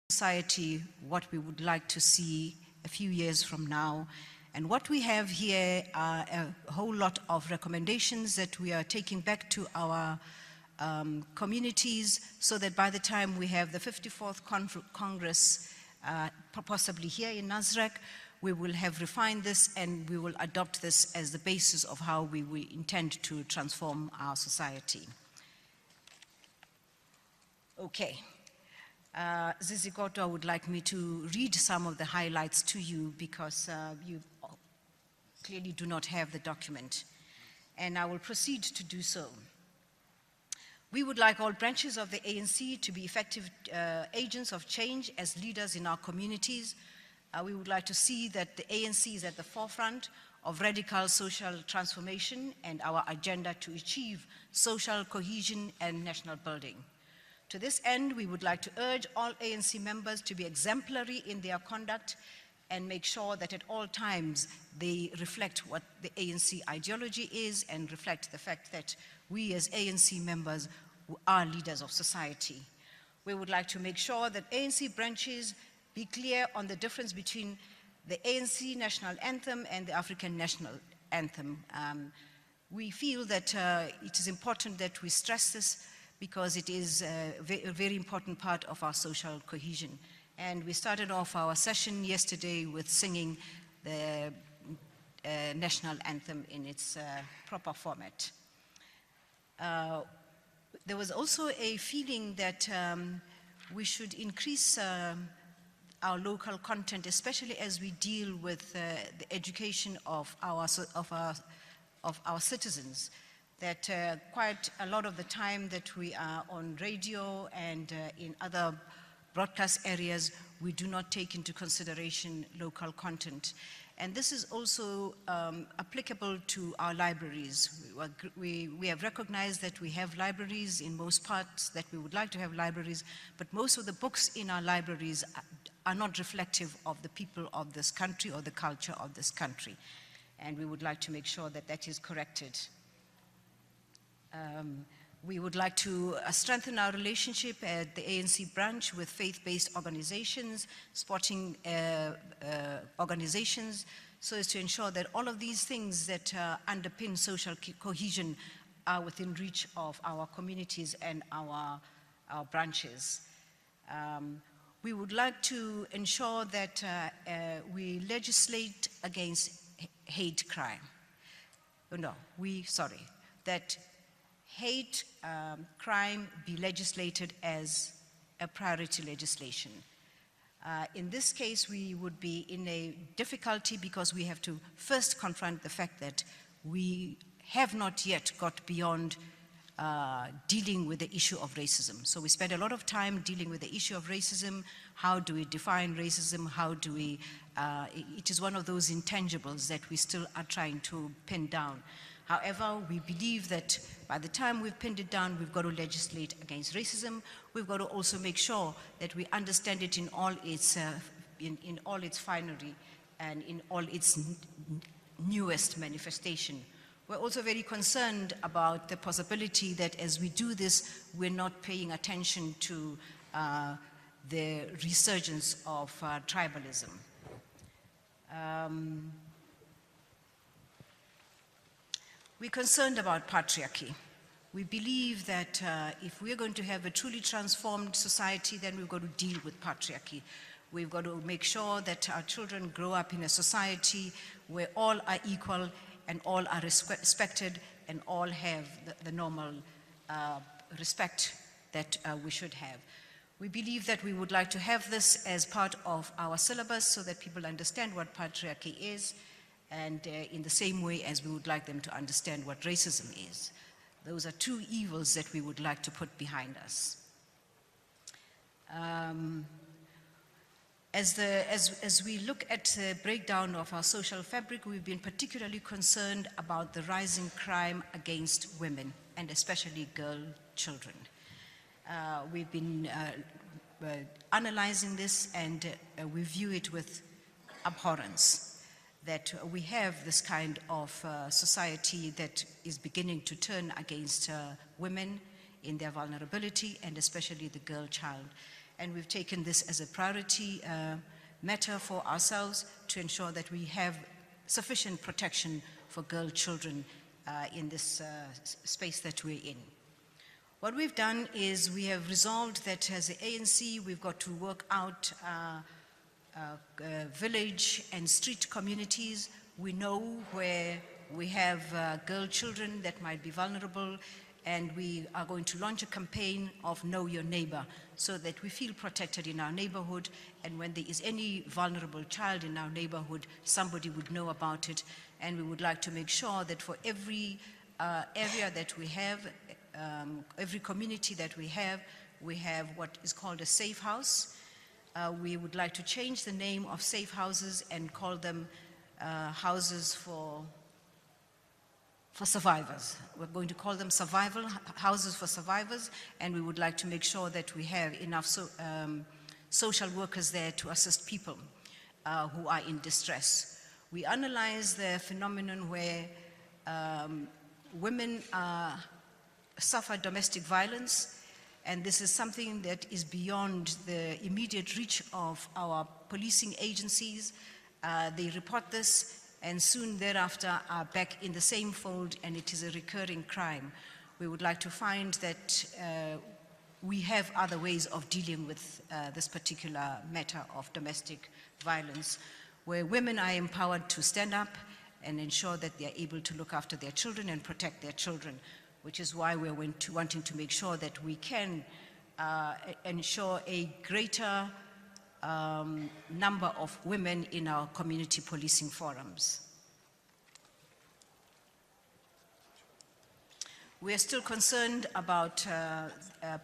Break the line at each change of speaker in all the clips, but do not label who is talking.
society, what we would like to see a few years from now. And what we have here are a whole lot of recommendations that we are taking back to our communities, so that by the time we have the 54th Congress, possibly here in Nasrec, we will have refined this and we will adopt this as the basis of how we intend to transform our society. Okay. Zizi Kodwa would like me to read some of the highlights to you because you clearly do not have the document. And I will proceed to do so. We would like all branches of the ANC to be effective agents of change as leaders in our communities. We would like to see that the ANC is at the forefront of radical social transformation and our agenda to achieve social cohesion and national building. To this end, we would like to urge all ANC members to be exemplary in their conduct and make sure that at all times they reflect what the ANC ideology is and reflect the fact that we as ANC members are leaders of society. We would like to make sure that ANC branches be clear on the difference between the ANC national anthem and the African national anthem. We feel that it is important that we stress this because it is a very important part of our social cohesion. And we started off our session yesterday with singing the national anthem in its proper format. There was also a feeling that we should increase our local content, especially as we deal with the education of our citizens. That quite a lot of the time that we are on radio and in other broadcast areas, we do not take into consideration local content. And this is also applicable to our libraries. We have recognized that we have libraries in most parts, that we would like to have libraries, but most of the books in our libraries are not reflective of the people of this country or the culture of this country. And we would like to make sure that that is corrected. We would like to strengthen our relationship at the ANC branch with faith-based organizations, sporting organizations, so as to ensure that all of these things that underpin social cohesion are within reach of our communities and our branches. We would like to ensure that we legislate against hate crime. That hate crime be legislated as a priority legislation. In this case, we would be in a difficulty because we have to first confront the fact that we have not yet got beyond dealing with the issue of racism. So we spend a lot of time dealing with the issue of racism. How do we define racism? How do we, it is one of those intangibles that we still are trying to pin down. However, we believe that by the time we've pinned it down, we've got to legislate against racism. We've got to also make sure that we understand it in all its, in all its finery and in all its newest manifestation. We're also very concerned about the possibility that as we do this, we're not paying attention to the resurgence of tribalism. We're concerned about patriarchy. We believe that if we're going to have a truly transformed society, then we've got to deal with patriarchy. We've got to make sure that our children grow up in a society where all are equal and all are respected and all have the normal respect that we should have. We believe that we would like to have this as part of our syllabus so that people understand what patriarchy is, and in the same way as we would like them to understand what racism is. Those are two evils that we would like to put behind us. As we look at the breakdown of our social fabric, we've been particularly concerned about the rising crime against women, and especially girl children. We've been analyzing this, and we view it with abhorrence, that we have this kind of society that is beginning to turn against women in their vulnerability, and especially the girl child. And we've taken this as a priority matter for ourselves to ensure that we have sufficient protection for girl children in this space that we're in. What we've done is we have resolved that as the ANC, we've got to work out village and street communities. We know where we have girl children that might be vulnerable, and we are going to launch a campaign of Know Your Neighbor so that we feel protected in our neighborhood, and when there is any vulnerable child in our neighborhood, somebody would know about it. And we would like to make sure that for every area that we have, every community that we have what is called a safe house. We would like to change the name of safe houses and call them houses for survivors. We're going to call them survival houses for survivors, and we would like to make sure that we have enough social workers there to assist people who are in distress. We analyze the phenomenon where women suffer domestic violence, and this is something that is beyond the immediate reach of our policing agencies. They report this, and soon thereafter are back in the same fold, and it is a recurring crime. We would like to find that we have other ways of dealing with this particular matter of domestic violence, where women are empowered to stand up and ensure that they are able to look after their children and protect their children, which is why we're wanting to make sure that we can ensure a greater number of women in our community policing forums. We are still concerned about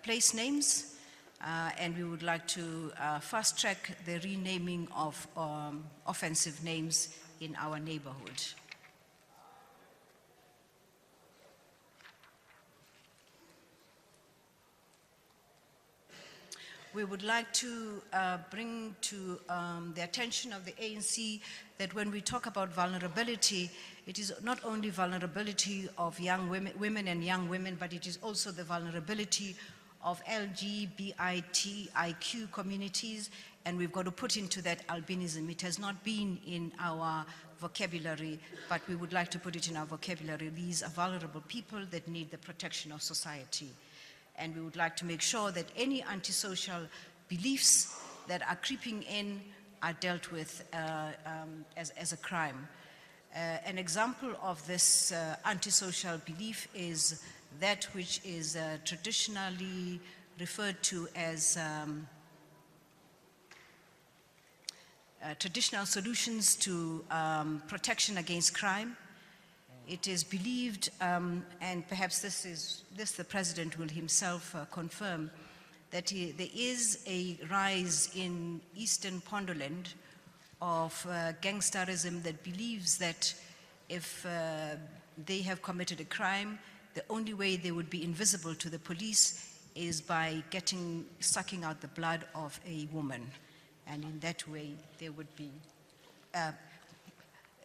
place names, and we would like to fast track the renaming of offensive names in our neighborhood. We would like to bring to the attention of the ANC that when we talk about vulnerability, it is not only vulnerability of young women and young women, but it is also the vulnerability of LGBTIQ communities, and we've got to put into that albinism. It has not been in our vocabulary, but we would like to put it in our vocabulary. These are vulnerable people that need the protection of society. And we would like to make sure that any antisocial beliefs that are creeping in are dealt with as a crime. An example of this antisocial belief is that which is traditionally referred to as traditional solutions to protection against crime. It is believed, and perhaps this the President will himself confirm, that there is a rise in Eastern Pondoland of gangsterism that believes that if they have committed a crime, the only way they would be invisible to the police is by sucking out the blood of a woman. And in that way, they would be, as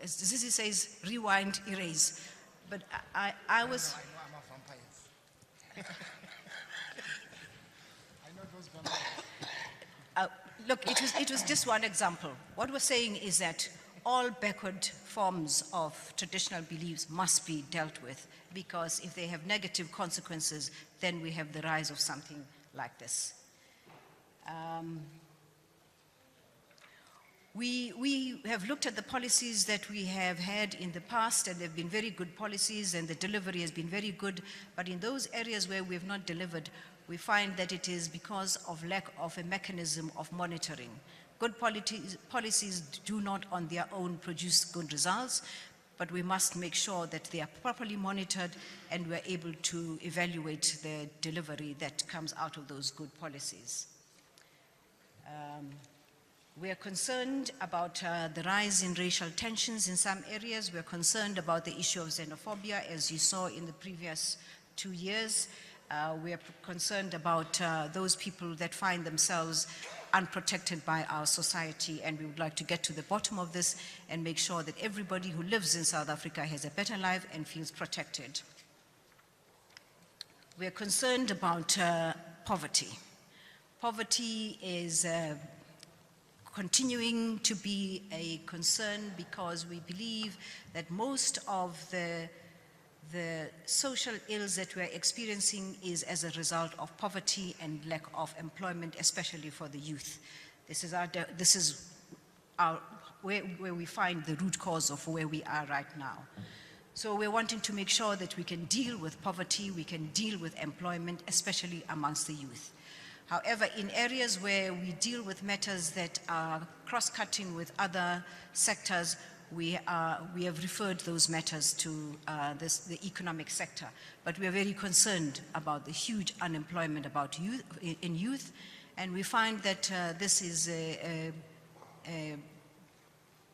Zizi says, rewind, erase. But I was...
I know I'm a vampire. I know those vampires.
Look, it was just one example. What we're saying is that all backward forms of traditional beliefs must be dealt with, because if they have negative consequences, then we have the rise of something like this. We have looked at the policies that we have had in the past, and they've been very good policies, and the delivery has been very good. But in those areas where we have not delivered, we find that it is because of lack of a mechanism of monitoring. Good policies do not on their own produce good results, but we must make sure that they are properly monitored and we're able to evaluate the delivery that comes out of those good policies. We are concerned about the rise in racial tensions in some areas. We're concerned about the issue of xenophobia, as you saw in the previous 2 years. We are concerned about those people that find themselves unprotected by our society, and we would like to get to the bottom of this and make sure that everybody who lives in South Africa has a better life and feels protected. We are concerned about poverty. Poverty is continuing to be a concern because we believe that most of the social ills that we're experiencing is as a result of poverty and lack of employment, especially for the youth. This is where we find the root cause of where we are right now. So we're wanting to make sure that we can deal with poverty, we can deal with employment, especially amongst the youth. However, in areas where we deal with matters that are cross-cutting with other sectors, we have referred those matters to the economic sector. But we are very concerned about the huge unemployment in youth, and we find that this is a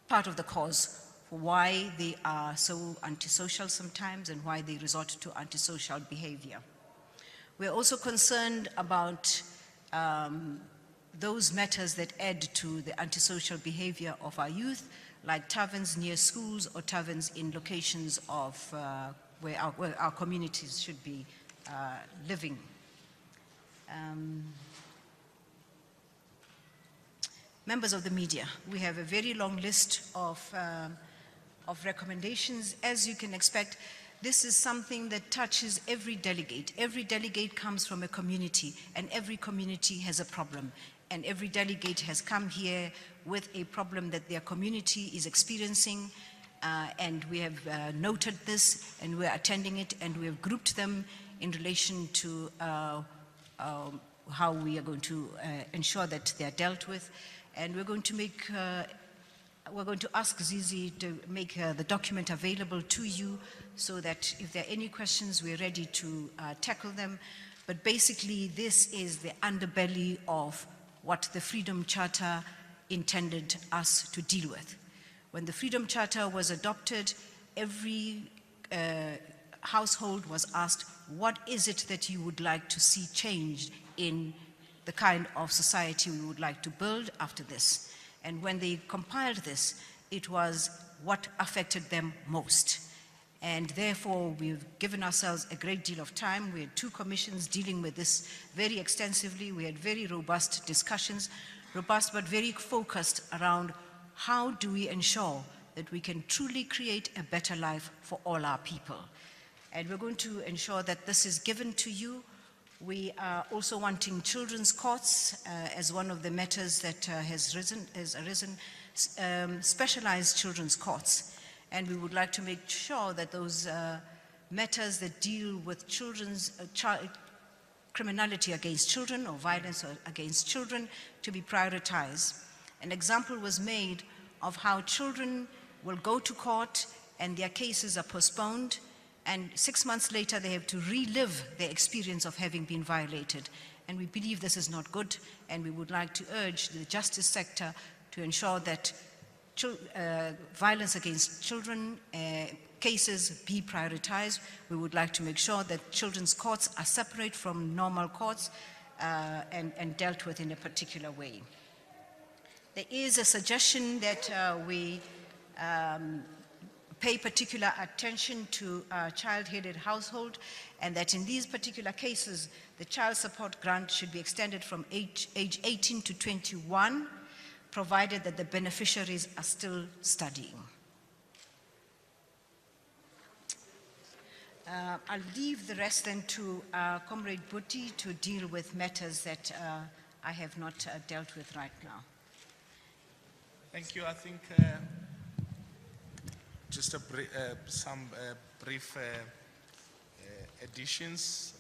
part of the cause for why they are so antisocial sometimes and why they resort to antisocial behavior. We are also concerned about those matters that add to the antisocial behavior of our youth, like taverns near schools or taverns in locations of where our communities should be living. Members of the media, we have a very long list of recommendations. As you can expect, this is something that touches every delegate. Every delegate comes from a community, and every community has a problem. And every delegate has come here with a problem that their community is experiencing, and we have noted this, and we're attending it, and we have grouped them in relation to how we are going to ensure that they are dealt with. And we're going to ask Zizi to make the document available to you so that if there are any questions, we're ready to tackle them. But basically, this is the underbelly of what the Freedom Charter intended us to deal with. When the Freedom Charter was adopted, every household was asked, what is it that you would like to see changed in the kind of society we would like to build after this? And when they compiled this, it was what affected them most. And therefore, we've given ourselves a great deal of time. We had 2 commissions dealing with this very extensively. We had very robust discussions, robust but very focused around how do we ensure that we can truly create a better life for all our people. And we're going to ensure that this is given to you. We are also wanting children's courts as one of the matters that has arisen, specialized children's courts. And we would like to make sure that those matters that deal with children's criminality against children or violence against children to be prioritized. An example was made of how children will go to court and their cases are postponed, and 6 months later they have to relive their experience of having been violated. And we believe this is not good, and we would like to urge the justice sector to ensure that violence against children cases be prioritized. We would like to make sure that children's courts are separate from normal courts and dealt with in a particular way. There is a suggestion that we pay particular attention to child-headed household, and that in these particular cases, the child support grant should be extended from age 18 to 21, provided that the beneficiaries are still studying. I'll leave the rest then to Comrade Buti to deal with matters that I have not dealt with right now.
Thank you. I think just some brief additions.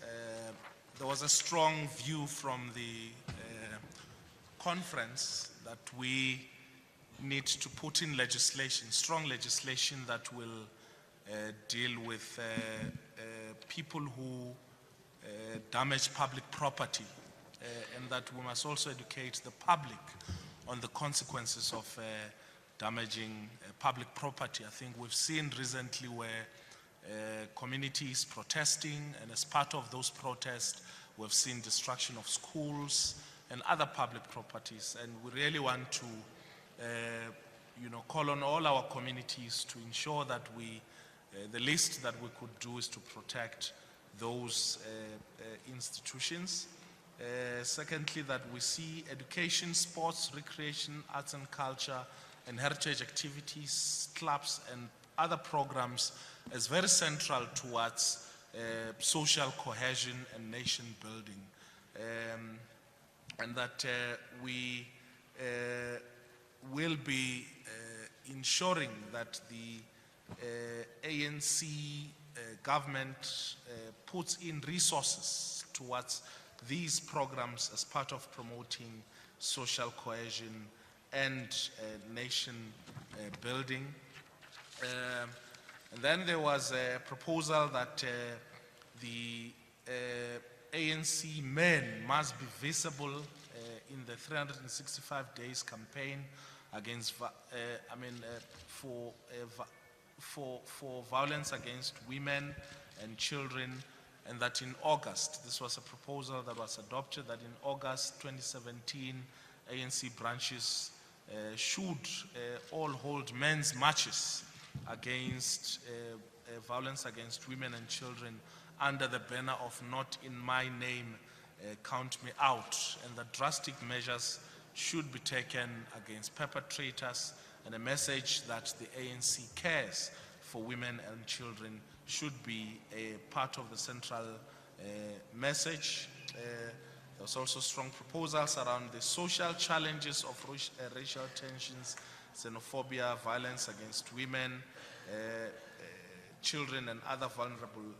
There was a strong view from the conference that we need to put in legislation, strong legislation that will deal with people who damage public property, and that we must also educate the public on the consequences of damaging public property. I think we've seen recently where communities protesting, and as part of those protests, we've seen destruction of schools and other public properties. And we really want to call on all our communities to ensure that the least that we could do is to protect those institutions. Secondly, that we see education, sports, recreation, arts and culture, and heritage activities, clubs, and other programs as very central towards social cohesion and nation building. And that we will be ensuring that the ANC government puts in resources towards these programs as part of promoting social cohesion and nation building. And then there was a proposal that the ANC men must be visible in the 365 days campaign against, for violence against women and children, and that in August, this was a proposal that was adopted, that in August 2017, ANC branches should all hold men's marches against violence against women and children under the banner of "Not in my name, count me out," and that drastic measures should be taken against perpetrators, and a message that the ANC cares for women and children should be a part of the central message. There was also strong proposals around the social challenges of racial tensions, xenophobia, violence against women, children, and other vulnerable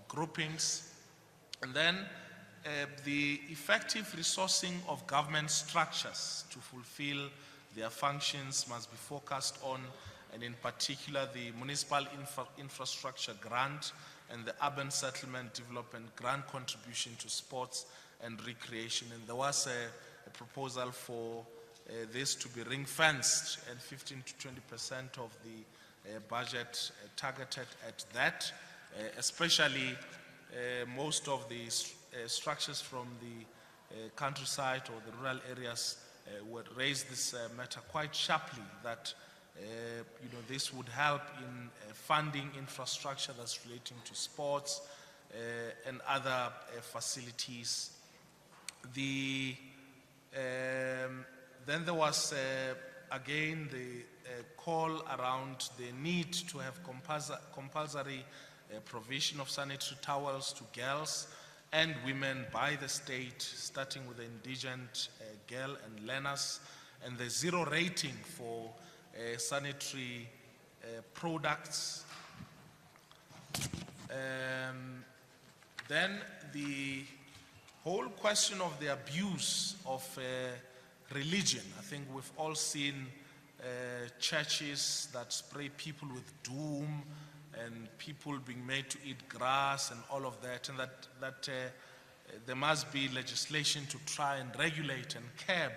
groupings. And then the effective resourcing of government structures to fulfill their functions must be focused on, and in particular the municipal infrastructure grant and the urban settlement development grant contribution to sports and recreation. And there was a proposal for this to be ring-fenced, and 15 to 20% of the budget targeted at that, especially most of the structures from the countryside or the rural areas would raise this matter quite sharply, that this would help in funding infrastructure that's relating to sports and other facilities. Then there was again the call around the need to have compulsory provision of sanitary towels to girls and women by the state, starting with the indigent girl and learners, and the zero rating for sanitary products. Then the whole question of the abuse of religion. I think we've all seen churches that spray people with doom, and people being made to eat grass and all of that, and that there must be legislation to try and regulate and curb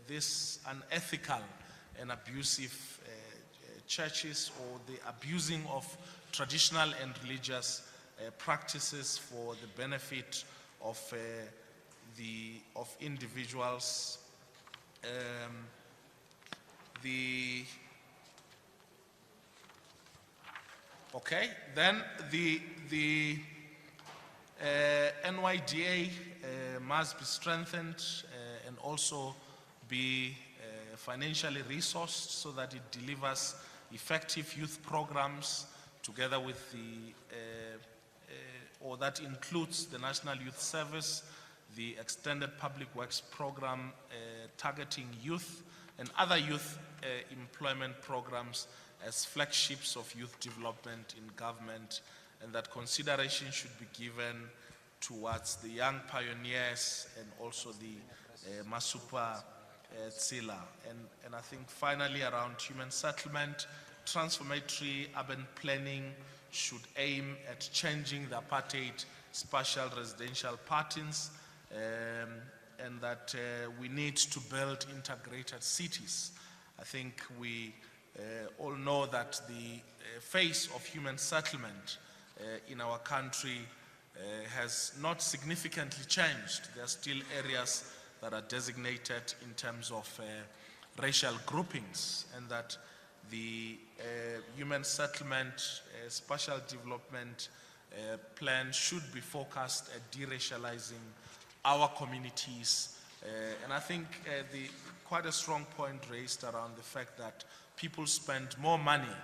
this unethical and abusive churches, or the abusing of traditional and religious practices for the benefit of individuals. Then the NYDA must be strengthened and also be financially resourced so that it delivers effective youth programs together with or that includes the National Youth Service, the Extended Public Works Program targeting youth, and other youth employment programs as flagships of youth development in government, and that consideration should be given towards the young pioneers and also the Masupa Tsila. And I think finally around human settlement, transformatory urban planning should aim at changing the apartheid spatial residential patterns, and that we need to build integrated cities. I think we all know that the face of human settlement in our country has not significantly changed. There are still areas that are designated in terms of racial groupings, and that the human settlement, spatial development plan should be focused at deracializing our communities. And I think quite a strong point raised around the fact that people spend more money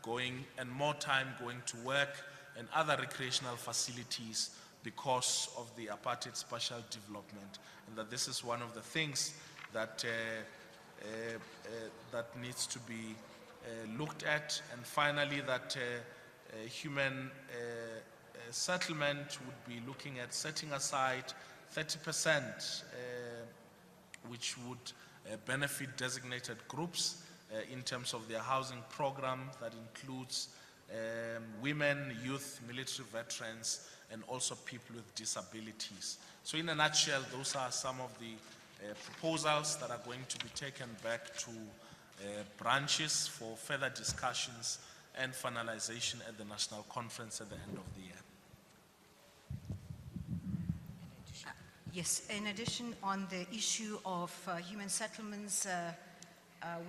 going and more time going to work and other recreational facilities because of the apartheid spatial development, and that this is one of the things that that needs to be looked at. And finally, that human settlement would be looking at setting aside 30% which would benefit designated groups in terms of their housing program that includes women, youth, military veterans, and also people with disabilities. So in a nutshell, those are some of the proposals that are going to be taken back to branches for further discussions and finalization at the National Conference at the end of the year.
Yes, in addition, on the issue of human settlements,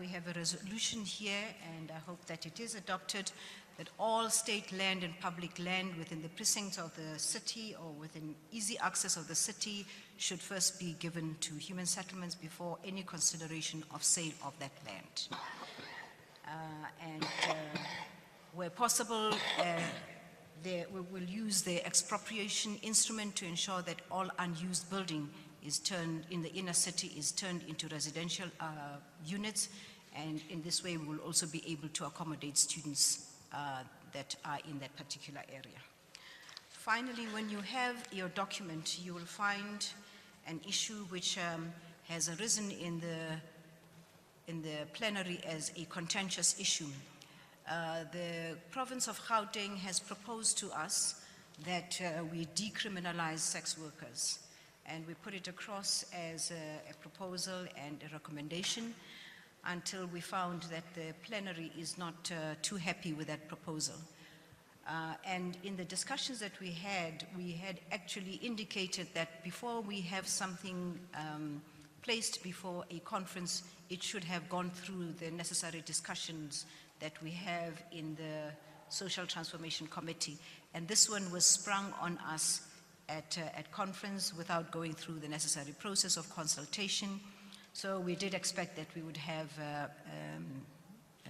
we have a resolution here, and I hope that it is adopted, that all state land and public land within the precincts of the city or within easy access of the city should first be given to human settlements before any consideration of sale of that land. Where possible, we will use the expropriation instrument to ensure that all unused building is turned in the inner city is turned into residential units, and in this way we will also be able to accommodate students that are in that particular area. Finally, when you have your document, you will find an issue which has arisen in the plenary as a contentious issue. The province of Gauteng has proposed to us that we decriminalize sex workers, and we put it across as a proposal and a recommendation until we found that the plenary is not too happy with that proposal. And in the discussions that we had actually indicated that before we have something placed before a conference, it should have gone through the necessary discussions that we have in the Social Transformation Committee. And this one was sprung on us at conference without going through the necessary process of consultation. So we did expect that we would have a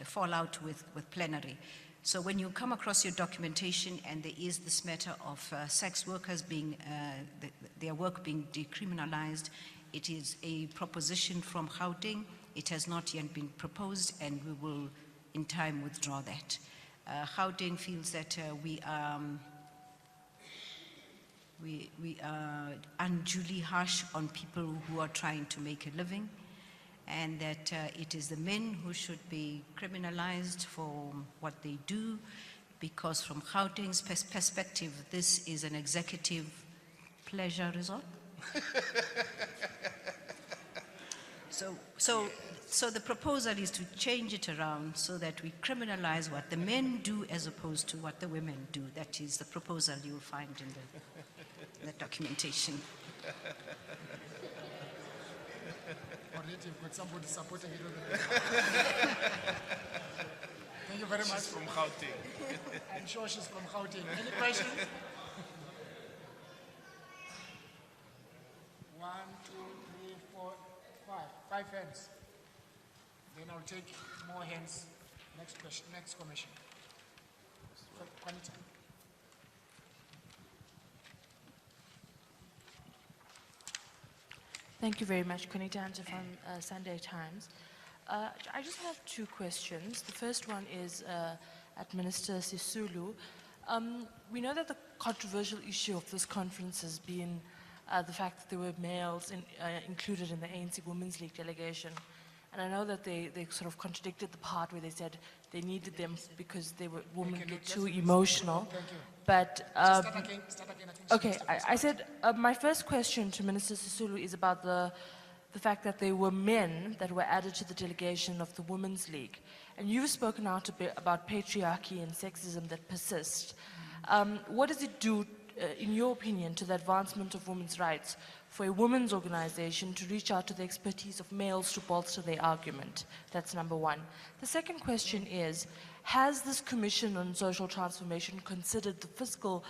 fallout with plenary. So when you come across your documentation and there is this matter of sex workers being, their work being decriminalized, it is a proposition from Gauteng. It has not yet been proposed, and we will in time withdraw that. Gauteng feels that we are unduly harsh on people who are trying to make a living, and that it is the men who should be criminalized for what they do, because from Gauteng's perspective, this is an executive pleasure resort. So the proposal is to change it around so that we criminalize what the men do as opposed to what the women do. That is the proposal you will find in the documentation.
Already you've got somebody supporting it on the Thank you very much.
She's from Gauteng.
I'm sure she's from Gauteng. Any questions? 1, 2, 3, 4, 5. 5 hands. Then I'll take more hands. Next question, next commission. Juanita.
Thank you very much, Konita Anja from Sunday Times. I just have 2 questions. The first one is at Minister Sisulu. We know that the controversial issue of this conference has been the fact that there were males included in the ANC Women's League delegation. And I know that they sort of contradicted the part where they said they needed them because they were women get too emotional.
Thank you.
But
Start again. I think
okay, I said my first question to Minister Sisulu is about the fact that there were men that were added to the delegation of the Women's League. And you've spoken out a bit about patriarchy and sexism that persist. What does it do, in your opinion, to the advancement of women's rights for a women's organization to reach out to the expertise of males to bolster their argument? That's number one. The second question is, has this Commission on Social Transformation considered the fiscal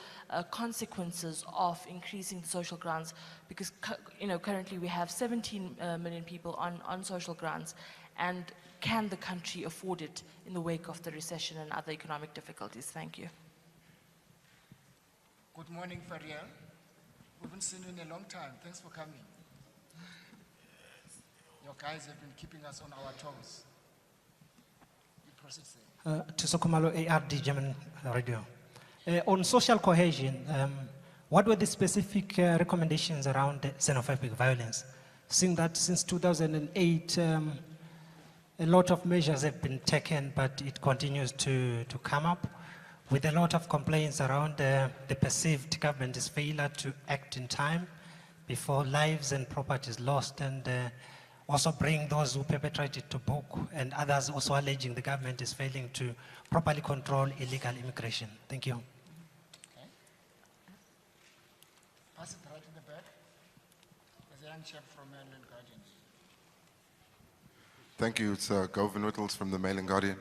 consequences of increasing the social grants? Because currently we have 17 million people on social grants, and can the country afford it in the wake of the recession and other economic difficulties? Thank you.
Good morning, Fariel. We haven't seen you in a long time. Thanks for coming. Your guys have been keeping us on our toes. You proceed, sir.
Tusokumalo ARD German Radio. On social cohesion, what were the specific recommendations around xenophobic violence? Seeing that since 2008, a lot of measures have been taken, but it continues to come up, with a lot of complaints around the perceived government's failure to act in time before lives and property is lost, and also bring those who perpetrated to book, and others also alleging the government is failing to properly control illegal immigration. Thank you.
Okay. Pass it right in the back. There's a young chap from Maryland Guardian.
Thank you. It's Govin Whittles from the Mail and Guardian.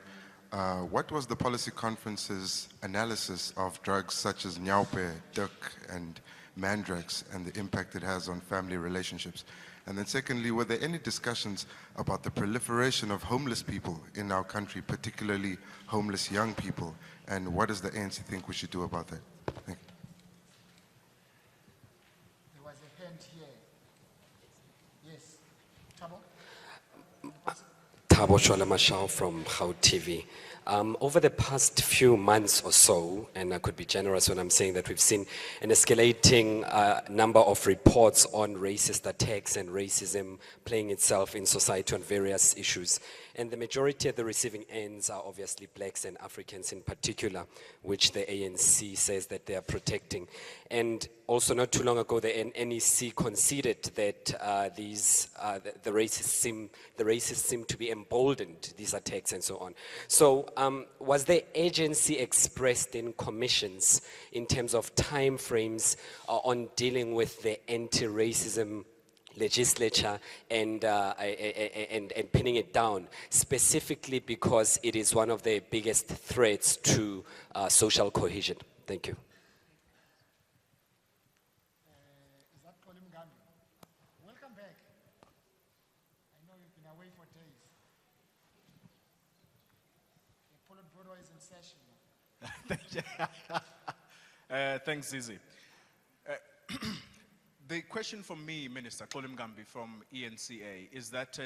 What was the policy conference's analysis of drugs such as Nyaupe, Duk, and Mandrax and the impact it has on family relationships? And then secondly, were there any discussions about the proliferation of homeless people in our country, particularly homeless young people? And what does the ANC think we should do about that? Thank you.
There was a hand here. Yes. Tabo?
Thabo Sholamashao from How TV. Over the past few months or so, and I could be generous when I'm saying that we've seen an escalating number of reports on racist attacks and racism playing itself in society on various issues. And the majority of the receiving ends are obviously blacks and Africans in particular, which the ANC says that they are protecting. And also not too long ago, the NEC conceded that the racists seem to be emboldened, these attacks and so on. So was the agency expressed in commissions in terms of time frames on dealing with the anti-racism legislature and pinning it down, specifically because it is one of the biggest threats to social cohesion? Thank you.
Is that Colin Gambi? Welcome back. I know you've been away for days. The Politburo is in session.
Thanks, Zizi. The question from me, Minister Colin Gambi from eNCA, is that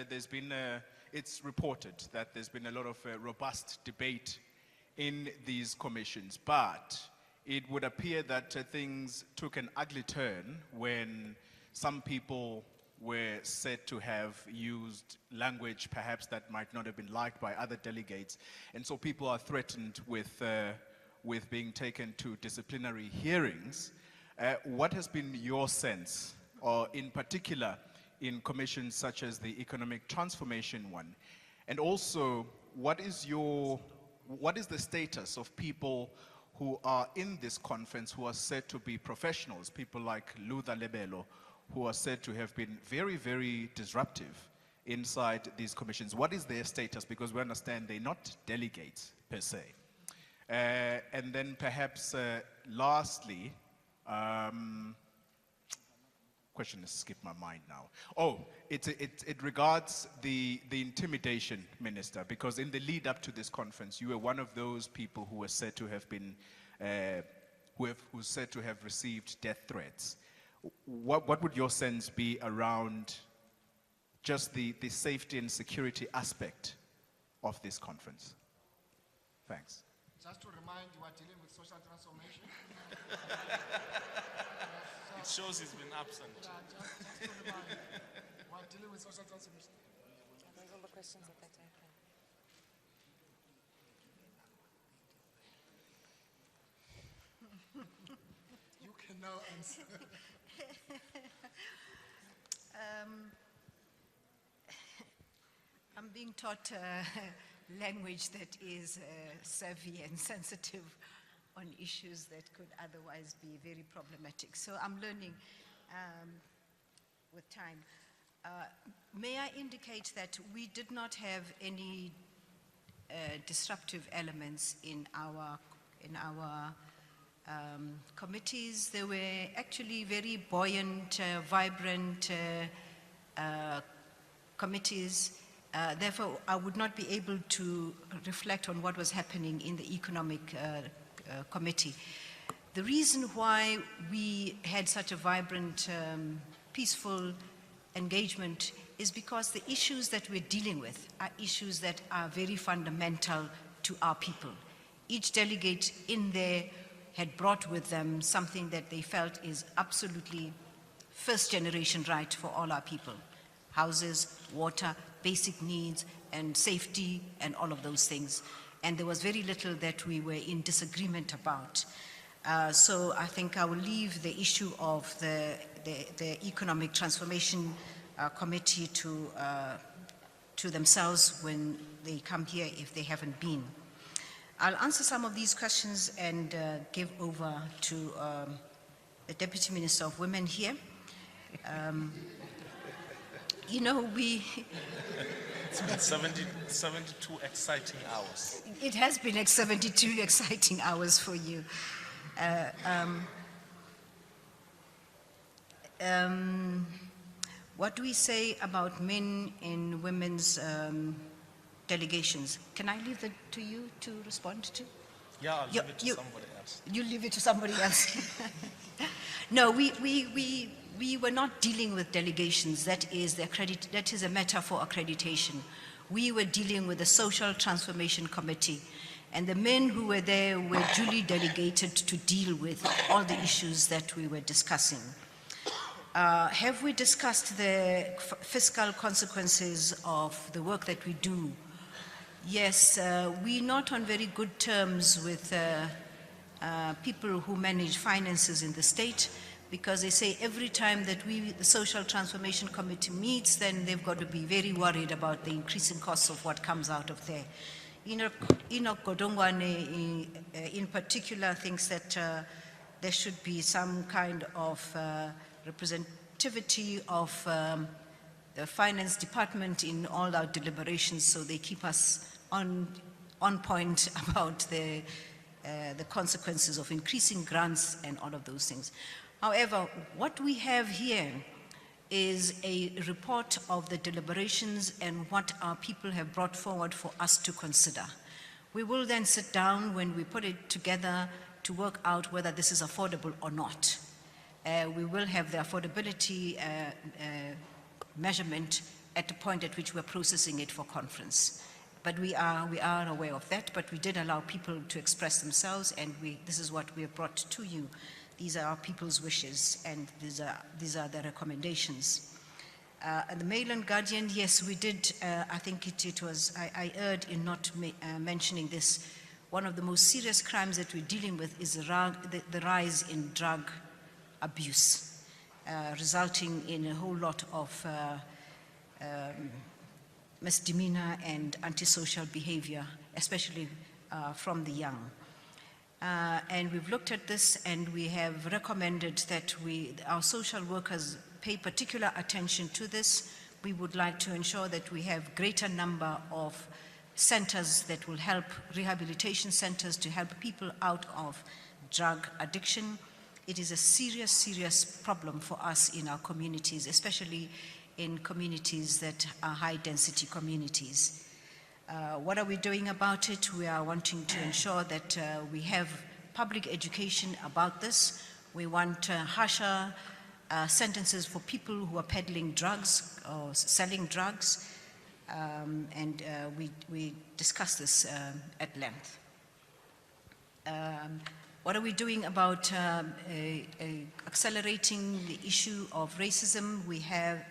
it's reported that there's been a lot of robust debate in these commissions, but it would appear that things took an ugly turn when some people were said to have used language perhaps that might not have been liked by other delegates, and so people are threatened with being taken to disciplinary hearings. What has been your sense, or in particular in commissions such as the Economic Transformation one? And also, what is the status of people who are in this conference who are said to be professionals, people like Luther Lebelo, who are said to have been very, very disruptive inside these commissions? What is their status? Because we understand they're not delegates per se. And then perhaps lastly, question has skipped my mind now. Oh, it regards the intimidation, Minister, because in the lead up to this conference, you were one of those people who were said to have been, who said to have received death threats. What would your sense be around just the safety and security aspect of this conference? Thanks.
Just to remind you, we're dealing with social transformation.
It shows he's been absent.
Yeah, just to remind you, we're dealing with social transformation.
Those are the questions at that time.
You can now answer.
I'm being taught language that is savvy and sensitive on issues that could otherwise be very problematic. So I'm learning. with time. May I indicate that we did not have any disruptive elements in our committees. They were actually very buoyant, vibrant committees. Therefore, I would not be able to reflect on what was happening in the Economic Committee. The reason why we had such a vibrant, peaceful engagement is because the issues that we're dealing with are issues that are very fundamental to our people. Each delegate in there had brought with them something that they felt is absolutely first generation right for all our people. Houses, water, basic needs, and safety, and all of those things. And there was very little that we were in disagreement about. So I think I will leave the issue of the Economic Transformation Committee to themselves when they come here if they haven't been. I'll answer some of these questions and give over to the Deputy Minister of Women here. You know,
It's been 72 exciting hours.
it has been 72 exciting hours for you. What do we say about men in women's delegations? Can I leave that to you to respond to?
Yeah, I'll leave it to somebody else.
You leave it to somebody else. No, we were not dealing with delegations. That is a matter for accreditation. We were dealing with the Social Transformation Committee, and the men who were there were duly delegated to deal with all the issues that we were discussing. Have we discussed the fiscal consequences of the work that we do? Yes, we're not on very good terms with people who manage finances in the state, because they say every time that the Social Transformation Committee meets, then they've got to be very worried about the increasing costs of what comes out of there. Enoch Godongwane in particular thinks that there should be some kind of representativity of the finance department in all our deliberations, so they keep us on point about the consequences of increasing grants and all of those things. However, what we have here is a report of the deliberations and what our people have brought forward for us to consider. We will then sit down when we put it together to work out whether this is affordable or not. We will have the affordability measurement at the point at which we're processing it for conference. But we are aware of that, but we did allow people to express themselves, and this is what we have brought to you. These are our people's wishes, and these are the recommendations. And the Mail and Guardian, yes, we did, I think it was, I erred in not mentioning this. One of the most serious crimes that we're dealing with is the rise in drug abuse, resulting in a whole lot of misdemeanor and antisocial behavior, especially from the young. And we've looked at this, and we have recommended that our social workers pay particular attention to this. We would like to ensure that we have greater number of centers that will help, rehabilitation centers to help people out of drug addiction. It is a serious, serious problem for us in our communities, especially in communities that are high-density communities. What are we doing about it? We are wanting to ensure that we have public education about this. We want harsher sentences for people who are peddling drugs or selling drugs, and we discussed this at length. What are we doing about accelerating the issue of racism? We have,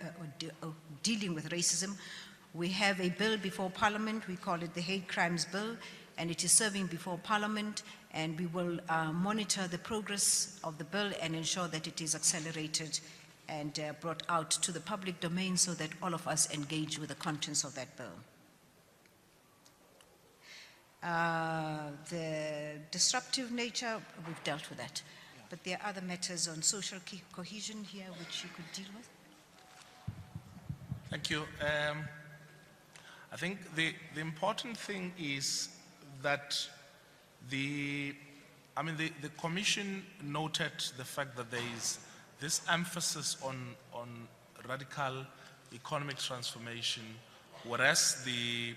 dealing with racism. We have a bill before Parliament. We call it the Hate Crimes Bill, and it is serving before Parliament, and we will monitor the progress of the bill and ensure that it is accelerated and brought out to the public domain so that all of us engage with the contents of that bill. The disruptive nature, we've dealt with that. But there are other matters on social cohesion here which you could deal with.
Thank you. I think the important thing is that the Commission noted the fact that there is this emphasis on radical economic transformation, whereas the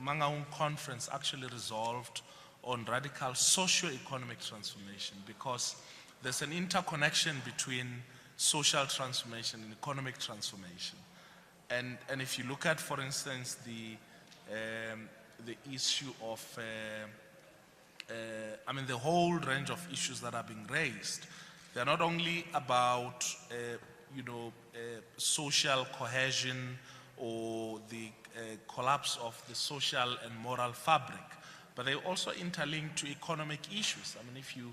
Mangaung conference actually resolved on radical socio-economic transformation, because there's an interconnection between social transformation and economic transformation. And if you look at, for instance, the issue of, the whole range of issues that are being raised, they're not only about, social cohesion or the collapse of the social and moral fabric, but they also interlink to economic issues. I mean, if you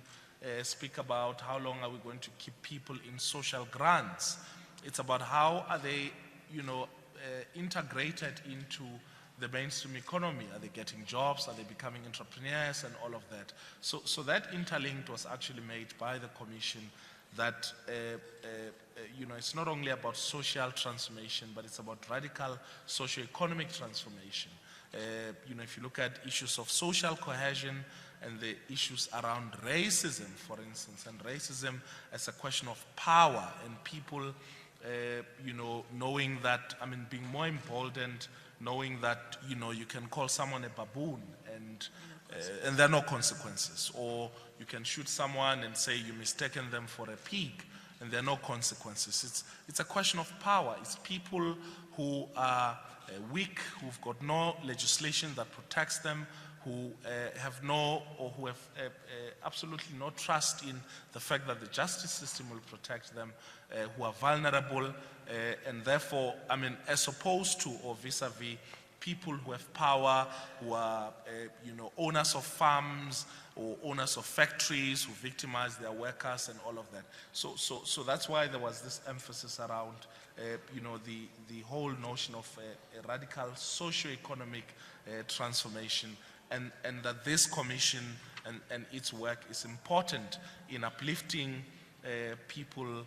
speak about how long are we going to keep people in social grants, it's about how are they, integrated into the mainstream economy. Are they getting jobs? Are they becoming entrepreneurs and all of that? So that interlink was actually made by the Commission that, it's not only about social transformation, but it's about radical socio-economic transformation. If you look at issues of social cohesion and the issues around racism, for instance, and racism as a question of power and people, knowing that, being more emboldened, knowing that, you can call someone a baboon and there are no consequences, or you can shoot someone and say you mistaken them for a pig and there are no consequences. It's a question of power. It's people who are weak, who've got no legislation that protects them, who have absolutely no trust in the fact that the justice system will protect them, who are vulnerable, and therefore, as opposed to or vis-a-vis people who have power, who are, owners of farms or owners of factories who victimize their workers and all of that. So that's why there was this emphasis around, the whole notion of a radical socio-economic transformation, and that this commission and its work is important in uplifting people,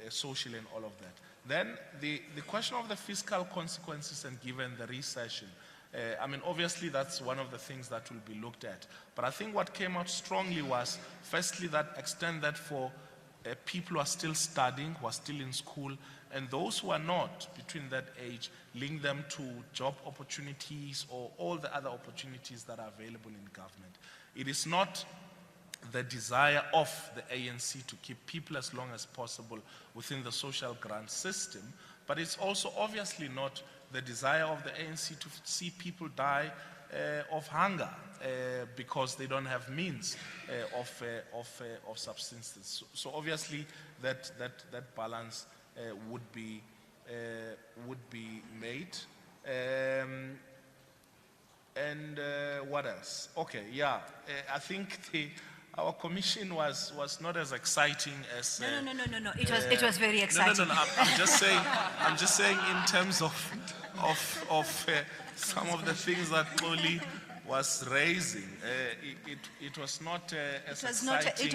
socially and all of that. Then the question of the fiscal consequences, and given the recession, obviously that's one of the things that will be looked at. But I think what came out strongly was, firstly, that extend that for people who are still studying, who are still in school, and those who are not between that age, link them to job opportunities or all the other opportunities that are available in government. It is not the desire of the ANC to keep people as long as possible within the social grant system, but it's also obviously not the desire of the ANC to see people die of hunger because they don't have means of subsistence. So obviously that balance would be made. And what else? Okay, yeah, I think our commission was not as exciting as.
No. It was very exciting.
No. I'm just saying in terms of some of the things that Koli was raising. It was not as exciting.
It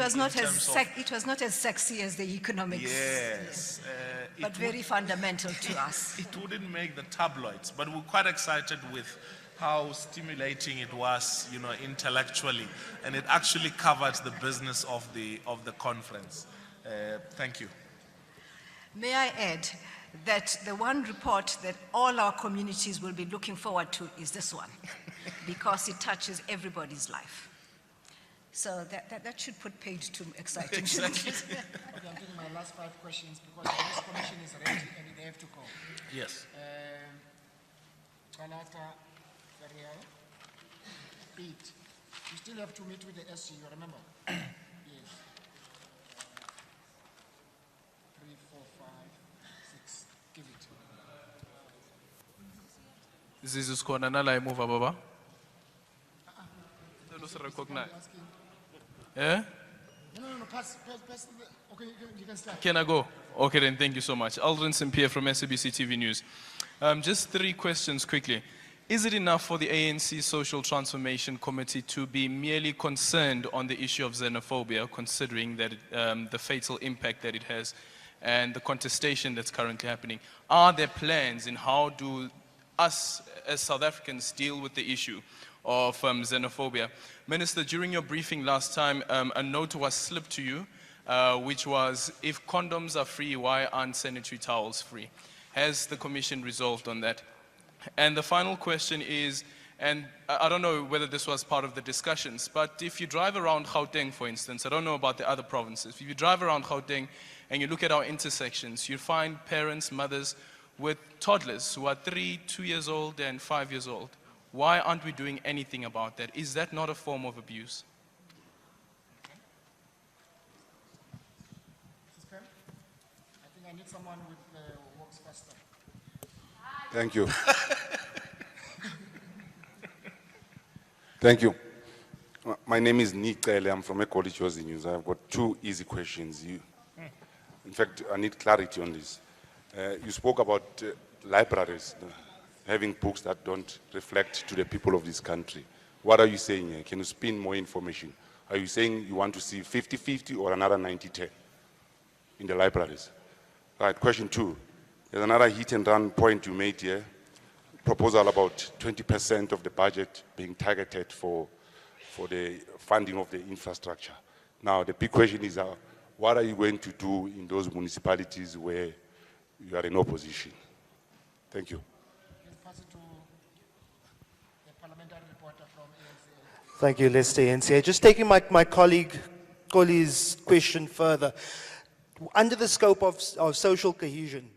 was not as sexy as the economics.
Yes.
But very fundamental to us.
It wouldn't make the tabloids, but we're quite excited with how stimulating it was, intellectually, and it actually covered the business of the conference. Thank you.
May I add that the one report that all our communities will be looking forward to is this one, because it touches everybody's life. So that should put page to exciting.
Exactly.
Okay, I'm taking my last 5 questions because this commission is ready and they have to go.
Yes.
Galata, Ferrier, Pete. You still have to meet with the SC, you remember? Yes. 3, 4, 5, 6. Give it.
This is Konanala move Baba. Recognize. Yeah?
No, pass. Okay, you can start.
Can I go? Okay, then thank you so much. Aldrin St-Pierre from SABC TV News. Just 3 questions quickly. Is it enough for the ANC Social Transformation Committee to be merely concerned on the issue of xenophobia, considering that the fatal impact that it has
and the contestation that's currently happening. Are there plans in how do us as South Africans deal with the issue of xenophobia? Minister, during your briefing last time, a note was slipped to you, which was, if condoms are free, why aren't sanitary towels free? Has the Commission resolved on that? And the final question is, and I don't know whether this was part of the discussions, but if you drive around Gauteng, for instance, I don't know about the other provinces, if you drive around Gauteng and you look at our intersections, you find parents, mothers with toddlers who are 3, 2 years old and 5 years old. Why aren't we doing anything about that? Is that not a form of abuse?
Mrs. Pam, I think I need someone with walks faster.
Thank you. Thank you. My name is Nikele. I'm from Equality News. I've got 2 easy questions. In fact, I need clarity on this. You spoke about libraries having books that don't reflect to the people of this country. What are you saying here? Can you spin more information? Are you saying you want to see 50-50 or another 90-10 in the libraries? All right, question 2. There's another hit and run point you made here. Proposal about 20% of the budget being targeted for the funding of the infrastructure. Now, the big question is, what are you going to do in those municipalities where you are in opposition? Thank you.
Please pass it to the parliamentary reporter from ANC.
Thank you, Lester NCA. Just taking my colleague Koli's question further. Under the scope of social cohesion,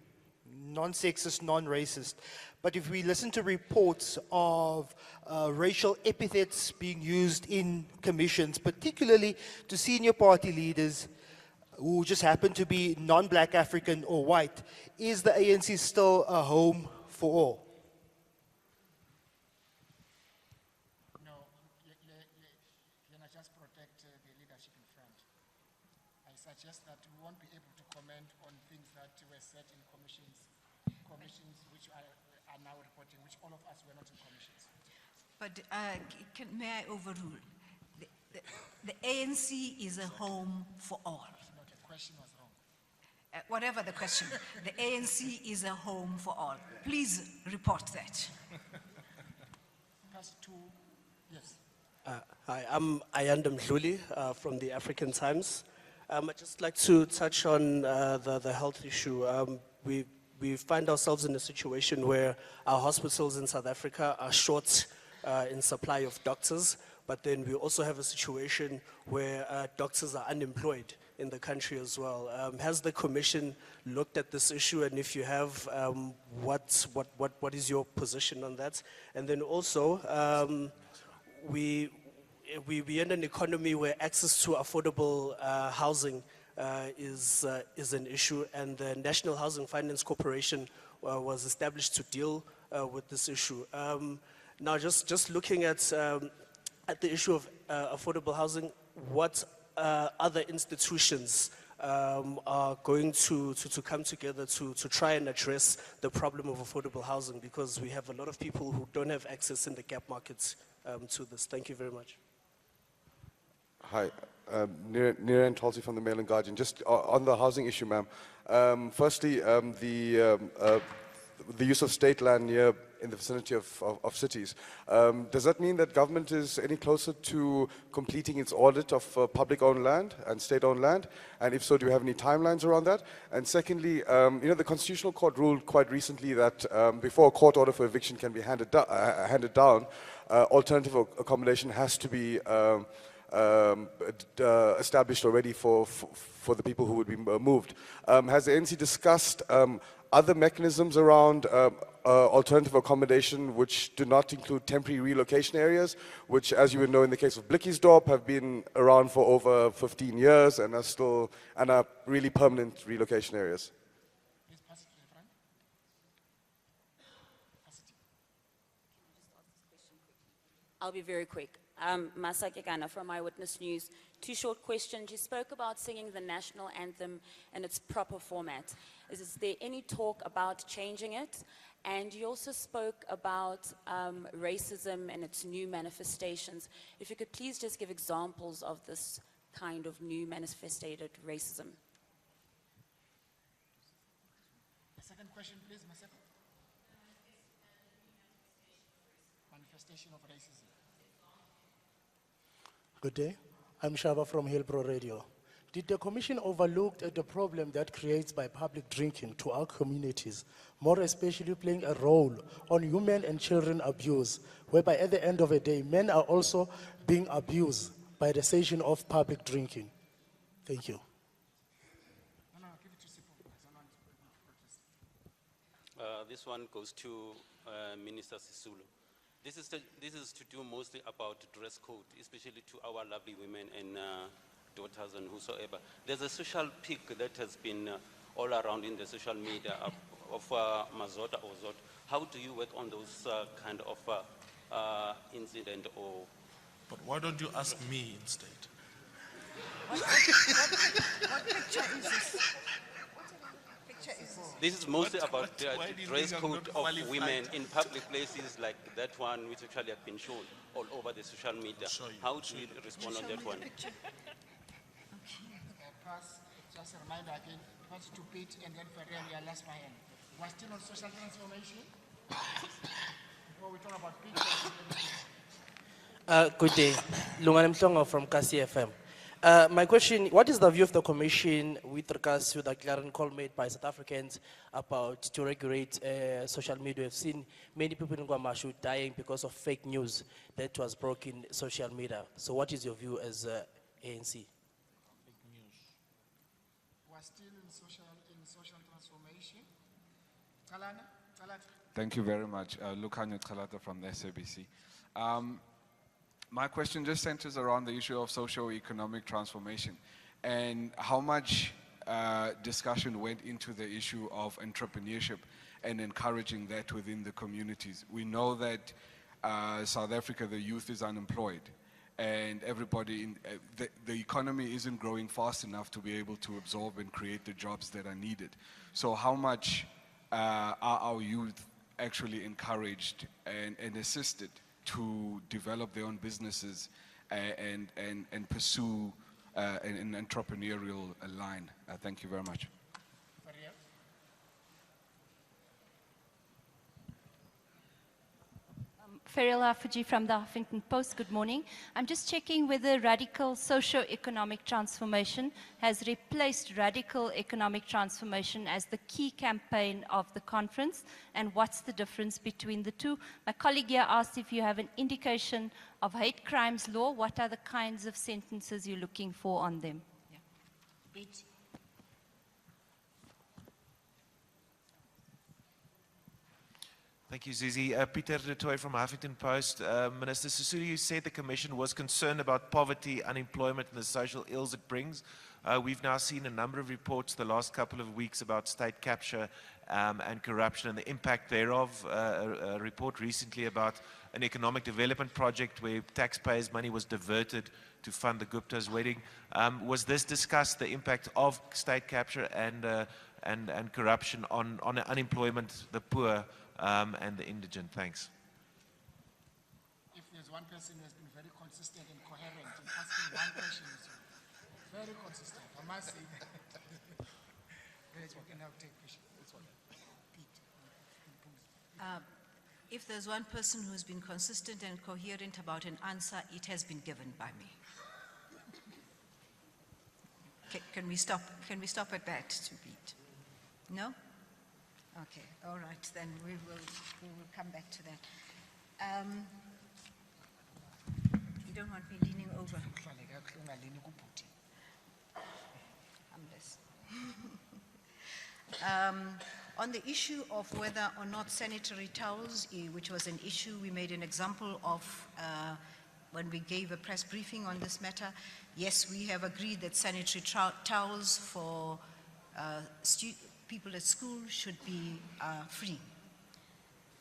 non-sexist, non-racist, but if we listen to reports of racial epithets being used in commissions, particularly to senior party leaders who just happen to be non-black African or white, is the ANC still a home for all?
No, can I just protect the leadership in front? I suggest that we won't be able to comment on things that were said in commissions which are now reporting, which all of us were not in commissions.
But may I overrule? The ANC is a home for all.
No, the question was wrong.
Whatever the question, the ANC is a home for all. Please report that.
Pass to, yes.
Hi, I'm Ayanda Mdluli from the African Times. I'd just like to touch on the health issue. We find ourselves in a situation where our hospitals in South Africa are short in supply of doctors, but then we also have a situation where doctors are unemployed in the country as well. Has the Commission looked at this issue, and if you have, what is your position on that? And then also, we in an economy where access to affordable housing is an issue, and the National Housing Finance Corporation was established to deal with this issue. Now, just looking at the issue of affordable housing, what other institutions are going to come together to try and address the problem of affordable housing, because we have a lot of people who don't have access in the gap markets to this. Thank you very much.
Hi, Niren Tulsi from the Mail and Guardian. Just on the housing issue, ma'am. Firstly, the use of state land near in the vicinity of cities. Does that mean that government is any closer to completing its audit of public-owned land and state-owned land? And if so, do you have any timelines around that? And secondly, you know, the Constitutional Court ruled quite recently that before a court order for eviction can be handed down, alternative accommodation has to be established already for the people who would be moved. Has the ANC discussed other mechanisms around alternative accommodation which do not include temporary relocation areas, which, as you would know in the case of Blikkiesdorp, have been around for over 15 years and are really permanent relocation areas?
Please pass it to the front. Pass it.
I'll be very quick. Masaki Gana from Eyewitness News. 2 short questions. You spoke about singing the national anthem in its proper format. Is there any talk about changing it? And you also spoke about racism and its new manifestations. If you could please just give examples of this kind of new manifested racism.
question, please, Maseko. Manifestation of racism.
Good day. I'm Shaba from Hillbrow Radio. Did the Commission overlook at the problem that creates by public drinking to our communities, more especially playing a role on human and children abuse, whereby at the end of the day, men are also being abused by the cessation of public drinking? Thank you.
This one goes to Minister Sisulu. This is to do mostly about dress code, especially to our lovely women and daughters and whosoever. There's a social peak that has been all around in the social media of Mazota or Zot. How do you work on those kind of incident or?
But why don't you ask me instead?
What picture is this?
This is mostly about
why do you
dress
think I'm
code
not
of
qualified?
women in public places like that one, which actually have been shown all over the social media. How do you respond on that one?
Pass, just a reminder again, pass to Pete and then Ferrer, your last hand. We're still on social transformation. Before we talk about Pete.
Good day. Lungan Mhlongo from Kasi FM. My question, what is the view of the Commission with regards to the clarion call made by South Africans about to regulate social media? We've seen many people in Guamashu dying because of fake news that was broken in social media. So what is your view as ANC?
We're still in social transformation. Talana?
Thank you very much. Lukhanyo Kalata from the SABC. My question just centers around the issue of socio-economic transformation and how much discussion went into the issue of entrepreneurship and encouraging that within the communities. We know that South Africa, the youth is unemployed and everybody, the economy isn't growing fast enough to be able to absorb and create the jobs that are needed. So how much are our youth actually encouraged and assisted to develop their own businesses and pursue an entrepreneurial line? Thank you very much.
Ferial Hafuji from the Huffington Post, good morning. I'm just checking whether radical socio-economic transformation has replaced radical economic transformation as the key campaign of the conference, and what's the difference between the two? My colleague here asked if you have an indication of hate crimes law. What are the kinds of sentences you're looking for on them?
Yeah.
Thank you, Zizi. Peter de Tooy from Huffington Post. Minister Sisulu, you said the Commission was concerned about poverty, unemployment, and the social ills it brings. We've now seen a number of reports the last couple of weeks about state capture and corruption and the impact thereof. A report recently about an economic development project where taxpayers' money was diverted to fund the Gupta's wedding. Was this discussed, the impact of state capture and corruption on unemployment, the poor, and the indigent? Thanks.
If there's one person who has been very consistent and coherent in asking one question, very consistent, I must say that. Great, we can now take questions.
If there's one person who's been consistent and coherent about an answer, it has been given by me. Can we stop at that to beat? No? Okay, all right, then we will come back to that. You don't want me leaning over? On the issue of whether or not sanitary towels, which was an issue we made an example of when we gave a press briefing on this matter, yes, we have agreed that sanitary towels for people at school should be free.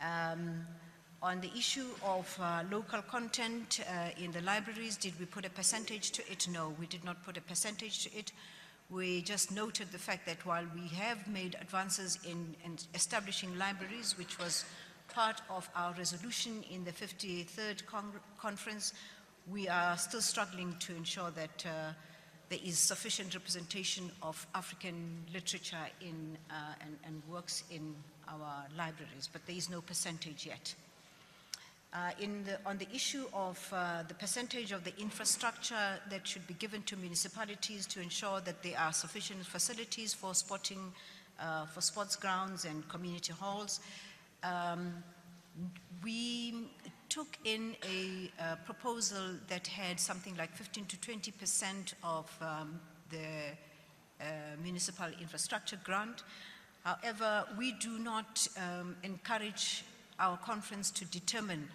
On the issue of local content in the libraries, did we put a percentage to it? No, we did not put a percentage to it. We just noted the fact that while we have made advances in establishing libraries, which was part of our resolution in the 53rd conference, we are still struggling to ensure that there is sufficient representation of African literature in, and works in our libraries, but there is no percentage yet. On the issue of the percentage of the infrastructure that should be given to municipalities to ensure that there are sufficient facilities for sporting, for sports grounds and community halls, we took in a proposal that had something like 15 to 20% of the municipal infrastructure grant. However, we do not encourage our conference to determine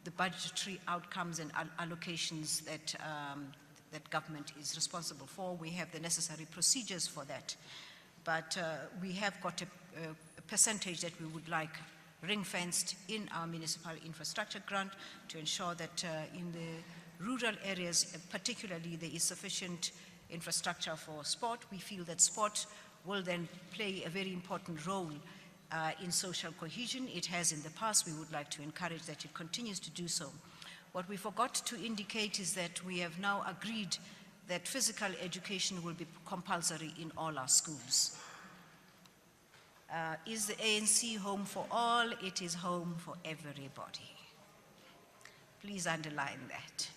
the budgetary outcomes and allocations that, that government is responsible for. We have the necessary procedures for that. But we have got a percentage that we would like ring-fenced in our municipal infrastructure grant to ensure that in the rural areas, particularly, there is sufficient infrastructure for sport. We feel that sport will then play a very important role in social cohesion. It has in the past. We would like to encourage that it continues to do so. What we forgot to indicate is that we have now agreed that physical education will be compulsory in all our schools. Is the ANC home for all? It is home for everybody. Please underline that.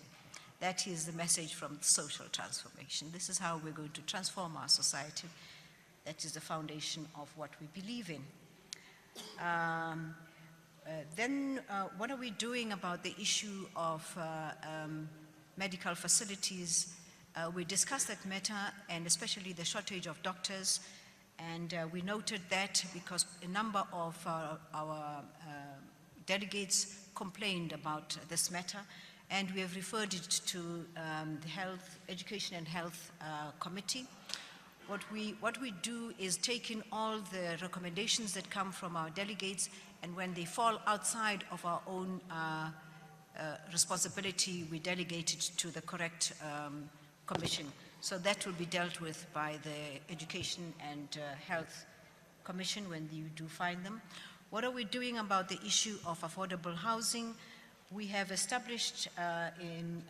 That is the message from social transformation. This is how we're going to transform our society. That is the foundation of what we believe in. Then what are we doing about the issue of medical facilities? We discussed that matter, and especially the shortage of doctors, and we noted that because a number of our delegates complained about this matter, and we have referred it to the Health, Education and Health Committee. What we do is take in all the recommendations that come from our delegates, and when they fall outside of our own responsibility, we delegate it to the correct commission. So that will be dealt with by the Education and Health Commission when you do find them. What are we doing about the issue of affordable housing? We have established in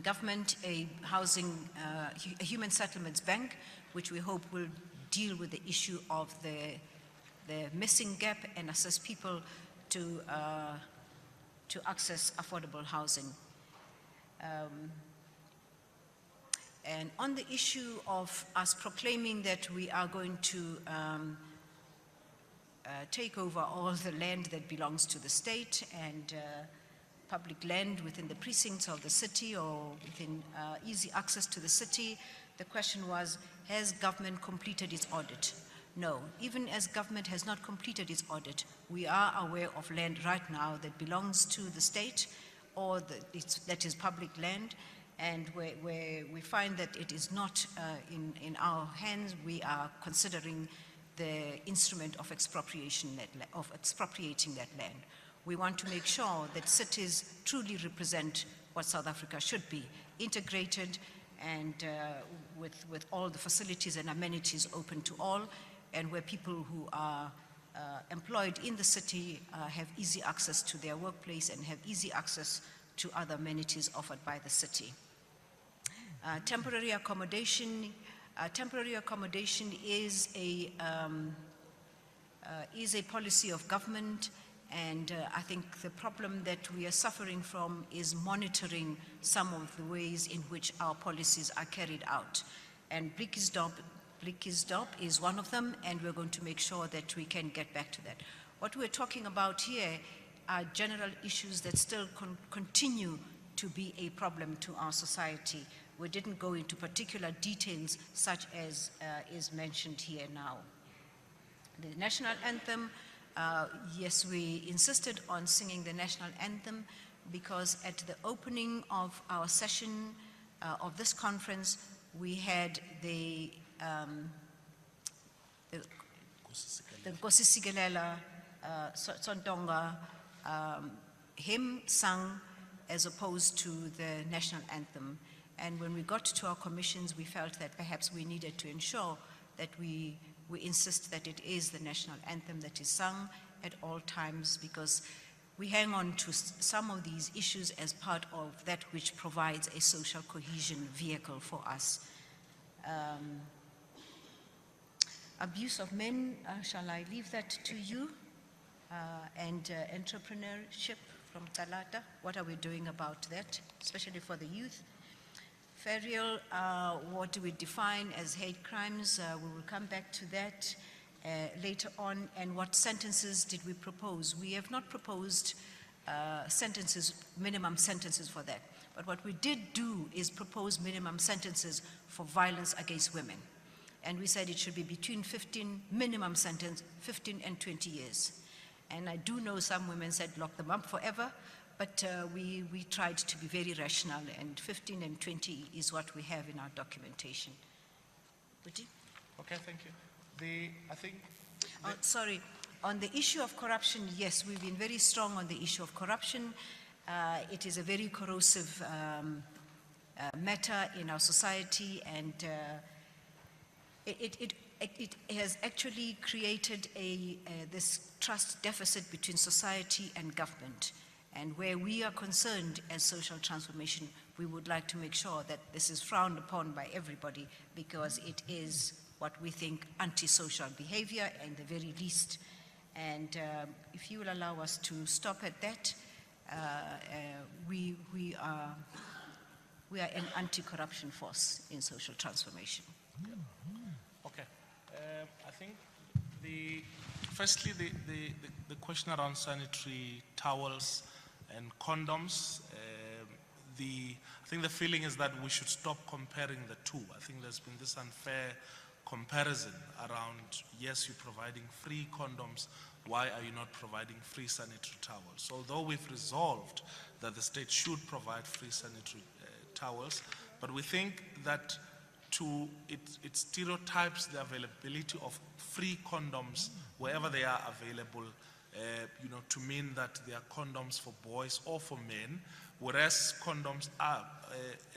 government a housing, a human settlements bank, which we hope will deal with the issue of the missing gap and assist people to access affordable housing. And on the issue of us proclaiming that we are going to take over all the land that belongs to the state and public land within the precincts of the city or within easy access to the city, the question was, has government completed its audit? No, even as government has not completed its audit, we are aware of land right now that belongs to the state or that is public land, and where we find that it is not in our hands, we are considering the instrument of expropriation, of expropriating that land. We want to make sure that cities truly represent what South Africa should be, integrated and with all the facilities and amenities open to all, and where people who are employed in the city have easy access to their workplace and have easy access to other amenities offered by the city. Temporary accommodation is a policy of government, and I think the problem that we are suffering from is monitoring some of the ways in which our policies are carried out. And Blikkiesdorp is one of them, and we're going to make sure that we can get back to that. What we're talking about here are general issues that still continue to be a problem to our society. We didn't go into particular details such as is mentioned here now. The national anthem, yes, we insisted on singing the national anthem because at the opening of our session of this conference, we had the Nkosi Sikelel' Sontonga hymn sung as opposed to the national anthem. And when we got to our commissions, we felt that perhaps we needed to ensure that we insist that it is the national anthem that is sung at all times, because we hang on to some of these issues as part of that which provides a social cohesion vehicle for us. Abuse of men, shall I leave that to you? And entrepreneurship from Talata, what are we doing about that, especially for the youth? Ferial, what do we define as hate crimes? We will come back to that later on. And what sentences did we propose? We have not proposed sentences, minimum sentences for that. But what we did do is propose minimum sentences for violence against women. And we said it should be between 15, minimum sentence, 15 and 20 years. And I do know some women said lock them up forever, but we tried to be very rational, and 15 and 20 is what we have in our documentation. Would you?
Okay, thank you. I think...
sorry, on the issue of corruption, yes, we've been very strong on the issue of corruption. It is a very corrosive matter in our society, and it has actually created this trust deficit between society and government. And where we are concerned as social transformation, we would like to make sure that this is frowned upon by everybody, because it is what we think antisocial behavior at the very least. And if you will allow us to stop at that, we are an anti-corruption force in social transformation.
Okay. I think firstly, the question around sanitary towels and condoms, I think the feeling is that we should stop comparing the two. I think there's been this unfair comparison around, yes, you're providing free condoms, why are you not providing free sanitary towels? Although we've resolved that the state should provide free sanitary towels, but we think that it stereotypes the availability of free condoms wherever they are available, to mean that they are condoms for boys or for men, whereas condoms are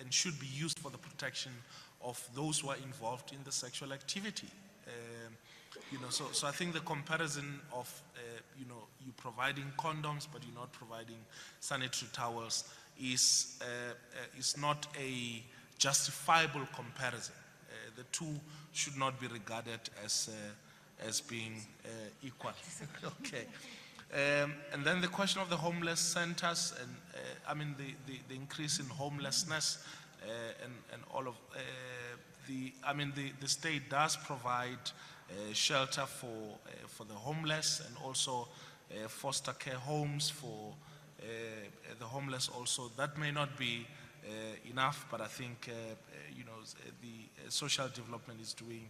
and should be used for the protection of those who are involved in the sexual activity. So I think the comparison of, you providing condoms but you're not providing sanitary towels is not a justifiable comparison. The two should not be regarded as being equal. Okay. And then the question of the homeless centers, and the increase in homelessness, and all of the state does provide shelter for the homeless, and also foster care homes for the homeless also. That may not be enough, but I think the social development is doing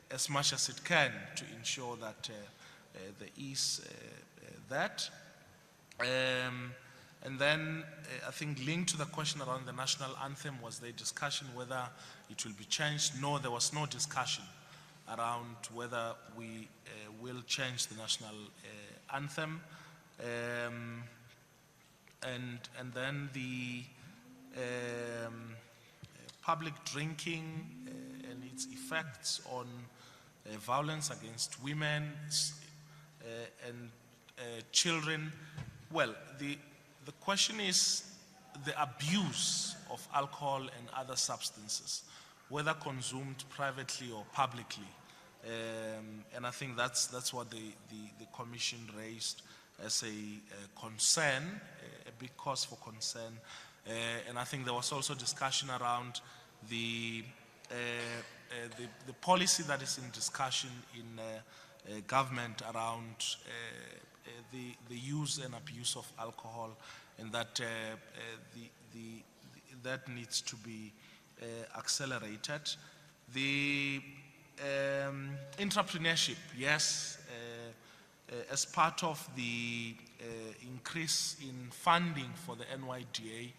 as much as it can to ensure that there is that. And then I think linked to the question around the national anthem, was there discussion whether it will be changed? No, there was no discussion around whether we will change the national anthem. And then the public drinking and its effects on violence against women and children. Well, the question is the abuse of alcohol and other substances, whether consumed privately or publicly. And I think that's what the Commission raised as a concern, a big cause for concern. And I think there was also discussion around the policy that is in discussion in government around the use and abuse of alcohol, and that that needs to be accelerated. The entrepreneurship, yes, as part of the increase in funding for the NYDA,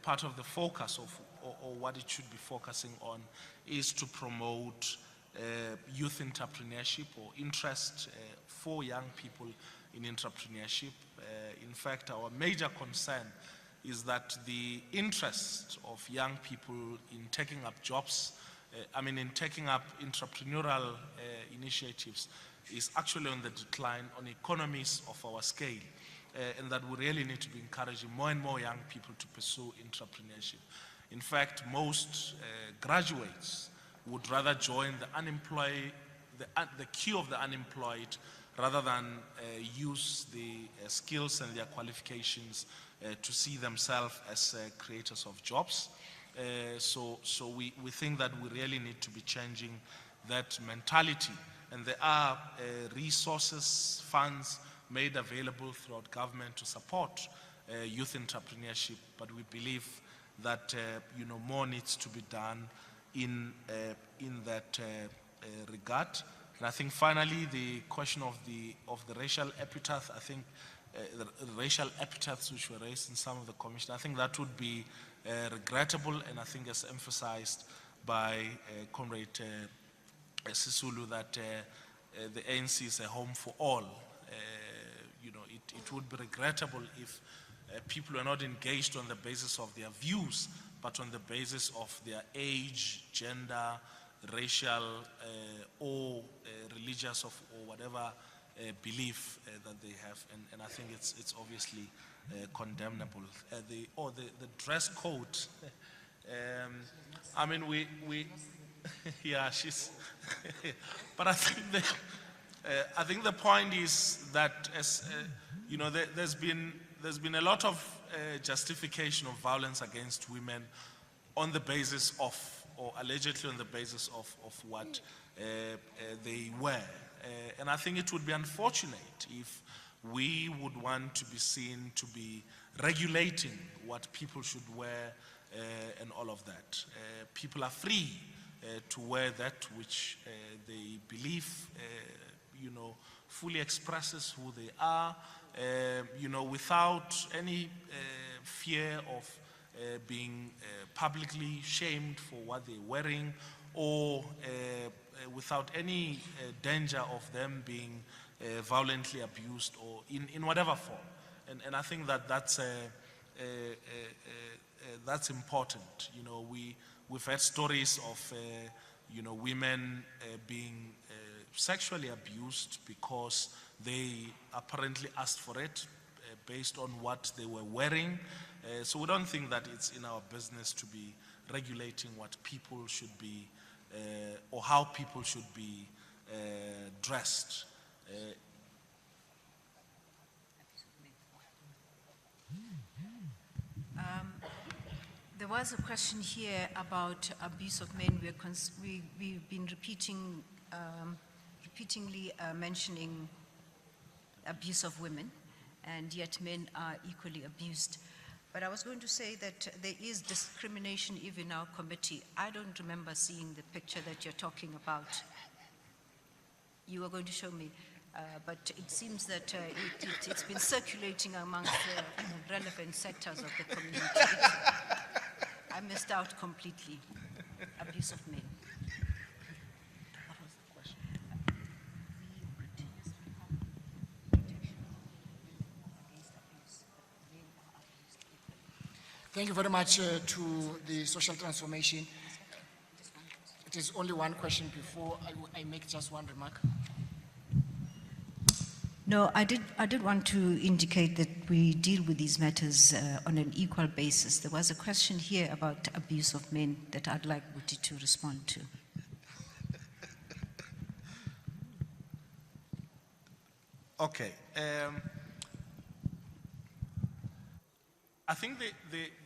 part of the focus of or what it should be focusing on is to promote youth entrepreneurship or interest for young people in entrepreneurship. In fact, our major concern is that the interest of young people in taking up jobs, in taking up entrepreneurial initiatives, is actually on the decline on economies of our scale. and that we really need to be encouraging more and more young people to pursue entrepreneurship. In fact, most graduates would rather join the unemployed, the queue of the unemployed, rather than use the skills and their qualifications to see themselves as creators of jobs. So we think that we really need to be changing that mentality. And there are resources, funds made available throughout government to support youth entrepreneurship, but we believe that more needs to be done in that regard. And I think finally the question of the racial epithet, I think the racial epithets which were raised in some of the commission, I think that would be regrettable, and I think as emphasized by Comrade Sisulu, that the ANC is a home for all. It would be regrettable if people are not engaged on the basis of their views, but on the basis of their age, gender, racial, or religious or whatever belief that they have. And I think it's obviously condemnable. The dress code, I mean, we yeah, she's, but I think the point is that there's been a lot of justification of violence against women on the basis of, or allegedly on the basis of what they wear. And I think it would be unfortunate if we would want to be seen to be regulating what people should wear and all of that. People are free to wear that which they believe, fully expresses who they are, without any fear of being publicly shamed for what they're wearing, or without any danger of them being violently abused or in whatever form. And I think that that's important. We've had stories of women being sexually abused because they apparently asked for it based on what they were wearing. So we don't think that it's in our business to be regulating what people should be or how people should be dressed.
There was a question here about abuse of men. We've been repeatedly mentioning abuse of women, and yet men are equally abused. But I was going to say that there is discrimination even in our committee. I don't remember seeing the picture that you're talking about. You were going to show me, but it seems that it's been circulating amongst the relevant sectors of the community. I missed out completely. Abuse of men.
What was the question? Thank you very much to the social transformation. It is only one question before I make just one remark.
No, I did want to indicate that we deal with these matters on an equal basis. There was a question here about abuse of men that I'd like Buti to respond to.
Okay. I think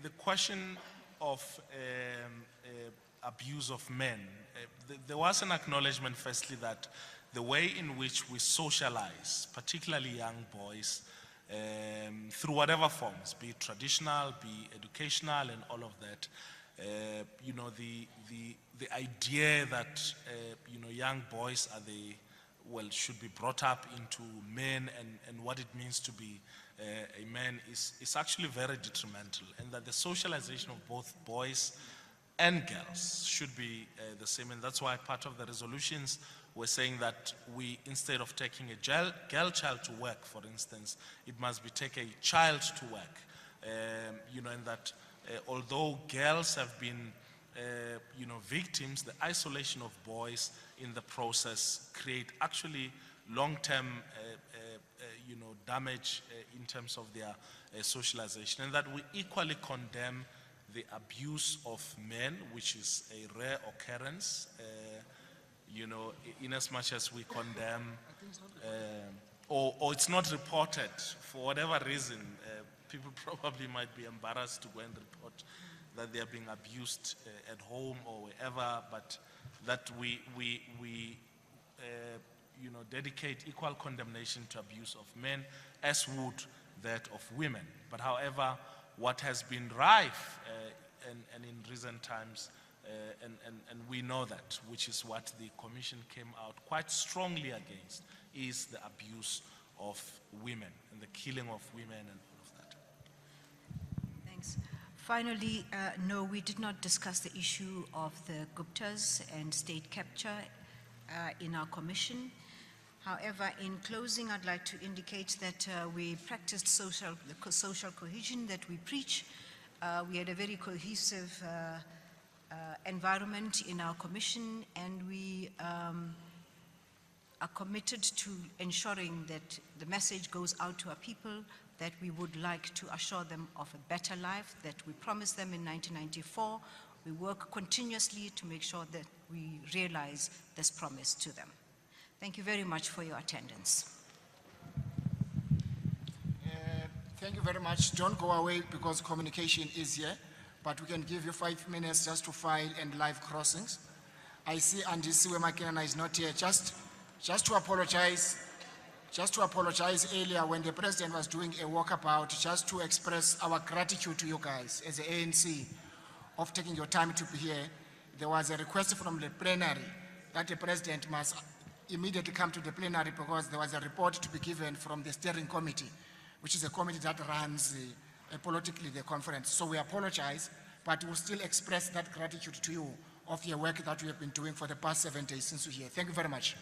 the question of abuse of men, there was an acknowledgement firstly that the way in which we socialize, particularly young boys, through whatever forms, be it traditional, be educational, and all of that, the idea that young boys should be brought up into men and what it means to be a man is actually very detrimental, and that the socialization of both boys and girls should be the same. And that's why part of the resolutions we're saying that we, instead of taking a girl child to work, for instance, it must be take a child to work. And that although girls have been victims, the isolation of boys in the process create actually long-term damage in terms of their socialization, and that we equally condemn the abuse of men, which is a rare occurrence, in as much as we condemn, or it's not reported for whatever reason. People probably might be embarrassed to go and report that they are being abused at home or wherever, but that we dedicate equal condemnation to abuse of men as would that of women. But however, what has been rife and in recent times, and we know that, which is what the Commission came out quite strongly against, is the abuse of women and the killing of women and all of that.
Thanks. Finally, no, we did not discuss the issue of the Guptas and state capture in our commission. However, in closing, I'd like to indicate that we practiced the social cohesion that we preach. We had a very cohesive environment in our commission, and we are committed to ensuring that the message goes out to our people that we would like to assure them of a better life that we promised them in 1994. We work continuously to make sure that we realize this promise to them. Thank you very much for your attendance.
Thank you very much. Don't go away because communication is here, but we can give you 5 minutes just to file and live crossings. I see Andy Siwe Makena is not here. Just to apologize earlier when the president was doing a walkabout, just to express our gratitude to you guys as the ANC of taking your time to be here. There was a request from the plenary that the president must immediately come to the plenary because there was a report to be given from the steering committee, which is a committee that runs politically the conference. So we apologize, but we'll still express that gratitude to you of your work that we have been doing for the past 7 days since we're here. Thank you very much.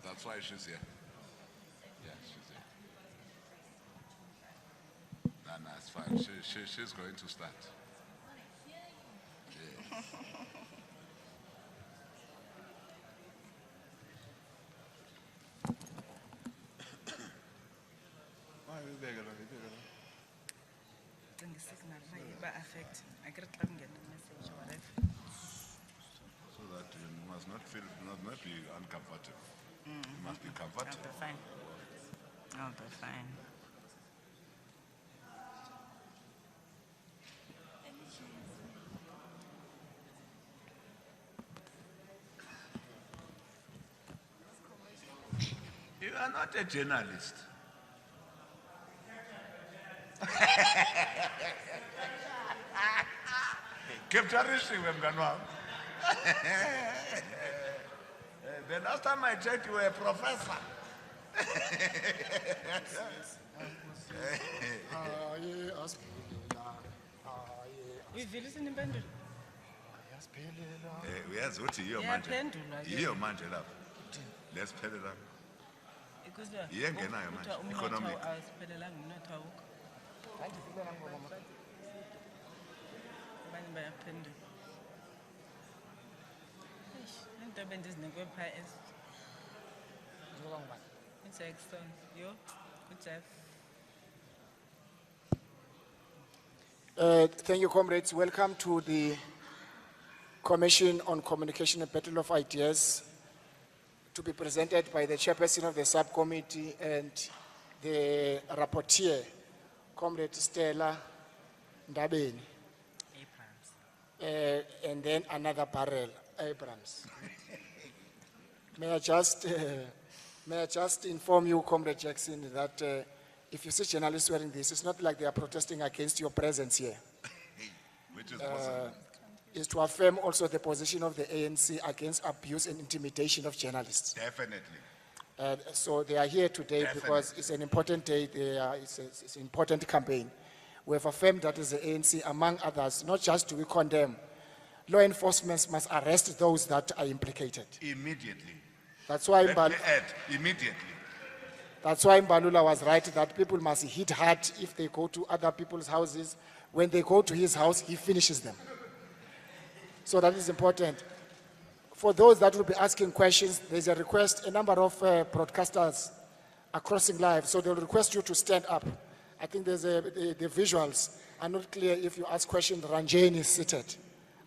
That's why she's here. Yeah, she's here. No, it's fine. She's going to start. Yes. So that you must not feel, not be uncomfortable. You must be comfortable.
I'll be fine. I'll be fine.
You are not a journalist. Capturing mngani wami. The last time I checked, you were a professor.
Uyivelisa impendulo.
Uyazi ukuthi yiyo manje. Yiyo manje lapho. Lesiphelela. Yiyo engenayo manje. Economic.
Asiphelelanga umnotho awukho. Abanye bayaphendula. Into bendizinikwe phaa Jackson. Yo, Jeff.
Thank you, comrades. Welcome to the Commission on Communication and Battle of Ideas, to be presented by the chairperson of the subcommittee and the rapporteur, Comrade Stella Ndabeni. And then another barrel, Abrams. May I just inform you, Comrade Jackson, that if you see journalists wearing this, it's not like they are protesting against your presence here.
Which is possible.
Is to affirm also the position of the ANC against abuse and intimidation of journalists.
Definitely.
So they are here today because it's an important day, it's an important campaign. We have affirmed that as the ANC, among others, not just do we condemn, law enforcement must arrest those that are implicated.
Immediately.
That's why
Let me add, immediately.
That's why Mbalula was right that people must hit hard if they go to other people's houses. When they go to his house, he finishes them. So that is important. For those that will be asking questions, there's a request. A number of broadcasters are crossing live, so they'll request you to stand up. I think there's the visuals are not clear. If you ask questions, Ranjane is seated.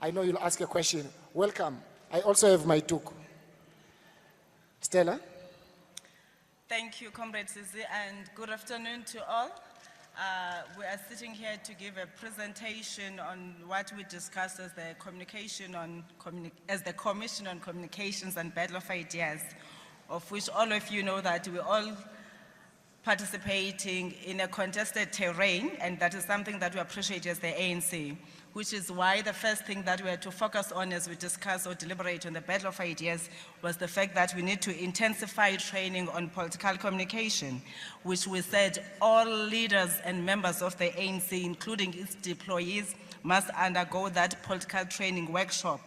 I know you'll ask a question. Welcome. I also have my took. Stella?
Thank you, Comrade Sisi, and good afternoon to all. We are sitting here to give a presentation on what we discussed as the Commission on Communications and Battle of Ideas, of which all of you know that we're all participating in a contested terrain, and that is something that we appreciate as the ANC, which is why the first thing that we had to focus on as we discuss or deliberate on the Battle of Ideas was the fact that we need to intensify training on political communication, which we said all leaders and members of the ANC, including its employees, must undergo that political training workshop.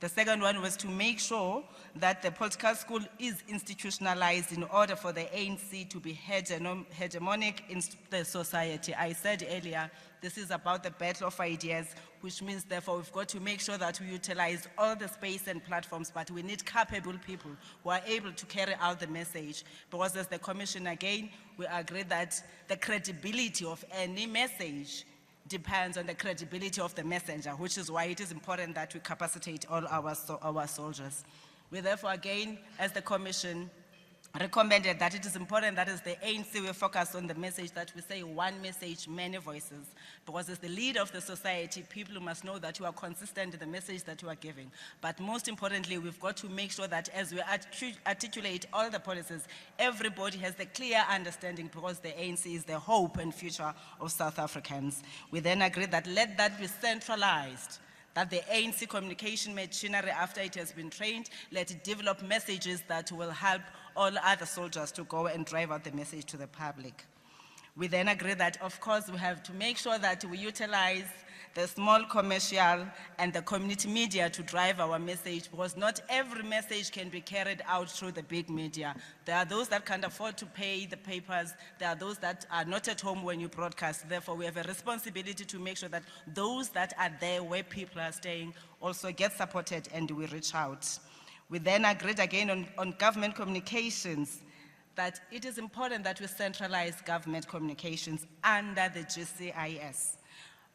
The second one was to make sure that the political school is institutionalized in order for the ANC to be hegemonic in the society. I said earlier, this is about the battle of ideas, which means therefore we've got to make sure that we utilize all the space and platforms, but we need capable people who are able to carry out the message. Because as the Commission, again, we agree that the credibility of any message depends on the credibility of the messenger, which is why it is important that we capacitate all our soldiers. We therefore, again, as the Commission, recommended that it is important that as the ANC we focus on the message, that we say one message, many voices. Because as the leader of the society, people must know that you are consistent in the message that you are giving. But most importantly, we've got to make sure that as we articulate all the policies, everybody has the clear understanding, because the ANC is the hope and future of South Africans. We then agree that let that be centralized, that the ANC communication machinery, after it has been trained, let it develop messages that will help all other soldiers to go and drive out the message to the public. We then agree that, of course, we have to make sure that we utilize the small commercial and the community media to drive our message, because not every message can be carried out through the big media. There are those that can't afford to pay the papers. There are those that are not at home when you broadcast. Therefore, we have a responsibility to make sure that those that are there where people are staying also get supported and we reach out. We then agreed again on government communications, that it is important that we centralize government communications under the GCIS.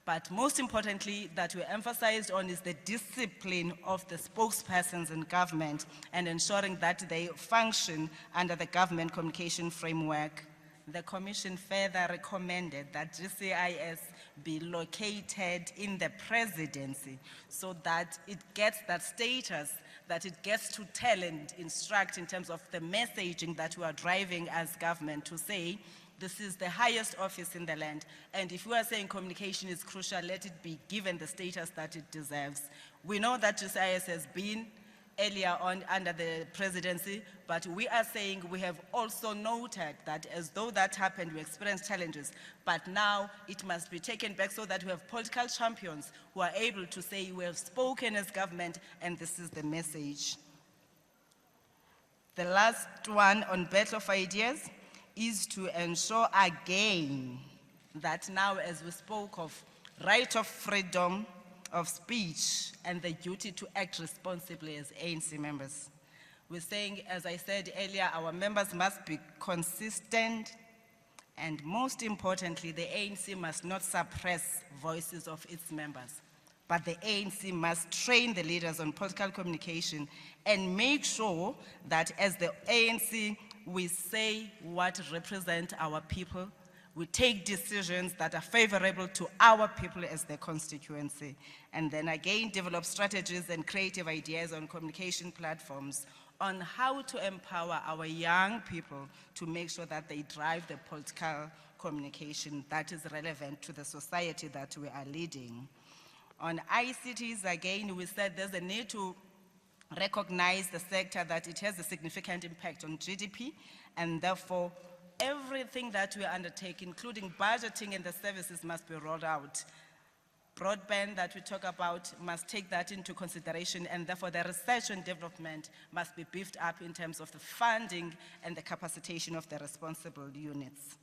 But most importantly, that we emphasized on is the discipline of the spokespersons in government and ensuring that they function under the government communication framework. The Commission further recommended that GCIS be located in the presidency so that it gets that status, that it gets to tell and instruct in terms of the messaging that we are driving as government to say, this is the highest office in the land. And if we are saying communication is crucial, let it be given the status that it deserves. We know that GCIS has been earlier on under the presidency, but we are saying we have also noted that as though that happened, we experienced challenges, but now it must be taken back so that we have political champions who are able to say we have spoken as government and this is the message. The last one on battle of ideas is to ensure again that now, as we spoke of right of freedom of speech and the duty to act responsibly as ANC members. We're saying, as I said earlier, our members must be consistent, and most importantly, the ANC must not suppress voices of its members, but the ANC must train the leaders on political communication and make sure that as the ANC, we say what represents our people. We take decisions that are favorable to our people as their constituency. And then again, develop strategies and creative ideas on communication platforms on how to empower our young people to make sure that they drive the political communication that is relevant to the society that we are leading. On ICTs, again, we said there's a need to recognize the sector that it has a significant impact on GDP, and therefore everything that we undertake, including budgeting and the services, must be rolled out. Broadband that we talk about must take that into consideration, and therefore the research and development must be beefed up in terms of the funding and the capacitation of the responsible units.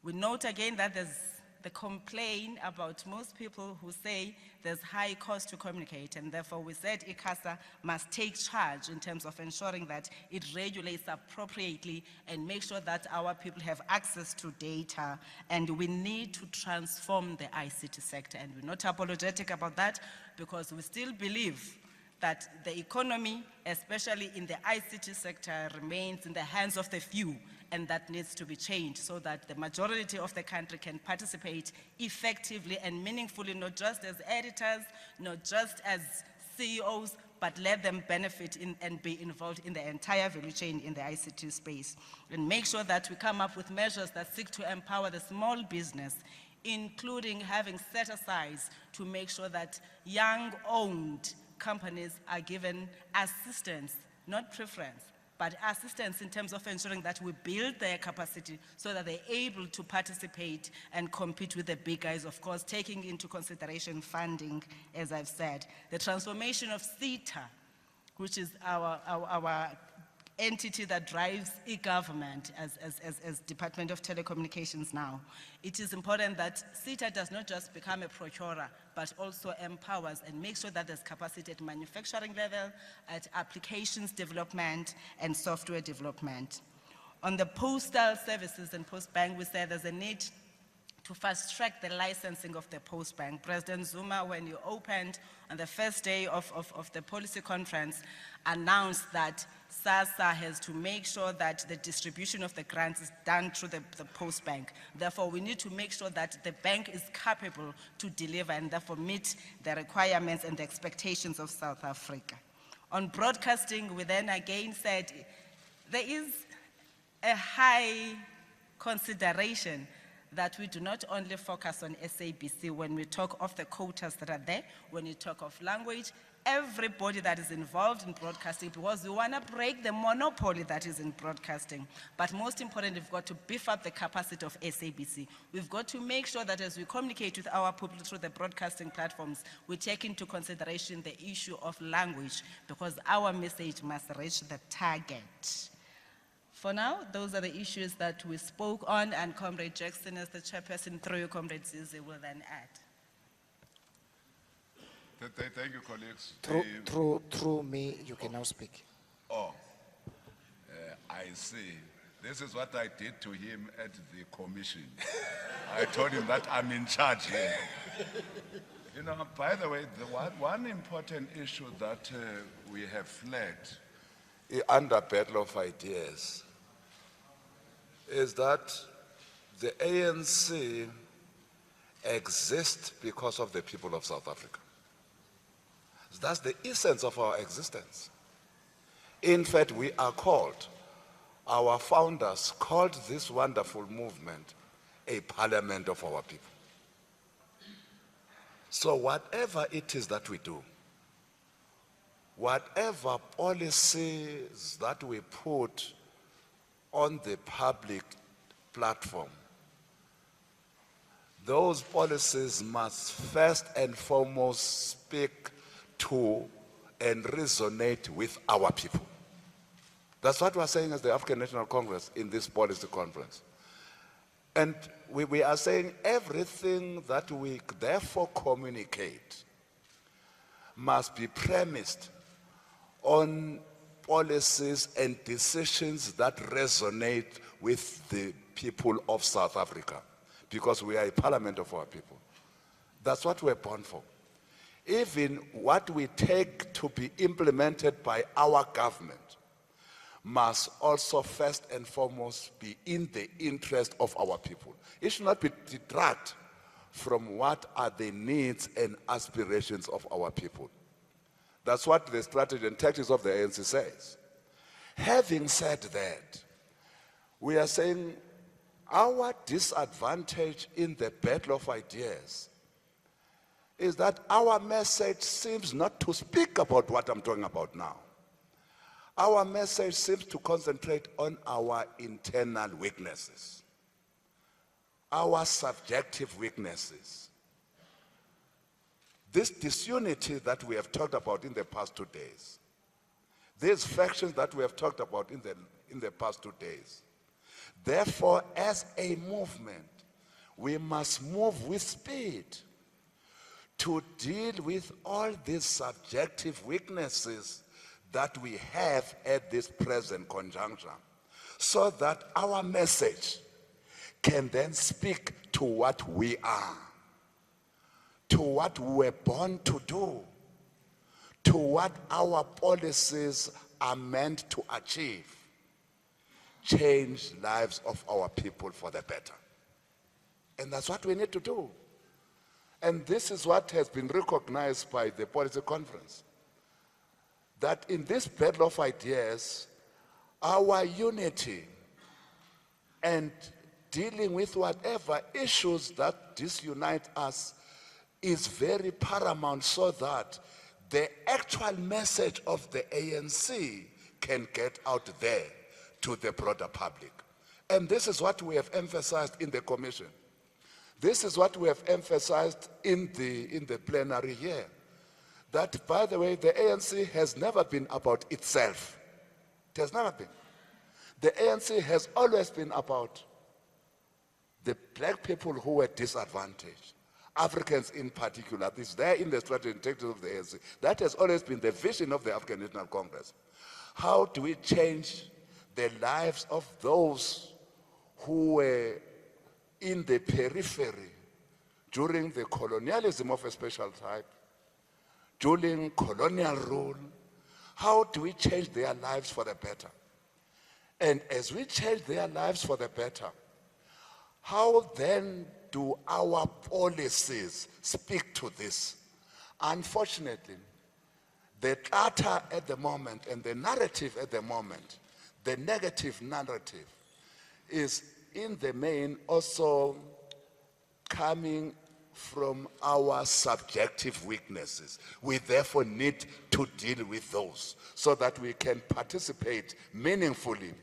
We note again that there's the complaint about most people who say there's high cost to communicate, and therefore we said ICASA must take charge in terms of ensuring that it regulates appropriately and make sure that our people have access to data, and we need to transform the ICT sector, and we're not apologetic about that because we still believe that the economy, especially in the ICT sector, remains in the hands of the few, and that needs to be changed so that the majority of the country can participate effectively and meaningfully, not just as editors, not just as CEOs, but let them benefit and be involved in the entire value chain in the ICT space. And make sure that we come up with measures that seek to empower the small business, including having set aside to make sure that young-owned companies are given assistance, not preference, but assistance in terms of ensuring that we build their capacity so that they're able to participate and compete with the big guys, of course, taking into consideration funding, as I've said. The transformation of CETA, which is our entity that drives e-government as Department of Telecommunications now. It is important that CETA does not just become a procurer, but also empowers and makes sure that there's capacity at manufacturing level, at applications development, and software development. On the postal services and post bank, we said there's a need to fast track the licensing of the post bank. President Zuma, when he opened on the first day of the policy conference, announced that SASSA has to make sure that the distribution of the grants is done through the post bank. Therefore, we need to make sure that the bank is capable to deliver and therefore meet the requirements and the expectations of South Africa. On broadcasting, we then again said there is a high consideration that we do not only focus on SABC when we talk of the quotas that are there, when we talk of language, everybody that is involved in broadcasting, because we want to break the monopoly that is in broadcasting. But most importantly, we've got to beef up the capacity of SABC. We've got to make sure that as we communicate with our people through the broadcasting platforms, we take into consideration the issue of language, because our message must reach the target. For now, those are the issues that we spoke on, and Comrade Jackson, as the chairperson, through you, Comrade Zizi, will then add.
Thank you, colleagues.
Through me, you can now speak.
Oh, I see. This is what I did to him at the commission. I told him that I'm in charge here. You know, by the way, the one important issue that we have flagged under Battle of Ideas is that the ANC exists because of the people of South Africa. That's the essence of our existence. In fact, we are called, our founders called this wonderful movement a parliament of our people. So whatever it is that we do, whatever policies that we put on the public platform, those policies must first and foremost speak to and resonate with our people. That's what we're saying as the African National Congress in this policy conference. And we are saying everything that we therefore communicate must be premised on policies and decisions that resonate with the people of South Africa, because we are a parliament of our people. That's what we're born for. Even what we take to be implemented by our government must also first and foremost be in the interest of our people. It should not be detract from what are the needs and aspirations of our people. That's what the strategy and tactics of the ANC says. Having said that, we are saying our disadvantage in the battle of ideas is that our message seems not to speak about what I'm talking about now. Our message seems to concentrate on our internal weaknesses, our subjective weaknesses. This disunity that we have talked about in the past 2 days, these factions that we have talked about in the past 2 days. Therefore, as a movement, we must move with speed to deal with all these subjective weaknesses that we have at this present conjuncture, so that our message can then speak to what we are, to what we were born to do, to what our policies are meant to achieve: change lives of our people for the better. And that's what we need to do. And this is what has been recognized by the policy conference, that in this battle of ideas, our unity and dealing with whatever issues that disunite us is very paramount, so that the actual message of the ANC can get out there to the broader public. And this is what we have emphasized in the commission. This is what we have emphasized in the plenary here. That, by the way, the ANC has never been about itself. It has never been. The ANC has always been about the black people who were disadvantaged, Africans in particular. This is there in the strategy and tactics of the ANC. That has always been the vision of the African National Congress. How do we change the lives of those who were in the periphery during the colonialism of a special type, during colonial rule? How do we change their lives for the better? And as we change their lives for the better, how then do our policies speak to this? Unfortunately, the clutter at the moment and the narrative at the moment, the negative narrative, is in the main also coming from our subjective weaknesses. We therefore need to deal with those so that we can participate meaningfully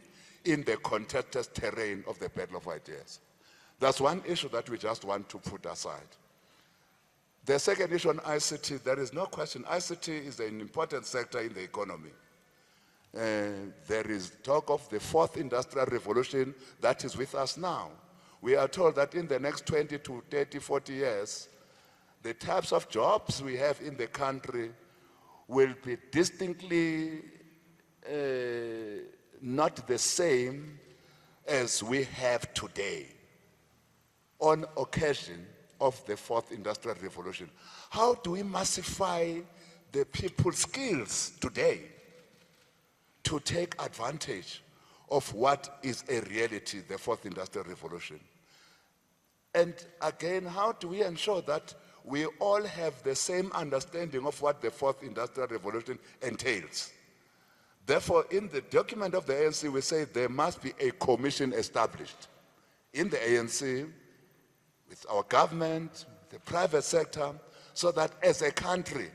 in the contested terrain of the battle of ideas. That's one issue that we just want to put aside. The second issue on ICT, there is no question, ICT is an important sector in the economy. There is talk of the fourth industrial revolution that is with us now. We are told that in the next 20 to 30, 40 years, the types of jobs we have in the country will be distinctly not the same as we have today on occasion of the fourth industrial revolution. How do we massify the people's skills today to take advantage of what is a reality, the fourth industrial revolution? And again, how do we ensure that we all have the same understanding of what the fourth industrial revolution entails? Therefore, in the document of the ANC, we say there must be a commission established in the ANC, with our government, the private sector, so that as a country,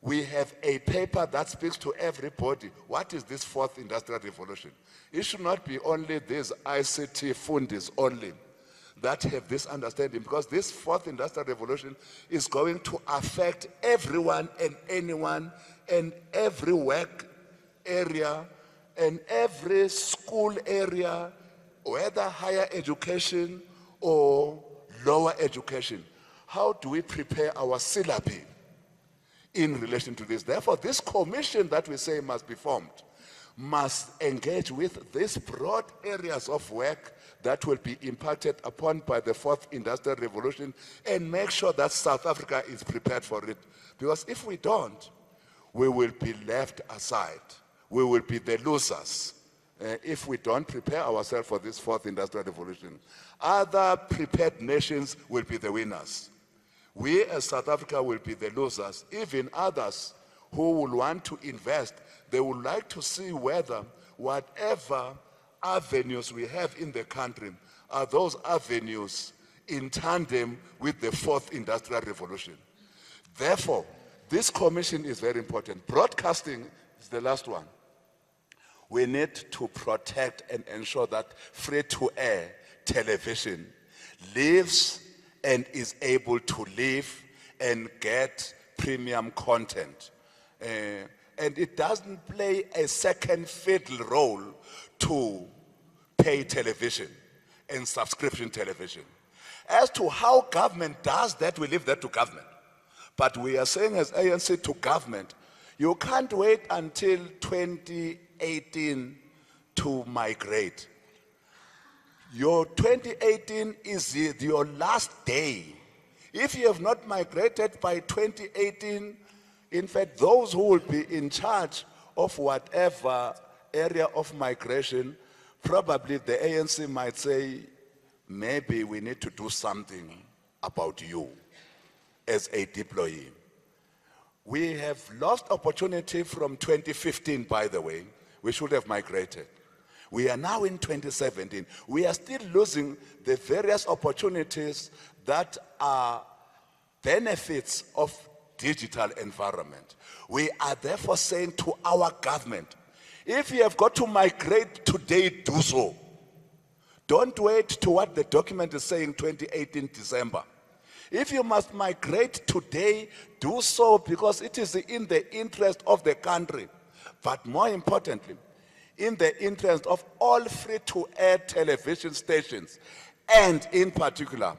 we have a paper that speaks to everybody. What is this fourth industrial revolution? It should not be only these ICT fundis only that have this understanding, because this fourth industrial revolution is going to affect everyone and anyone and every work area and every school area, whether higher education or lower education. How do we prepare our syllabi in relation to this? Therefore, this commission that we say must be formed must engage with these broad areas of work that will be impacted upon by the fourth industrial revolution and make sure that South Africa is prepared for it. Because if we don't, we will be left aside. We will be the losers if we don't prepare ourselves for this fourth industrial revolution. Other prepared nations will be the winners. We as South Africa will be the losers. Even others who will want to invest, they would like to see whether whatever avenues we have in the country are those avenues in tandem with the fourth industrial revolution. Therefore, this commission is very important. Broadcasting is the last one. We need to protect and ensure that free-to-air television lives and is able to live and get premium content. And it doesn't play a second fiddle role to pay television and subscription television. As to how government does that, we leave that to government. But we are saying as ANC to government, you can't wait until 2018 to migrate. Your 2018 is your last day. If you have not migrated by 2018, in fact, those who will be in charge of whatever area of migration, probably the ANC might say, maybe we need to do something about you as a deployee. We have lost opportunity from 2015, by the way. We should have migrated. We are now in 2017. We are still losing the various opportunities that are benefits of digital environment. We are therefore saying to our government, if you have got to migrate today, do so. Don't wait to what the document is saying 2018 December. If you must migrate today, do so, because it is in the interest of the country. But more importantly, in the interest of all free-to-air television stations, and in particular,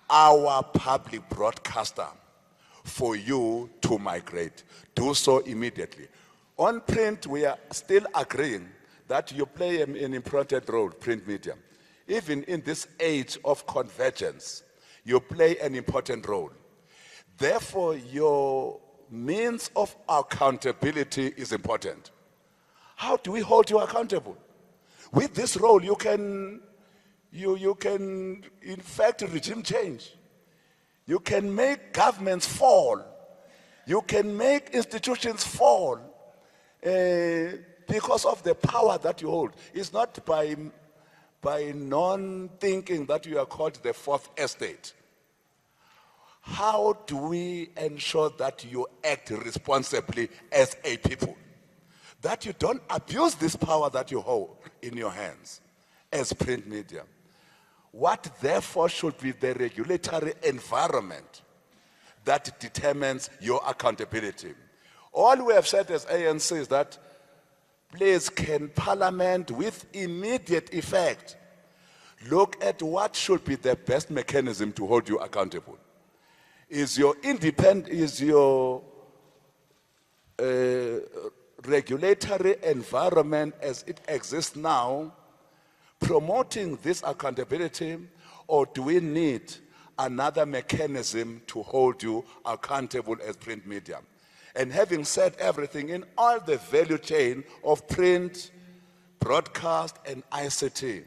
our public broadcaster, for you to migrate. Do so immediately. On print, we are still agreeing that you play an important role, print media. Even in this age of convergence, you play an important role. Therefore, your means of accountability is important. How do we hold you accountable? With this role, you can in fact regime change. You can make governments fall. You can make institutions fall because of the power that you hold. It's not by non-thinking that you are called the fourth estate. How do we ensure that you act responsibly as a people? That you don't abuse this power that you hold in your hands as print media. What therefore should be the regulatory environment that determines your accountability? All we have said as ANC is that, please, can Parliament with immediate effect look at what should be the best mechanism to hold you accountable? Is your regulatory environment as it exists now promoting this accountability, or do we need another mechanism to hold you accountable as print media? And having said everything, in all the value chain of print, broadcast, and ICT,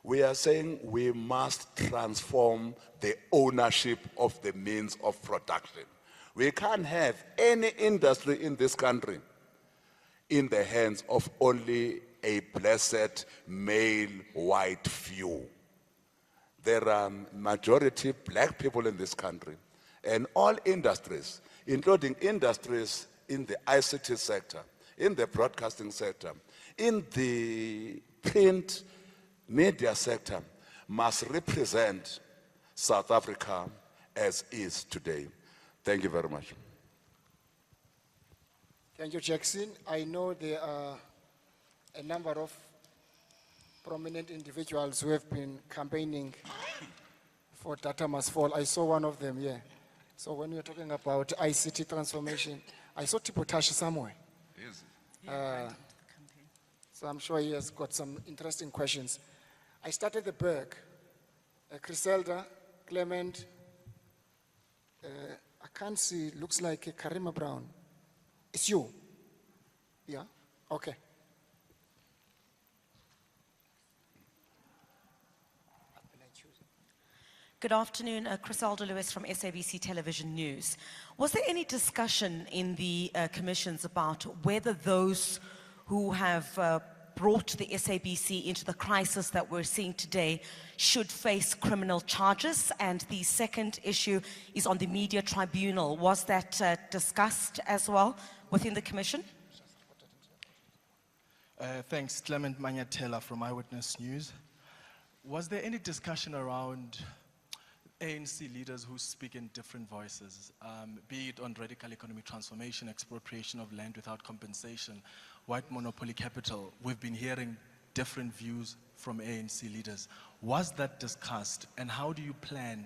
we are saying we must transform the ownership of the means of production. We can't have any industry in this country in the hands of only a blessed male white few. There are majority black people in this country, and all industries, including industries in the ICT sector, in the broadcasting sector, in the print media sector, must represent South Africa as is today. Thank you very much.
Thank you, Jackson. I know there are a number of prominent individuals who have been campaigning for data must fall. I saw one of them, yeah. So when you're talking about ICT transformation, I saw Tipotash somewhere. So I'm sure he has got some interesting questions. I started the Berg. Griselda, Clement, I can't see, looks like Karima Brown. It's you? Yeah? Okay.
Good afternoon, Criselda Lewis from SABC Television News. Was there any discussion in the commissions about whether those who have brought the SABC into the crisis that we're seeing today should face criminal charges? And the second issue is on the media tribunal. Was that discussed as well within the commission?
Thanks, Clement Manyatela from Eyewitness News. Was there any discussion around ANC leaders who speak in different voices, be it on radical economic transformation, expropriation of land without compensation, white monopoly capital? We've been hearing different views from ANC leaders. Was that discussed, and how do you plan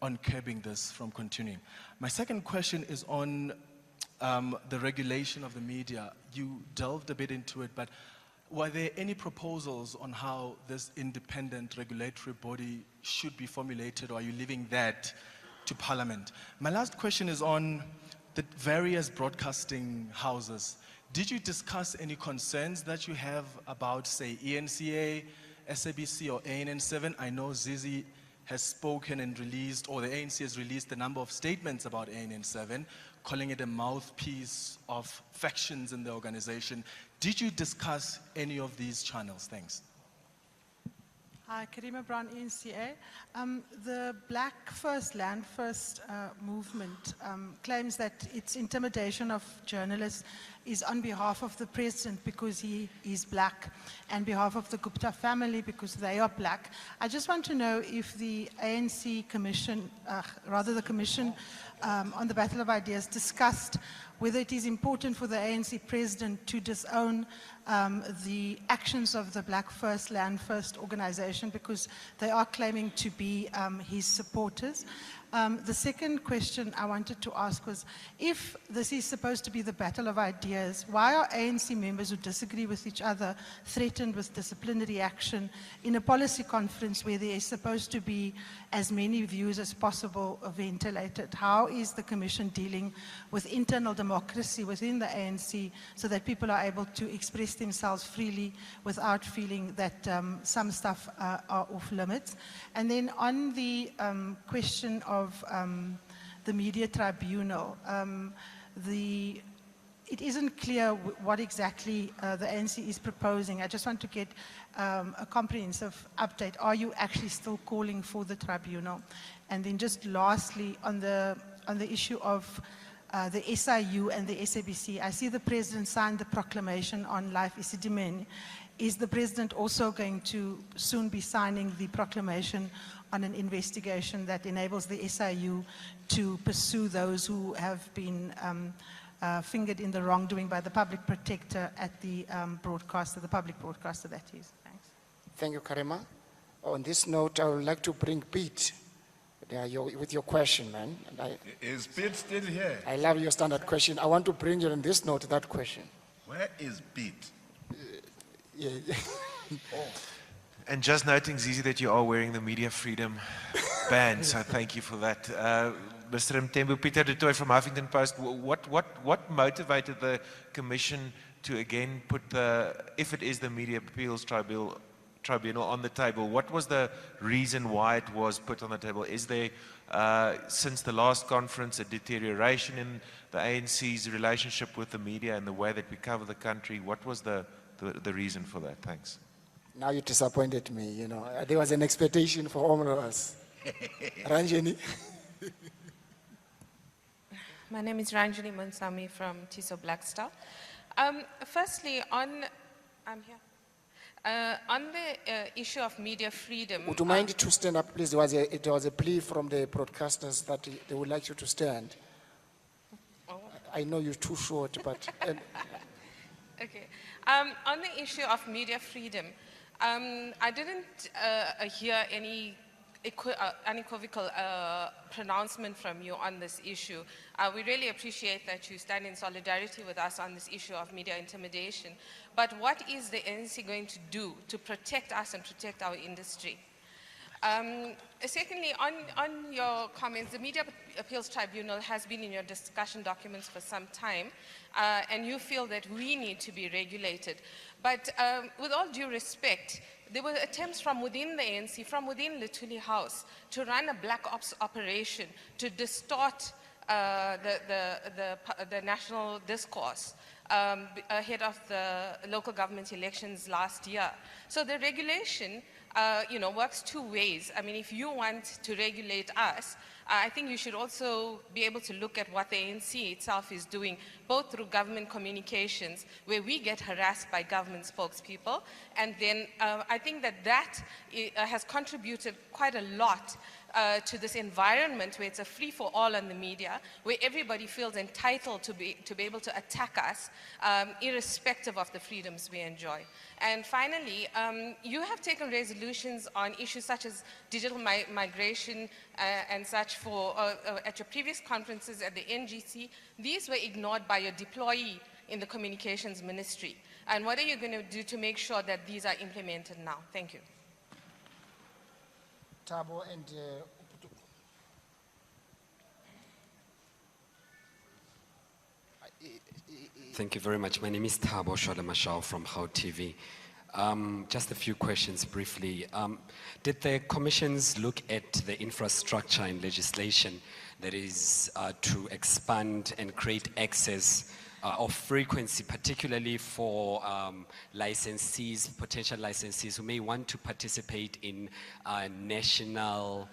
on curbing this from continuing? My second question is on the regulation of the media. You delved a bit into it, but were there any proposals on how this independent regulatory body should be formulated, or are you leaving that to Parliament? My last question is on the various broadcasting houses. Did you discuss any concerns that you have about, say, eNCA, SABC, or ANN7? I know Zizi has spoken and released, or the ANC has released a number of statements about ANN7, calling it a mouthpiece of factions in the organization. Did you discuss any of these channels? Thanks.
Hi, Karima Brown, eNCA. The Black First, Land First movement claims that its intimidation of journalists is on behalf of the president because he is black, and behalf of the Gupta family because they are black. I just want to know if the ANC commission, rather the commission on the Battle of Ideas, discussed whether it is important for the ANC president to disown the actions of the Black First, Land First organization, because they are claiming to be his supporters. The second question I wanted to ask was, if this is supposed to be the battle of ideas, why are ANC members who disagree with each other threatened with disciplinary action in a policy conference where there is supposed to be as many views as possible ventilated? How is the Commission dealing with internal democracy within the ANC so that people are able to express themselves freely without feeling that some stuff are off limits? And then on the question of the media tribunal, the it isn't clear what exactly the ANC is proposing. I just want to get a comprehensive update. Are you actually still calling for the tribunal? And then just lastly, on the issue of the SIU and the SABC, I see the President signed the proclamation on life Isidimeni. Is the President also going to soon be signing the proclamation on an investigation that enables the SIU to pursue those who have been fingered in the wrongdoing by the public protector at the broadcaster, the public broadcaster that is? Thanks.
Thank you, Karima. On this note, I would like to bring Pete with your question, man.
Is Pete still here?
I love your standard question. I want to bring you on this note that question.
Where is Pete?
Yeah.
And just noting, Zizi, that you are wearing the media freedom band, so thank you for that. Mr. Mtembu, Peter de Tooy from Huffington Post, what motivated the Commission to again put if it is the Media Appeals Tribunal on the table? What was the reason why it was put on the table? Is there, since the last conference, a deterioration in the ANC's relationship with the media and the way that we cover the country? What was the reason for that? Thanks.
Now you disappointed me, you know. There was an expectation for all of us. Ranjani.
My name is Ranjani Mansami from Tiso Blackstar. Firstly, I'm here. On the issue of media freedom.
Would you mind to stand up, please? There was a plea from the broadcasters that they would like you to stand. I know you're too short, but...
Okay. On the issue of media freedom, I didn't hear any unequivocal pronouncement from you on this issue. We really appreciate that you stand in solidarity with us on this issue of media intimidation. But what is the ANC going to do to protect us and protect our industry? Secondly, on your comments, the Media Appeals Tribunal has been in your discussion documents for some time, and you feel that we need to be regulated. But with all due respect, there were attempts from within the ANC, from within Luthuli House, to run a black ops operation to distort the national discourse ahead of the local government elections last year. So the regulation works two ways. I mean, if you want to regulate us, I think you should also be able to look at what the ANC itself is doing, both through government communications, where we get harassed by government spokespeople, and then I think that has contributed quite a lot to this environment where it's a free-for-all on the media, where everybody feels entitled to be able to attack us, irrespective of the freedoms we enjoy. And finally, you have taken resolutions on issues such as digital migration and such at your previous conferences at the NGC. These were ignored by your deployee in the communications ministry. And what are you going to do to make sure that these are implemented now? Thank you.
Tabo and
Thank you very much. My name is Thabo Sholemashao from How TV. Just a few questions briefly. Did the commissions look at the infrastructure and legislation that is to expand and create access of frequency, particularly for licensees, potential licensees who may want to participate in national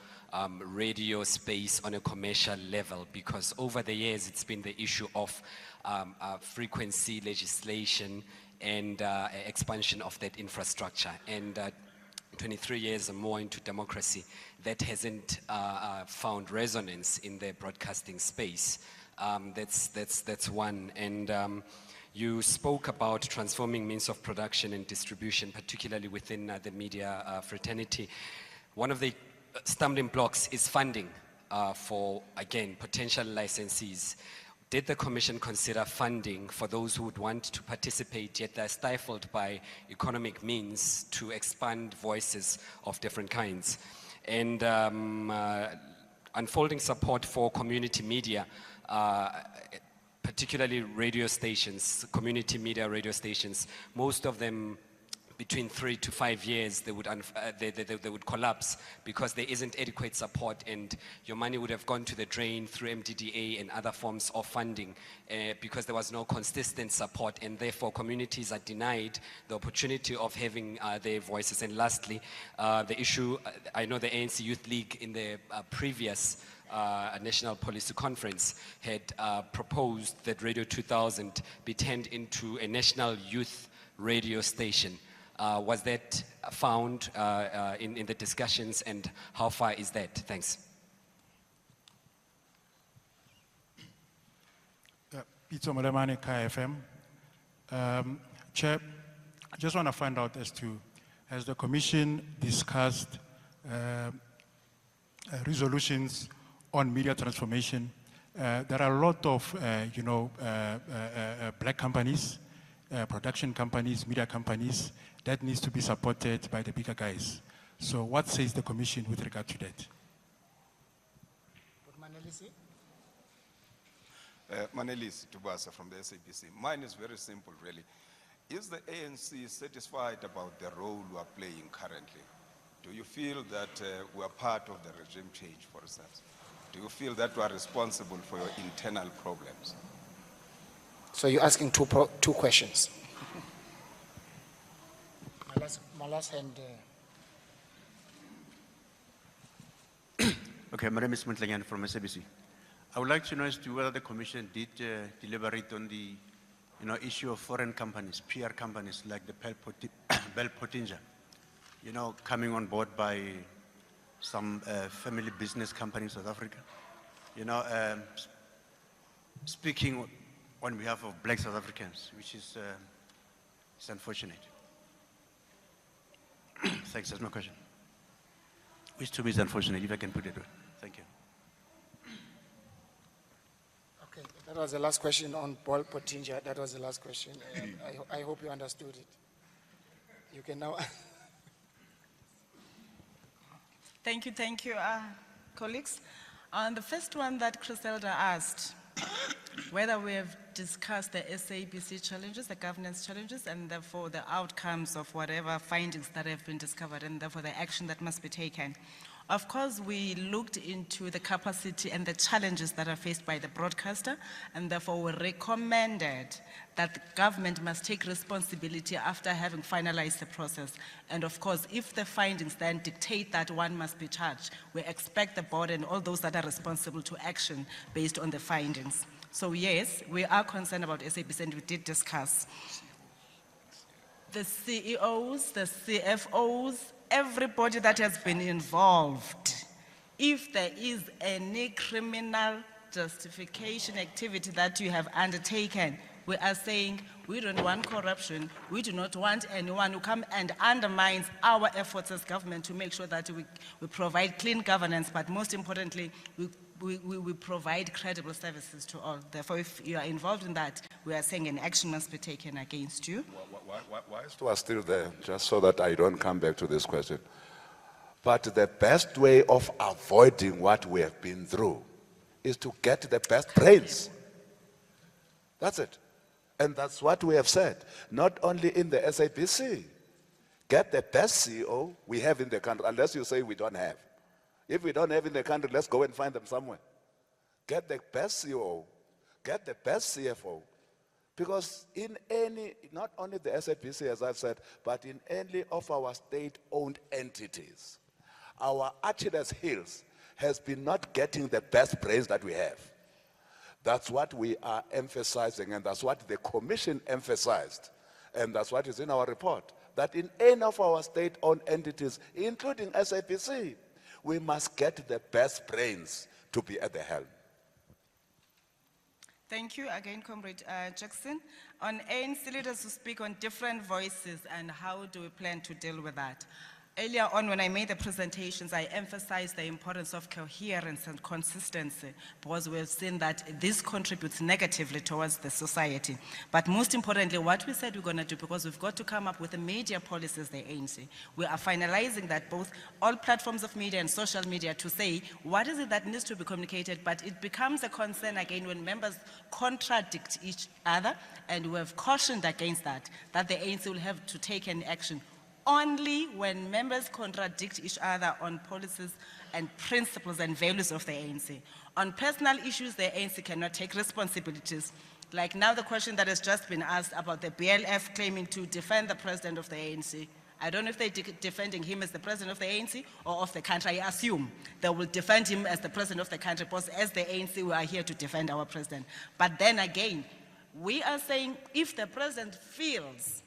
radio space on a commercial level? Because over the years, it's been the issue of frequency legislation and expansion of that infrastructure. And 23 years or more into democracy, that hasn't found resonance in the broadcasting space. That's one. And you spoke about transforming means of production and distribution, particularly within the media fraternity. One of the stumbling blocks is funding for, again, potential licensees. Did the Commission consider funding for those who would want to participate, yet they're stifled by economic means to expand voices of different kinds? And unfolding support for community media, particularly radio stations, community media radio stations, most of them between 3 to 5 years they would collapse because there isn't adequate support, and your money would have gone to the drain through MDDA and other forms of funding because there was no consistent support, and therefore communities are denied the opportunity of having their voices. And lastly, the issue, I know the ANC Youth League in the previous National Policy Conference had proposed that Radio 2000 be turned into a national youth radio station. Was that found in the discussions, and how far is that? Thanks.
Peter Molemane, KFM. Chair, I just want to find out as to, has the Commission discussed resolutions on media transformation? There are a lot of, black companies, production companies, media companies, that needs to be supported by the bigger guys. So what says the Commission with regard to that?
Manelis Tubasa from the SABC. Mine is very simple, really. Is the ANC satisfied about the role we are playing currently? Do you feel that we are part of the regime change, for instance? Do you feel that we are responsible for your internal problems?
So you're asking two questions. My last hand.
Okay, my name is Mutlanyan from SABC. I would like to know as to whether the Commission did deliberate on the issue of foreign companies, PR companies like the Bell Pottinger, coming on board by some family business companies in South Africa. Speaking on behalf of black South Africans, which is it's unfortunate. Thanks, that's my question. Which to me is unfortunate, if I can put it away. Thank you.
Okay, that was the last question on Paul Pottinger. That was the last question. I hope you understood it. You can now.
Thank you, colleagues. On the first one that Griselda asked, whether we have discussed the SABC challenges, the governance challenges, and therefore the outcomes of whatever findings that have been discovered, and therefore the action that must be taken. Of course, we looked into the capacity and the challenges that are faced by the broadcaster, and therefore we recommended that the government must take responsibility after having finalized the process. And of course, if the findings then dictate that one must be charged, we expect the board and all those that are responsible to action based on the findings. So yes, we are concerned about SABC, and we did discuss. The CEOs, the CFOs, everybody that has been involved, if there is any criminal justification activity that you have undertaken, we are saying we don't want corruption. We do not want anyone who come and undermines our efforts as government to make sure that we provide clean governance, but most importantly, we provide credible services to all. Therefore, if you are involved in that, we are saying an action must be taken against you.
Why is we are still there? Just so that I don't come back to this question. But the best way of avoiding what we have been through is to get the best brains. That's it. And that's what we have said. Not only in the SABC. Get the best CEO we have in the country, unless you say we don't have. If we don't have in the country, let's go and find them somewhere. Get the best CEO, get the best CFO. Because in any, not only the SABC, as I've said, but in any of our state-owned entities, our Achilles' heels has been not getting the best brains that we have. That's what we are emphasizing, and that's what the Commission emphasized. And that's what is in our report, that in any of our state-owned entities, including SABC, we must get the best brains to be at the helm.
Thank you again, Comrade Jackson. On ANC leaders who speak on different voices, and how do we plan to deal with that? Earlier on, when I made the presentations, I emphasized the importance of coherence and consistency because we have seen that this contributes negatively towards the society. But most importantly, what we said we're going to do, because we've got to come up with the media policies, the ANC, we are finalizing that both all platforms of media and social media to say what is it that needs to be communicated, but it becomes a concern again when members contradict each other, and we have cautioned against that the ANC will have to take an action only when members contradict each other on policies and principles and values of the ANC. On personal issues, the ANC cannot take responsibilities. Like now the question that has just been asked about the BLF claiming to defend the president of the ANC. I don't know if they're defending him as the president of the ANC or of the country. I assume they will defend him as the president of the country, because as the ANC, we are here to defend our president. But then again, we are saying if the president feels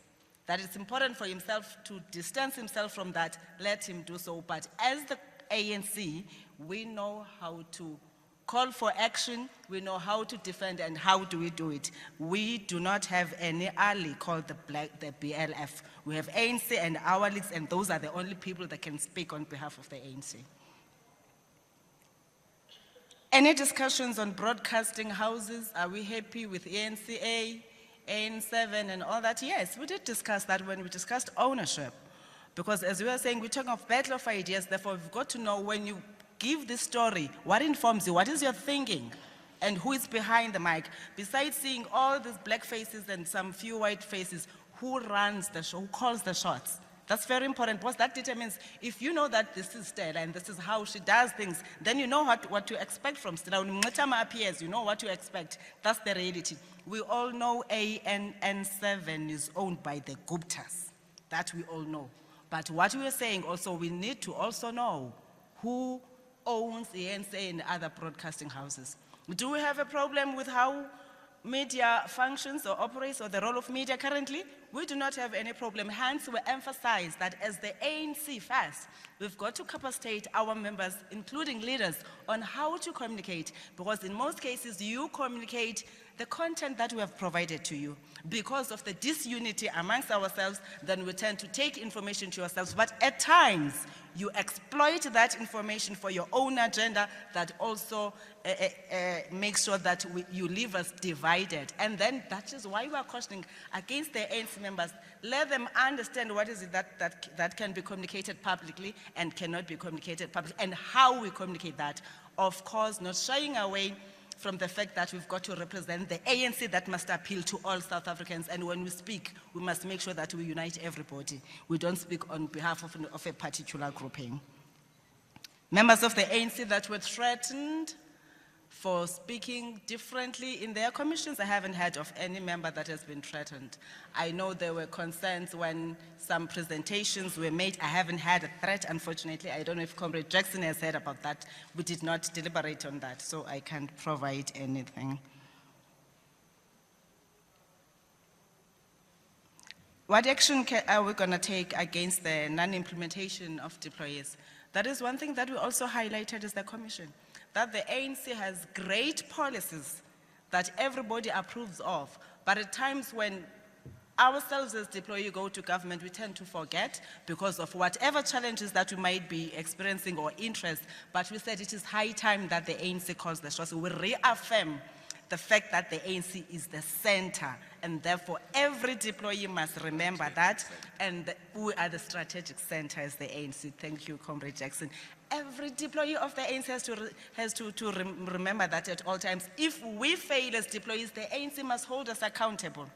that it's important for himself to distance himself from that, let him do so. But as the ANC, we know how to call for action, we know how to defend, and how do we do it. We do not have any ally called the BLF. We have ANC and our leagues, and those are the only people that can speak on behalf of the ANC. Any discussions on broadcasting houses? Are we happy with eNCA? AN7 and all that? Yes, we did discuss that when we discussed ownership. Because as we were saying, we're talking of battle of ideas, therefore we've got to know when you give this story, what informs you, what is your thinking, and who is behind the mic. Besides seeing all these black faces and some few white faces, who runs the show, who calls the shots? That's very important, because that determines, if you know that this is Stella and this is how she does things, then you know what to expect from Stella. When Mutama appears, you know what to expect. That's the reality. We all know AN7 is owned by the Guptas. That we all know. But what we are saying also, we need to also know who owns the ANC and other broadcasting houses. Do we have a problem with how media functions or operates, or the role of media currently? We do not have any problem. Hence, we emphasize that as the ANC first, we've got to capacitate our members, including leaders, on how to communicate. Because in most cases, you communicate the content that we have provided to you. Because of the disunity amongst ourselves, then we tend to take information to ourselves. But at times, you exploit that information for your own agenda that also makes sure that you leave us divided. And then that is why we are cautioning against the ANC members. Let them understand what is it that can be communicated publicly and cannot be communicated publicly, and how we communicate that. Of course, not shying away from the fact that we've got to represent the ANC that must appeal to all South Africans. And when we speak, we must make sure that we unite everybody. We don't speak on behalf of a particular grouping. Members of the ANC that were threatened for speaking differently in their commissions, I haven't heard of any member that has been threatened. I know there were concerns when some presentations were made. I haven't had a threat, unfortunately. I don't know if Comrade Jackson has heard about that. We did not deliberate on that, so I can't provide anything. What action are we going to take against the non-implementation of deployees? That is one thing that we also highlighted as the commission, that the ANC has great policies that everybody approves of, but at times when ourselves as deployees go to government, we tend to forget because of whatever challenges that we might be experiencing or interest. But we said it is high time that the ANC calls the shots. We reaffirm the fact that the ANC is the center, and therefore every deployee must remember that, and we are the strategic center as the ANC. Thank you, Comrade Jackson. Every deployee of the ANC has to remember that at all times. If we fail as deployees, the ANC must hold us accountable.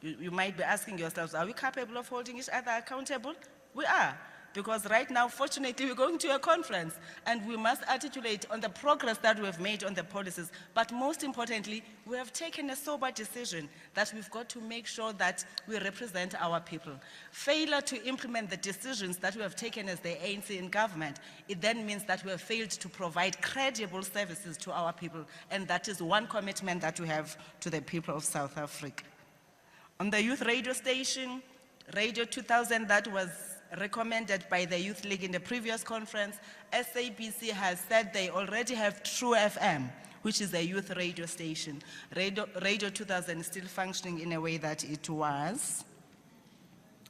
You might be asking yourselves, are we capable of holding each other accountable? We are. Because right now, fortunately, we're going to a conference, and we must articulate on the progress that we have made on the policies. But most importantly, we have taken a sober decision that we've got to make sure that we represent our people. Failure to implement the decisions that we have taken as the ANC in government, it then means that we have failed to provide credible services to our people. And that is one commitment that we have to the people of South Africa. On the youth radio station, Radio 2000, that was recommended by the Youth League in the previous conference, SABC has said they already have True FM, which is a youth radio station. Radio 2000 is still functioning in a way that it was.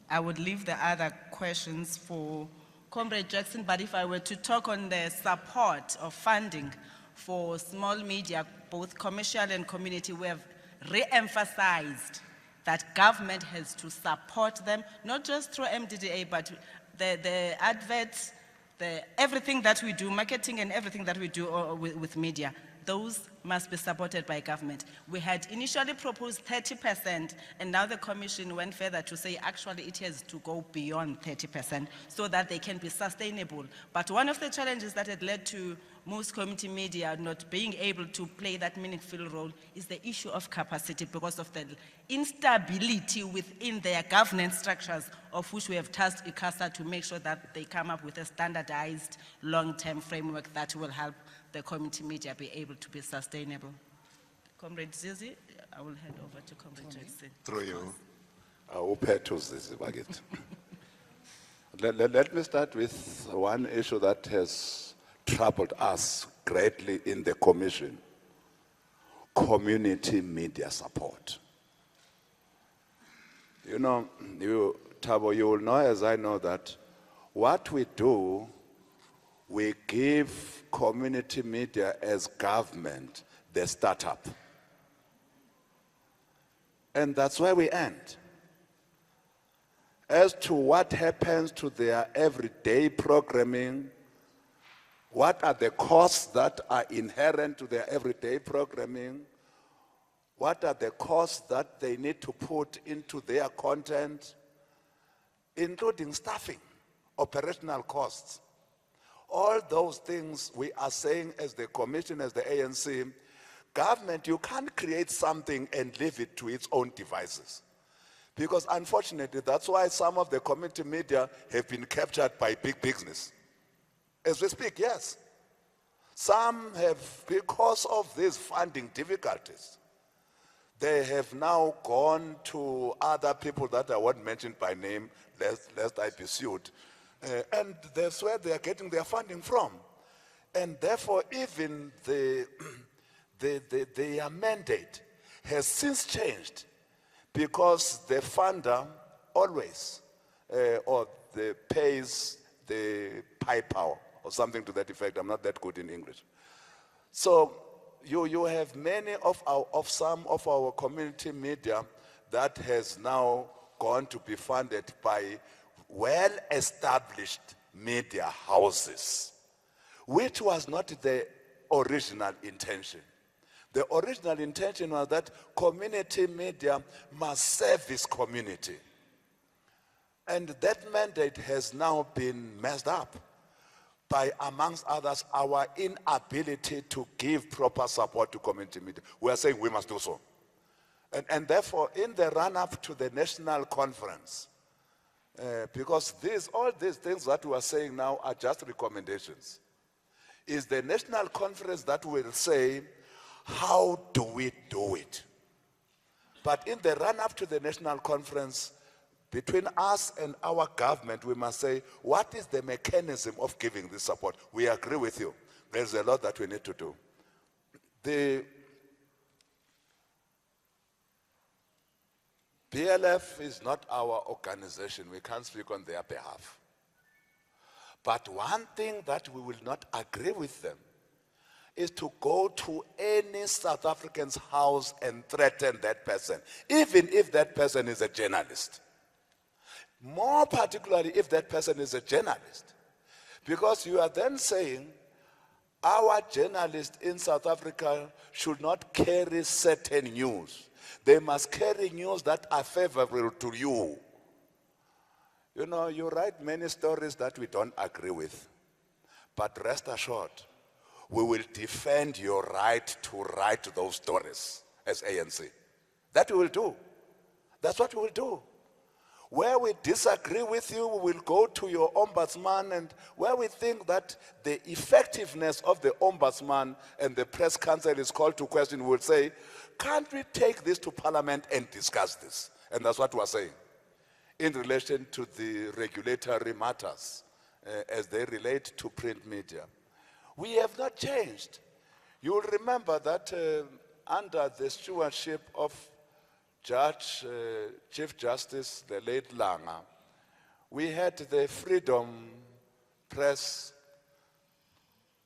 I would leave the other questions for Comrade Jackson, but if I were to talk on the support of funding for small media, both commercial and community, we have re-emphasized that government has to support them, not just through MDDA, but the adverts, everything that we do, marketing and everything that we do with media, those must be supported by government. We had initially proposed 30%, and now the commission went further to say actually it has to go beyond 30% so that they can be sustainable. But one of the challenges that had led to most community media not being able to play that meaningful role is the issue of capacity because of the instability within their governance structures, of which we have tasked ICASA to make sure that they come up with a standardized long-term framework that will help the community media be able to be sustainable. Comrade Zizi, I will hand over to Comrade Jackson.
Through you. Zizi Baget. Let me start with one issue that has troubled us greatly in the commission: community media support. You know, Thabo, you will know as I know that what we do, we give community media as government the startup. And that's where we end. As to what happens to their everyday programming, what are the costs that are inherent to their everyday programming, what are the costs that they need to put into their content, including staffing, operational costs. All those things we are saying as the commission, as the ANC, government, you can't create something and leave it to its own devices. Because unfortunately, that's why some of the community media have been captured by big business. As we speak, yes. Some have, because of these funding difficulties, they have now gone to other people that I won't mention by name, lest I be sued. And that's where they are getting their funding from. And therefore, even their mandate has since changed because the funder always, or the pays the piper or something to that effect. I'm not that good in English. So you have many of some of our community media that has now gone to be funded by well-established media houses, which was not the original intention. The original intention was that community media must service community. And that mandate has now been messed up by, amongst others, our inability to give proper support to community media. We are saying we must do so. And therefore, in the run-up to the national conference, because all these things that we are saying now are just recommendations, is the national conference that will say, how do we do it? But in the run-up to the national conference, between us and our government, we must say, what is the mechanism of giving this support? We agree with you. There's a lot that we need to do. The BLF is not our organization. We can't speak on their behalf. But one thing that we will not agree with them is to go to any South African's house and threaten that person, even if that person is a journalist. More particularly if that person is a journalist. Because you are then saying, our journalists in South Africa should not carry certain news. They must carry news that are favorable to you. You know, you write many stories that we don't agree with. But rest assured, we will defend your right to write those stories as ANC. That we will do. That's what we will do. Where we disagree with you, we will go to your ombudsman, and where we think that the effectiveness of the ombudsman and the press council is called to question, we will say, can't we take this to Parliament and discuss this? And that's what we are saying in relation to the regulatory matters as they relate to print media. We have not changed. You will remember that under the stewardship of Chief Justice, the late Langa, we had the Freedom Press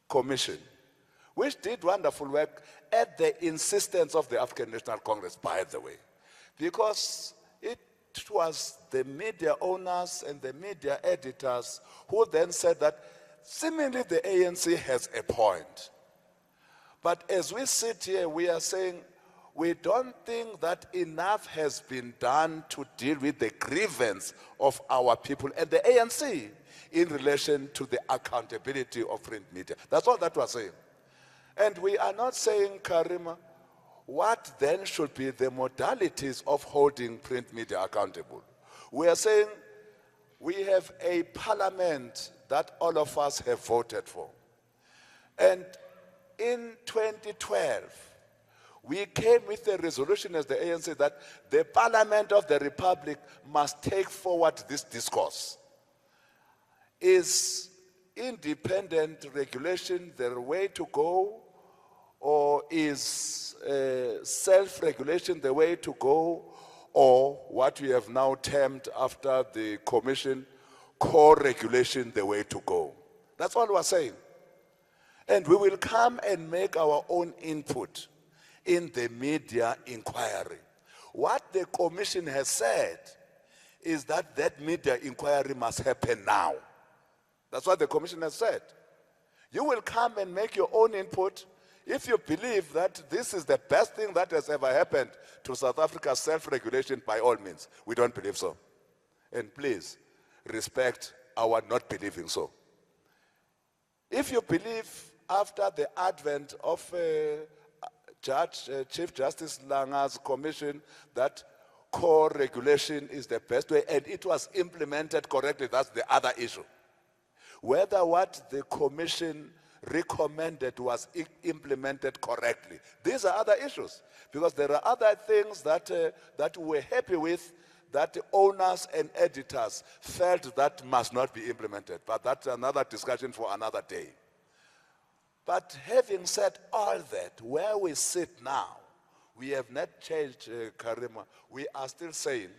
Commission, which did wonderful work at the insistence of the African National Congress, by the way, because it was the media owners and the media editors who then said that seemingly the ANC has a point. But as we sit here, we are saying we don't think that enough has been done to deal with the grievance of our people and the ANC in relation to the accountability of print media. That's all that we're saying. And we are not saying, Karima, what then should be the modalities of holding print media accountable. We are saying we have a parliament that all of us have voted for. And in 2012, we came with a resolution as the ANC that the Parliament of the Republic must take forward this discourse. Is independent regulation the way to go, or is self-regulation the way to go, or what we have now termed after the commission, co-regulation the way to go? That's all we're saying. And we will come and make our own input in the media inquiry. What the commission has said is that that media inquiry must happen now. That's what the commission has said. You will come and make your own input. If you believe that this is the best thing that has ever happened to South Africa's self-regulation, by all means. We don't believe so. And please, respect our not believing so. If you believe after the advent of Chief Justice Langa's commission that co-regulation is the best way, and it was implemented correctly, that's the other issue. Whether what the commission recommended was implemented correctly. These are other issues, because there are other things that, that we're happy with, that the owners and editors felt that must not be implemented. But that's another discussion for another day. But having said all that, where we sit now, we have not changed, Karima. We are still saying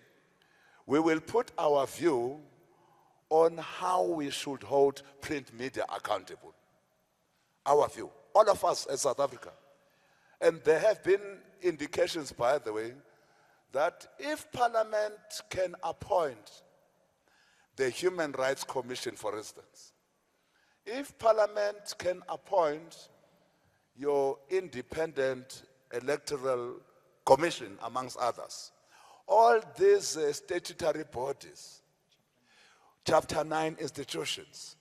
we will put our view on how we should hold print media accountable. Our view, all of us as South Africa. And there have been indications, by the way, that if Parliament can appoint the Human Rights Commission, for instance, if Parliament can appoint your independent electoral commission, amongst others, all these statutory bodies, Chapter 9 institutions,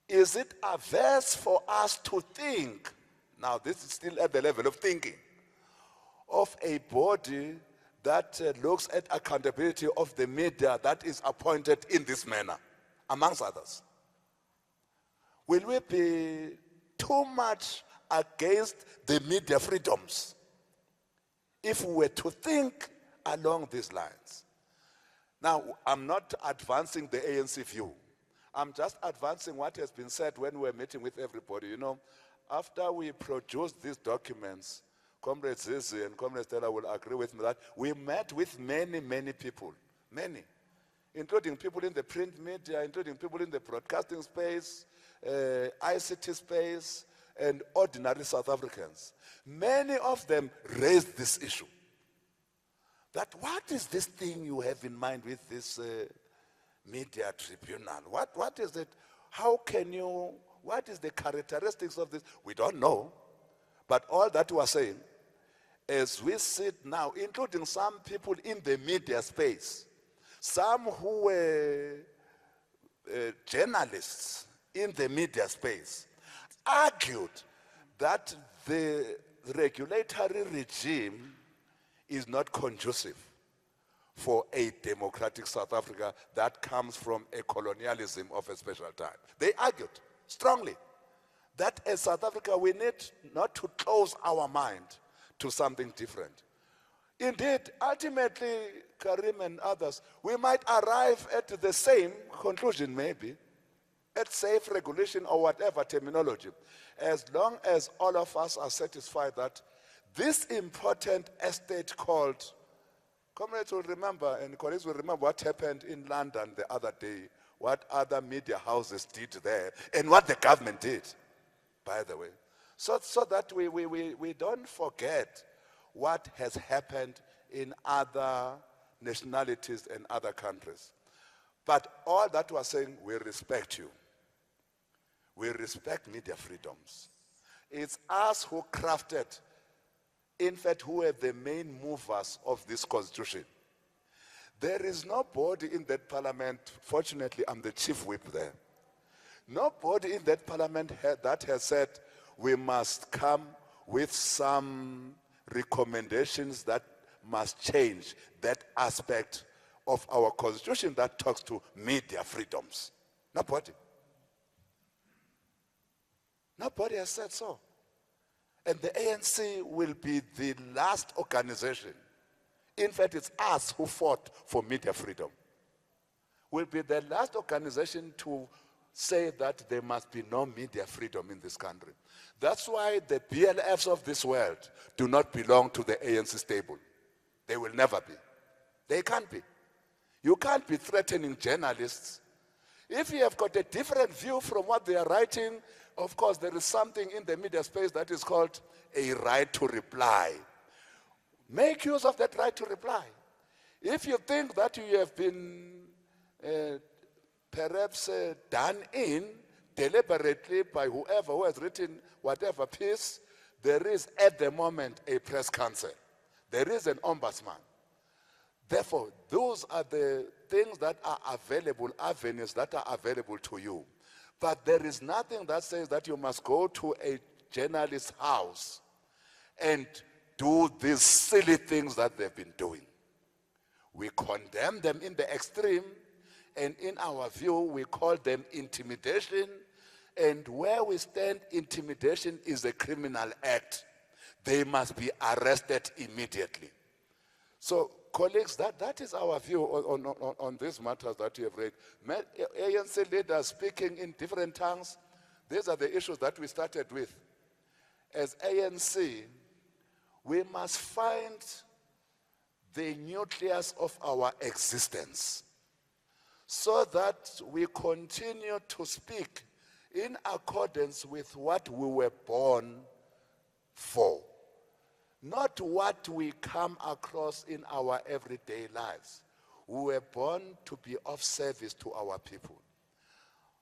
is it averse for us to think, now this is still at the level of thinking, of a body that looks at accountability of the media that is appointed in this manner, amongst others? Will we be too much against the media freedoms if we were to think along these lines? Now, I'm not advancing the ANC view. I'm just advancing what has been said when we're meeting with everybody. You know, after we produced these documents, Comrade Zizi and Comrade Stella will agree with me that we met with many, many people, many, including people in the print media, including people in the broadcasting space, ICT space, and ordinary South Africans. Many of them raised this issue. That what is this thing you have in mind with this media tribunal? What is it? How can you, what is the characteristics of this? We don't know. But all that we are saying, as we sit now, including some people in the media space, some who were journalists in the media space, argued that the regulatory regime is not conducive for a democratic South Africa that comes from a colonialism of a special time. They argued strongly that as South Africa we need not to close our mind to something different. Indeed, ultimately, Karim and others, we might arrive at the same conclusion maybe, at safe regulation or whatever terminology, as long as all of us are satisfied that this important estate called, comrades will remember and colleagues will remember what happened in London the other day what other media houses did there and what the government did, by the way. So that we don't forget what has happened in other nationalities and other countries. But all that we're saying, we respect you. We respect media freedoms. It's us who crafted, in fact, who are the main movers of this constitution. There is nobody in that parliament, fortunately I'm the chief whip there, nobody in that parliament that has said we must come with some recommendations that must change that aspect of our constitution that talks to media freedoms. Nobody. Nobody has said so. And the ANC will be the last organization. In fact, it's us who fought for media freedom. Will be the last organization to say that there must be no media freedom in this country. That's why the BLFs of this world do not belong to the ANC stable. They will never be. They can't be. You can't be threatening journalists. If you have got a different view from what they are writing, of course, there is something in the media space that is called a right to reply. Make use of that right to reply. If you think that you have been perhaps done in deliberately by whoever who has written whatever piece, there is at the moment a press council. There is an ombudsman. Therefore, those are the things that are available, avenues that are available to you. But there is nothing that says that you must go to a journalist's house and do these silly things that they've been doing. We condemn them in the extreme, and in our view, we call them intimidation. And where we stand, intimidation is a criminal act. They must be arrested immediately. So, colleagues, that is our view on these matters that you have read. ANC leaders speaking in different tongues, these are the issues that we started with. As ANC, we must find the nucleus of our existence so that we continue to speak in accordance with what we were born for, not what we come across in our everyday lives. We were born to be of service to our people.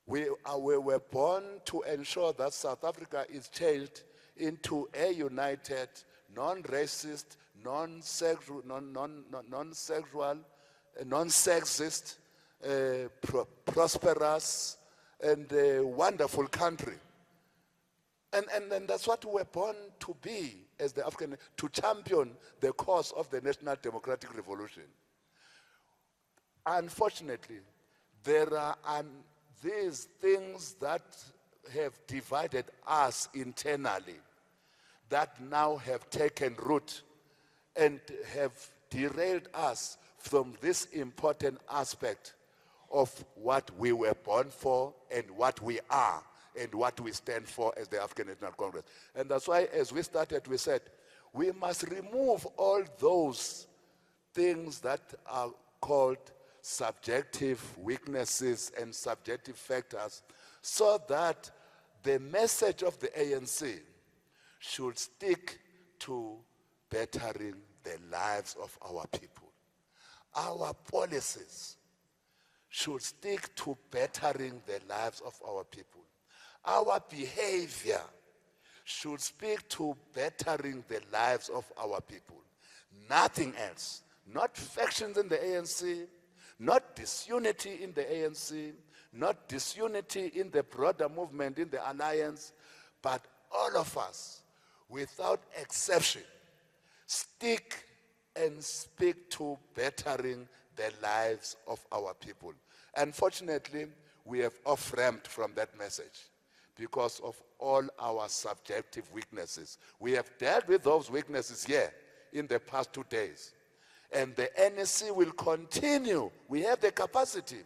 We were born to ensure that South Africa is changed into a united, non-racist, non-sexual, non-sexist, prosperous, and wonderful country. And that's what we were born to be as the African, to champion the cause of the National Democratic Revolution. Unfortunately, there are these things that have divided us internally that now have taken root and have derailed us from this important aspect of what we were born for and what we are and what we stand for as the African National Congress. And that's why, as we started, we said, we must remove all those things that are called subjective weaknesses and subjective factors, so that the message of the ANC should stick to bettering the lives of our people. Our policies should stick to bettering the lives of our people. Our behavior should speak to bettering the lives of our people. Nothing else. Not factions in the ANC, not disunity in the ANC, not disunity in the broader movement, in the alliance, but all of us, without exception, stick and speak to bettering the lives of our people. Unfortunately, we have off-ramped from that message because of all our subjective weaknesses. We have dealt with those weaknesses here in the past 2 days. And the NEC will continue. We have the capacity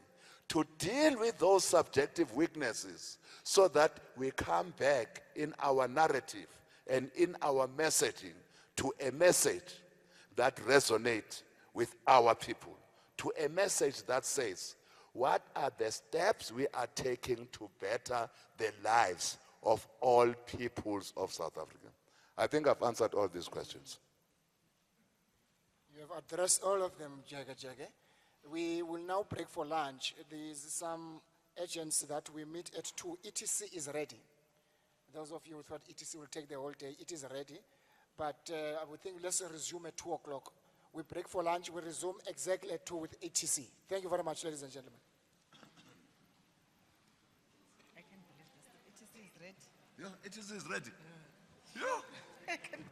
to deal with those subjective weaknesses so that we come back in our narrative and in our messaging to a message that resonates with our people, to a message that says, What are the steps we are taking to better the lives of all peoples of South Africa? I think I've answered all these questions.
You have addressed all of them, Jaga. We will now break for lunch. There is some agents that we meet at 2. ETC is ready. Those of you who thought ETC will take the whole day, it is ready. But I would think let's resume at 2 o'clock. We break for lunch, we resume exactly at 2 with ETC. Thank you very much, ladies and gentlemen.
I can't believe this. ETC is ready.
Yeah, it is ready.
I can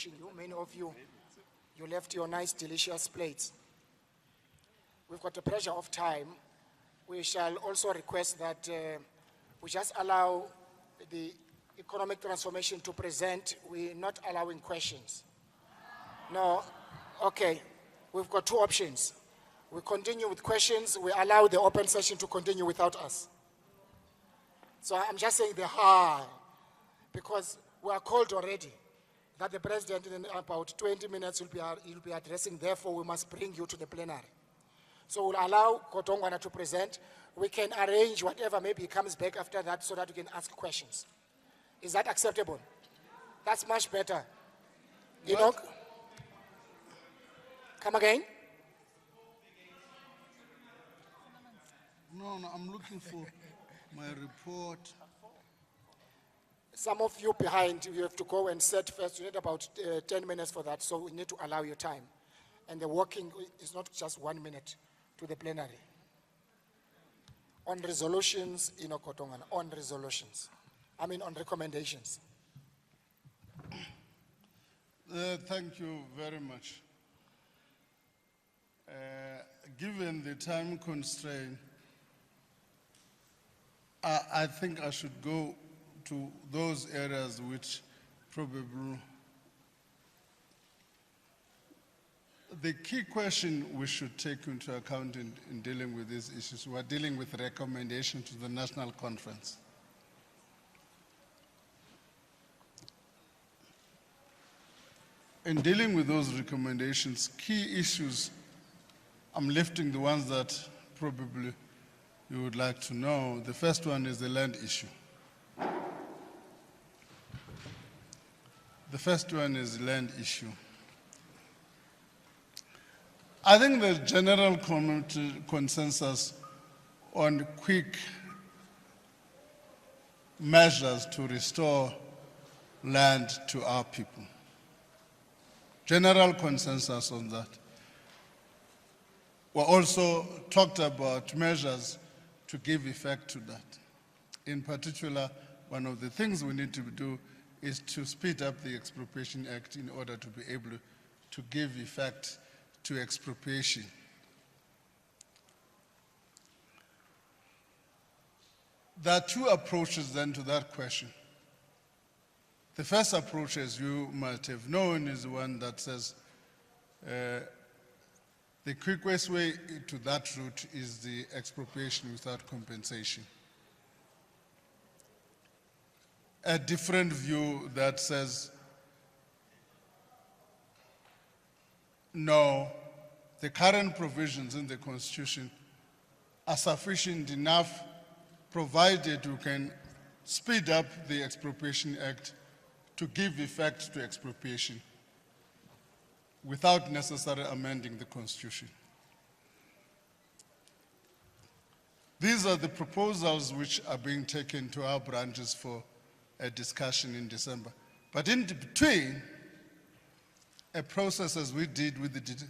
wishing you, many of you, you left your nice, delicious plates. We've got the pressure of time. We shall also request that we just allow the economic transformation to present. We're not allowing questions. No, okay. We've got two options. We continue with questions. We allow the open session to continue without us. So I'm just saying because we are called already that the president in about 20 minutes will be addressing. Therefore, we must bring you to the plenary. So we'll allow Kotongwana to present. We can arrange whatever, maybe he comes back after that so that we can ask questions. Is that acceptable? That's much better. You know? Come again?
No, I'm looking for my report.
Some of you behind, you have to go and set first. You need about 10 minutes for that, so we need to allow you time. And the walking is not just 1 minute to the plenary. On resolutions, Kotongwana, on resolutions. On recommendations.
Thank you very much. Given the time constraint, I think I should go to those areas which probably the key question we should take into account in dealing with these issues. We're dealing with recommendation to the National Conference. In dealing with those recommendations, key issues, I'm lifting the ones that probably you would like to know. The first one is the land issue. The first one is the land issue. I think there's general consensus on quick measures to restore land to our people. General consensus on that. We also talked about measures to give effect to that. In particular, one of the things we need to do is to speed up the Expropriation Act in order to be able to give effect to expropriation. There are two approaches then to that question. The first approach, as you might have known, is the one that says the quickest way to that route is the expropriation without compensation. A different view that says, no, the current provisions in the Constitution are sufficient enough, provided we can speed up the Expropriation Act to give effect to expropriation without necessarily amending the Constitution. These are the proposals which are being taken to our branches for a discussion in December. But in between, a process as we did with the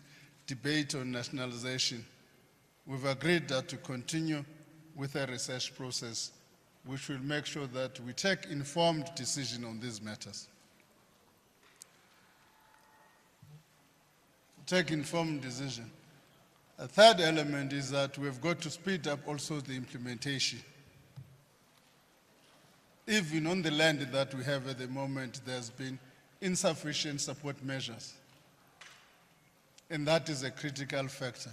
debate on nationalization, we've agreed that to continue with a research process which will make sure that we take informed decision on these matters. Take informed decision. A third element is that we've got to speed up also the implementation. Even on the land that we have at the moment, there's been insufficient support measures. And that is a critical factor.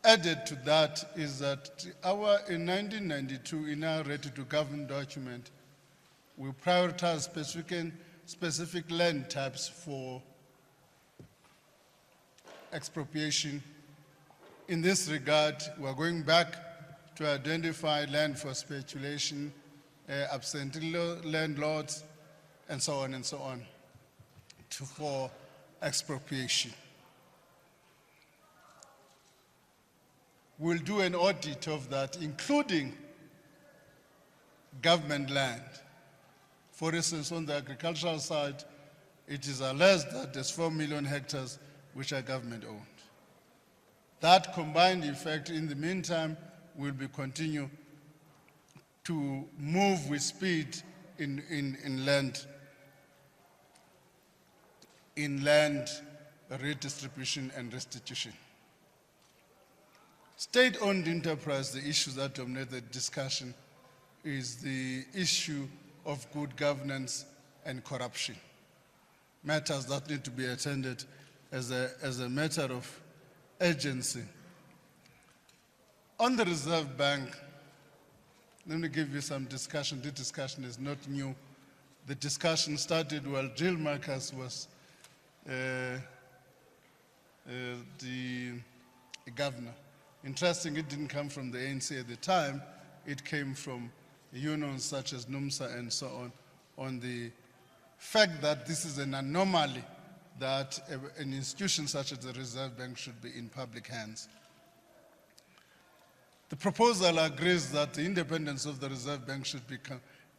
Added to that is that in 1992, in our Ready to Govern document, we prioritize specific land types for expropriation. In this regard, we're going back to identify land for speculation, absentee landlords, and so on, for expropriation. We'll do an audit of that, including government land. For instance, on the agricultural side, it is alleged that there's 4 million hectares which are government-owned. That combined effect, in the meantime, will be continue to move with speed in land in land redistribution and restitution. State-owned enterprise, the issue that dominates the discussion is the issue of good governance and corruption. Matters that need to be attended as a matter of urgency. On the Reserve Bank, let me give you some discussion. The discussion is not new. The discussion started while Jill Marcus was the governor. Interesting, it didn't come from the ANC at the time. It came from unions such as NUMSA and so on the fact that this is an anomaly that an institution such as the Reserve Bank should be in public hands. The proposal agrees that the independence of the Reserve Bank should be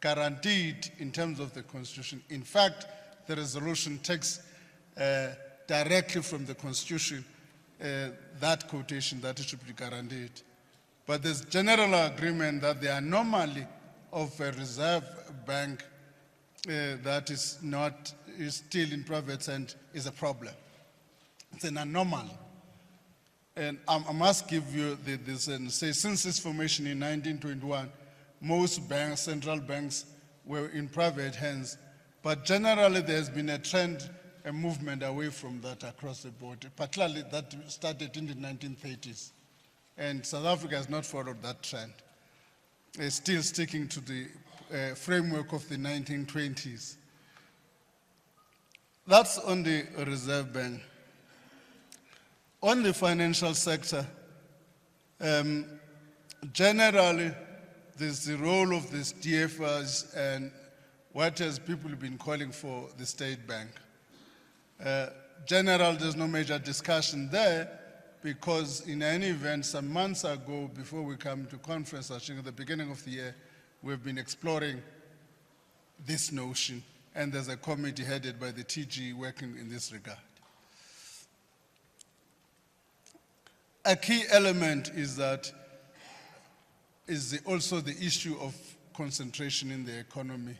guaranteed in terms of the Constitution. In fact, the resolution takes directly from the Constitution that quotation that it should be guaranteed. But there's general agreement that the anomaly of a Reserve Bank that is still in private hands is a problem. It's an anomaly. And I must give you this and say, since its formation in 1921, most banks, central banks, were in private hands. But generally, there's been a trend, a movement away from that across the board, particularly that started in the 1930s. And South Africa has not followed that trend. It's still sticking to the framework of the 1920s. That's on the Reserve Bank. On the financial sector, generally, there's the role of the DFRs and what has people been calling for the State Bank. Generally, there's no major discussion there because in any event, some months ago, before we come to conference, I think at the beginning of the year, we've been exploring this notion, and there's a committee headed by the TG working in this regard. A key element is also the issue of concentration in the economy.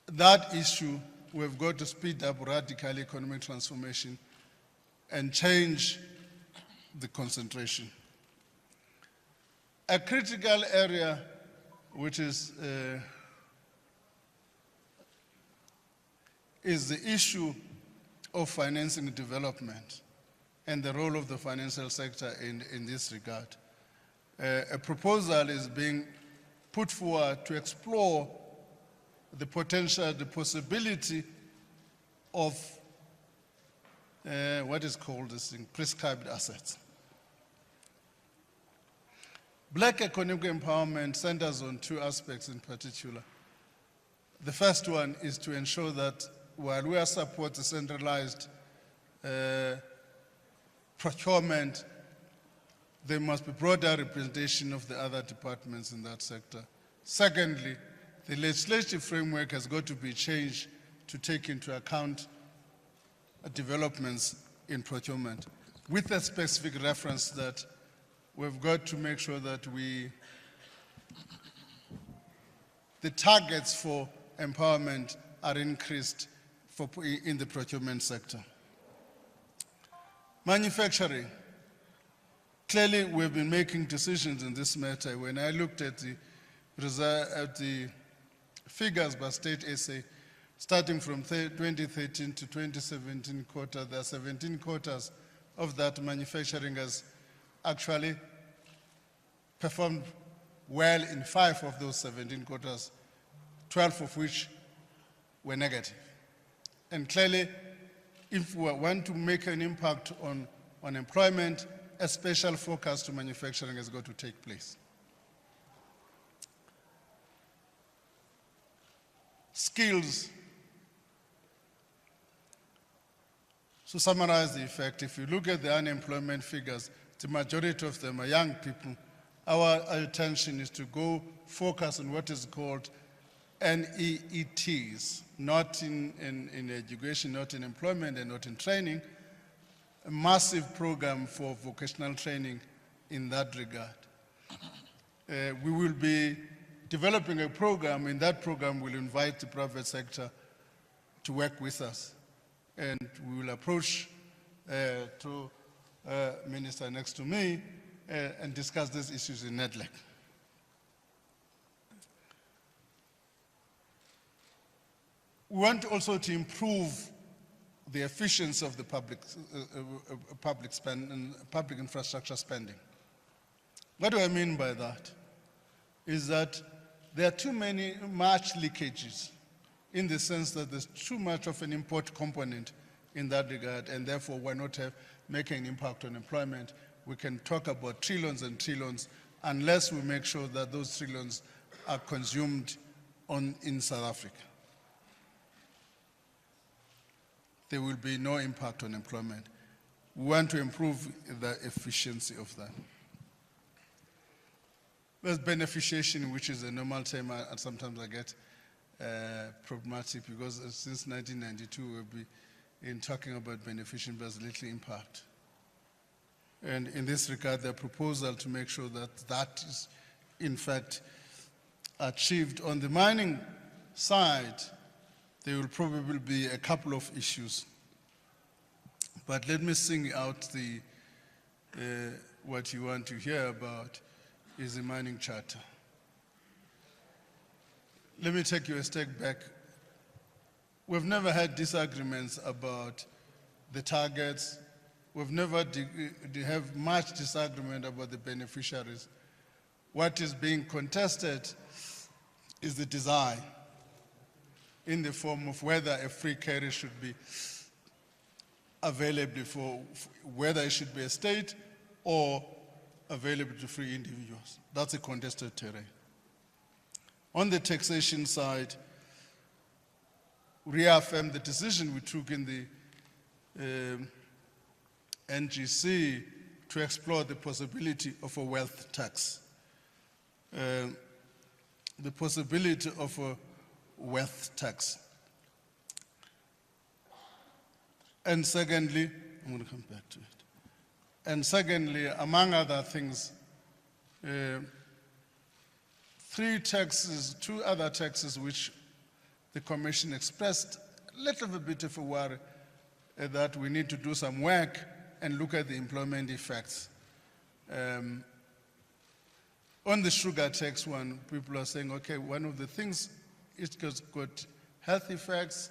That issue, we've got to speed up radical economic transformation and change the concentration. A critical area which is the issue of financing development and the role of the financial sector in this regard. A proposal is being put forward to explore the potential, the possibility of what is called this thing, prescribed assets. Black economic empowerment centers on two aspects in particular. The first one is to ensure that while we are supporting the centralized procurement, there must be broader representation of the other departments in that sector. Secondly, the legislative framework has got to be changed to take into account developments in procurement, with a specific reference that we've got to make sure that the targets for empowerment are increased in the procurement sector. Manufacturing. Clearly, we've been making decisions in this matter. When I looked at the figures by state SA, starting from 2013 to 2017 quarter, there are 17 quarters of that manufacturing has actually performed well in 5 of those 17 quarters, 12 of which were negative. And clearly, if we want to make an impact on employment, a special focus to manufacturing has got to take place. Skills. To summarize the effect, if you look at the unemployment figures, the majority of them are young people. Our attention is to go focus on what is called NEETs, not in education, not in employment, and not in training. A massive program for vocational training in that regard. We will be developing a program. In that program, we'll invite the private sector to work with us. and we will approach to Minister next to me and discuss these issues in NEDLAC. We want also to improve the efficiency of the public infrastructure spending. What do I mean by that? Is that there are too much leakages, in the sense that there's too much of an import component in that regard, and therefore we're not making an impact on employment. We can talk about trillions and trillions unless we make sure that those trillions are consumed in South Africa. There will be no impact on employment. We want to improve the efficiency of that. There's beneficiation, which is a normal term, and sometimes I get problematic because since 1992 we've been talking about beneficiation, but there's little impact. And in this regard, the proposal to make sure that that is in fact achieved. On the mining side, there will probably be a couple of issues. But let me sing out what you want to hear about is the mining charter. Let me take you a step back. We've never had disagreements about the targets. We've never have much disagreement about the beneficiaries. What is being contested is the design, in the form of whether a free carry should be available for whether it should be a state or available to free individuals. That's a contested terrain. On the taxation side, reaffirm the decision we took in the NGC to explore the possibility of a wealth tax. The possibility of a wealth tax. And secondly, I'm going to come back to it. And secondly, among other things, two other taxes which the Commission expressed a little bit of a worry that we need to do some work and look at the employment effects. On the sugar tax one, people are saying, okay, one of the things, it has got health effects,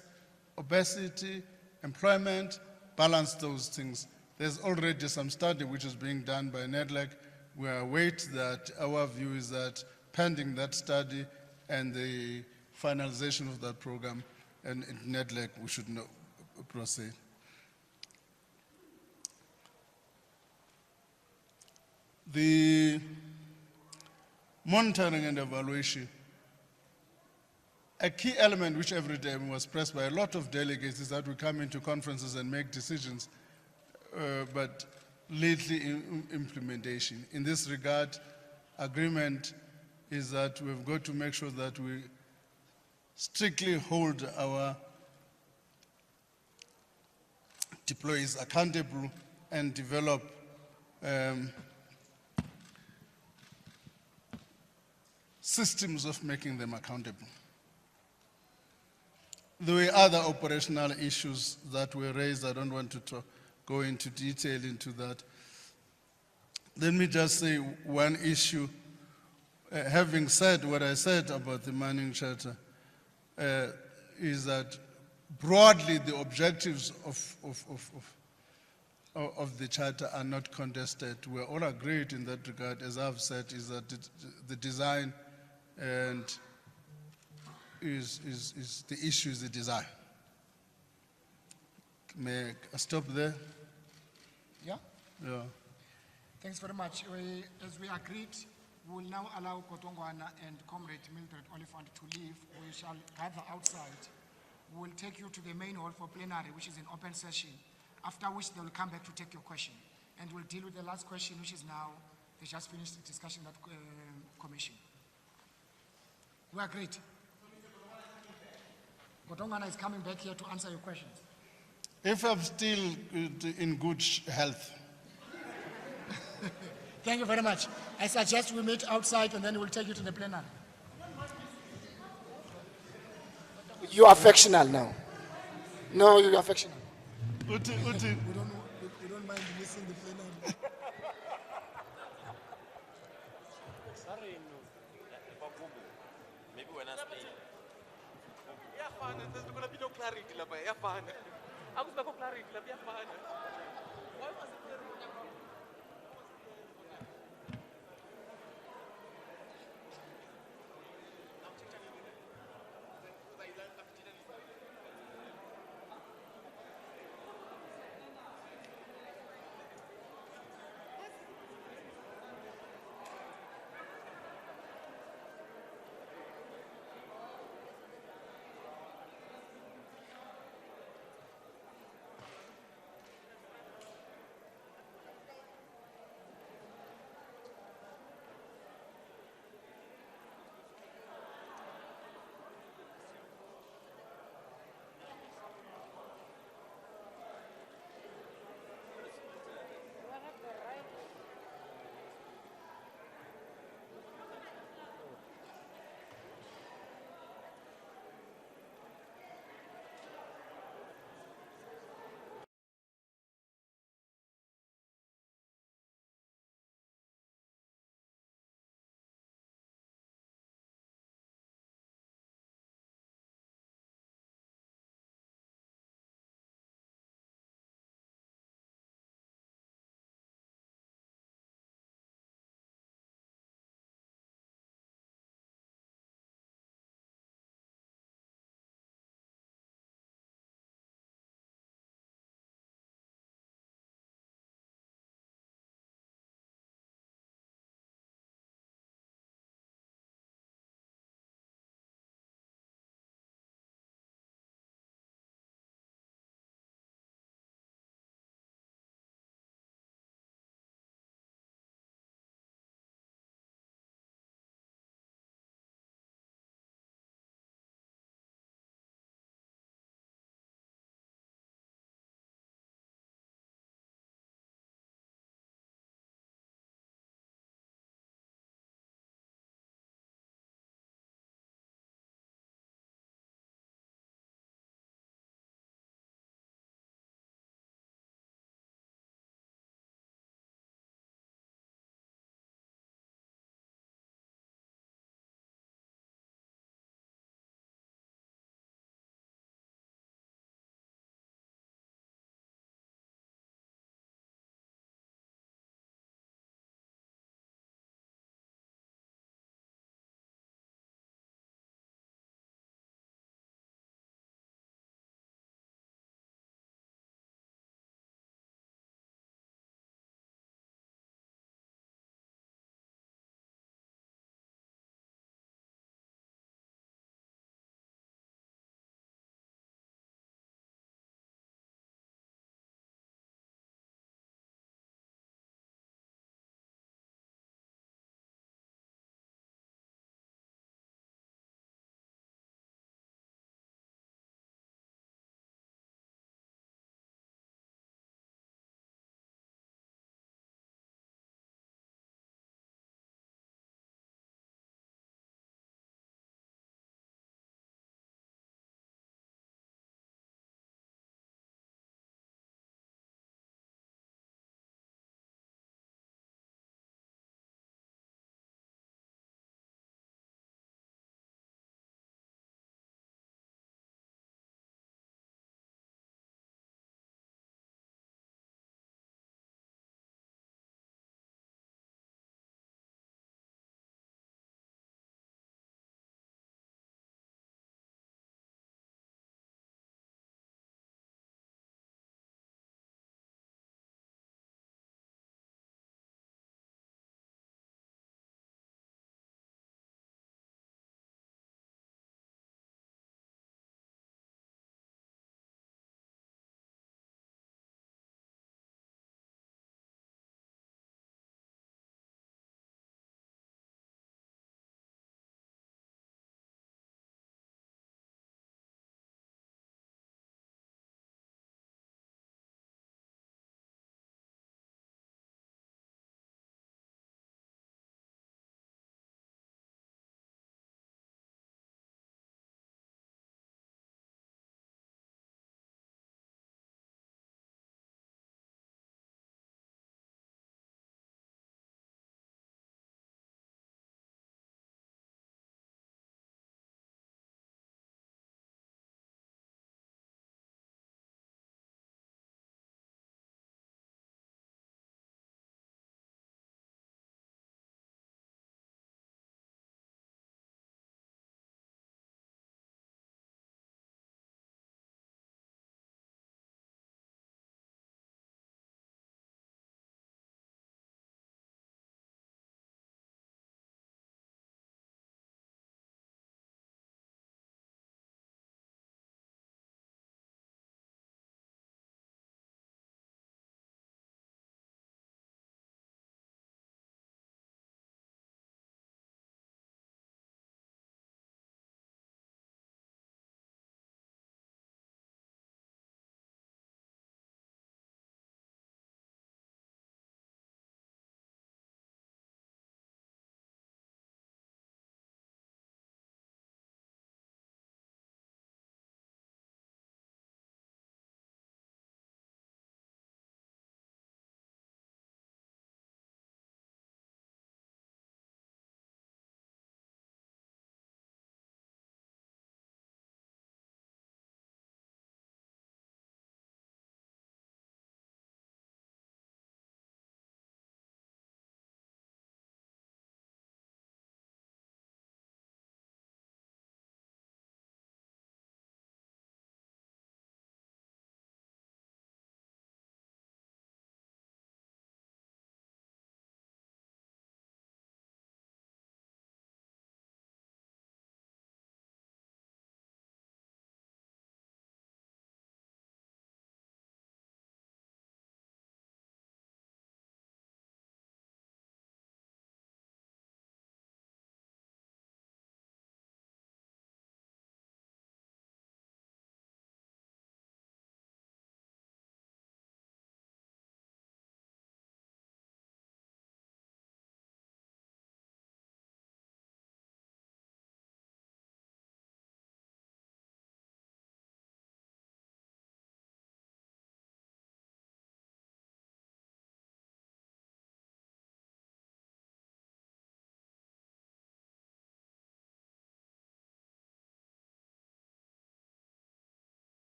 obesity, employment, balance those things. There's already some study which is being done by NEDLAC. We await that. Our view is that pending that study and the finalization of that program, and NEDLAC, we should proceed. The monitoring and evaluation. A key element which every day was pressed by a lot of delegates is that we come into conferences and make decisions, but lately implementation. In this regard, agreement is that we've got to make sure that we strictly hold our deployees accountable and develop systems of making them accountable. There were other operational issues that were raised. I don't want to go into detail into that. Let me just say one issue. Having said what I said about the mining charter, is that broadly the objectives of the charter are not contested. We're all agreed in that regard. As I've said, is that the design and the issue is the design. May I stop there?
Yeah?
Yeah.
Thanks very much. As we agreed, we will now allow Kotongwana and Comrade Mildred Oliphant to leave. We shall gather outside. We will take you to the main hall for plenary, which is an open session, after which they will come back to take your question. And we'll deal with the last question, which is now, they just finished the discussion of that commission. We agreed. Kotongwana is coming back here to answer your questions.
If I'm still in good health.
Thank you very much. I suggest we meet outside and then we'll take you to the plenary.
You are factional now. No, you are factional.
Uti.
We don't mind missing the plenary.
Sorry, no. Maybe when I stay.
Yeah, fine. There's going to be no clarity. Yeah, fine. I was going to clarity. Yeah, fine.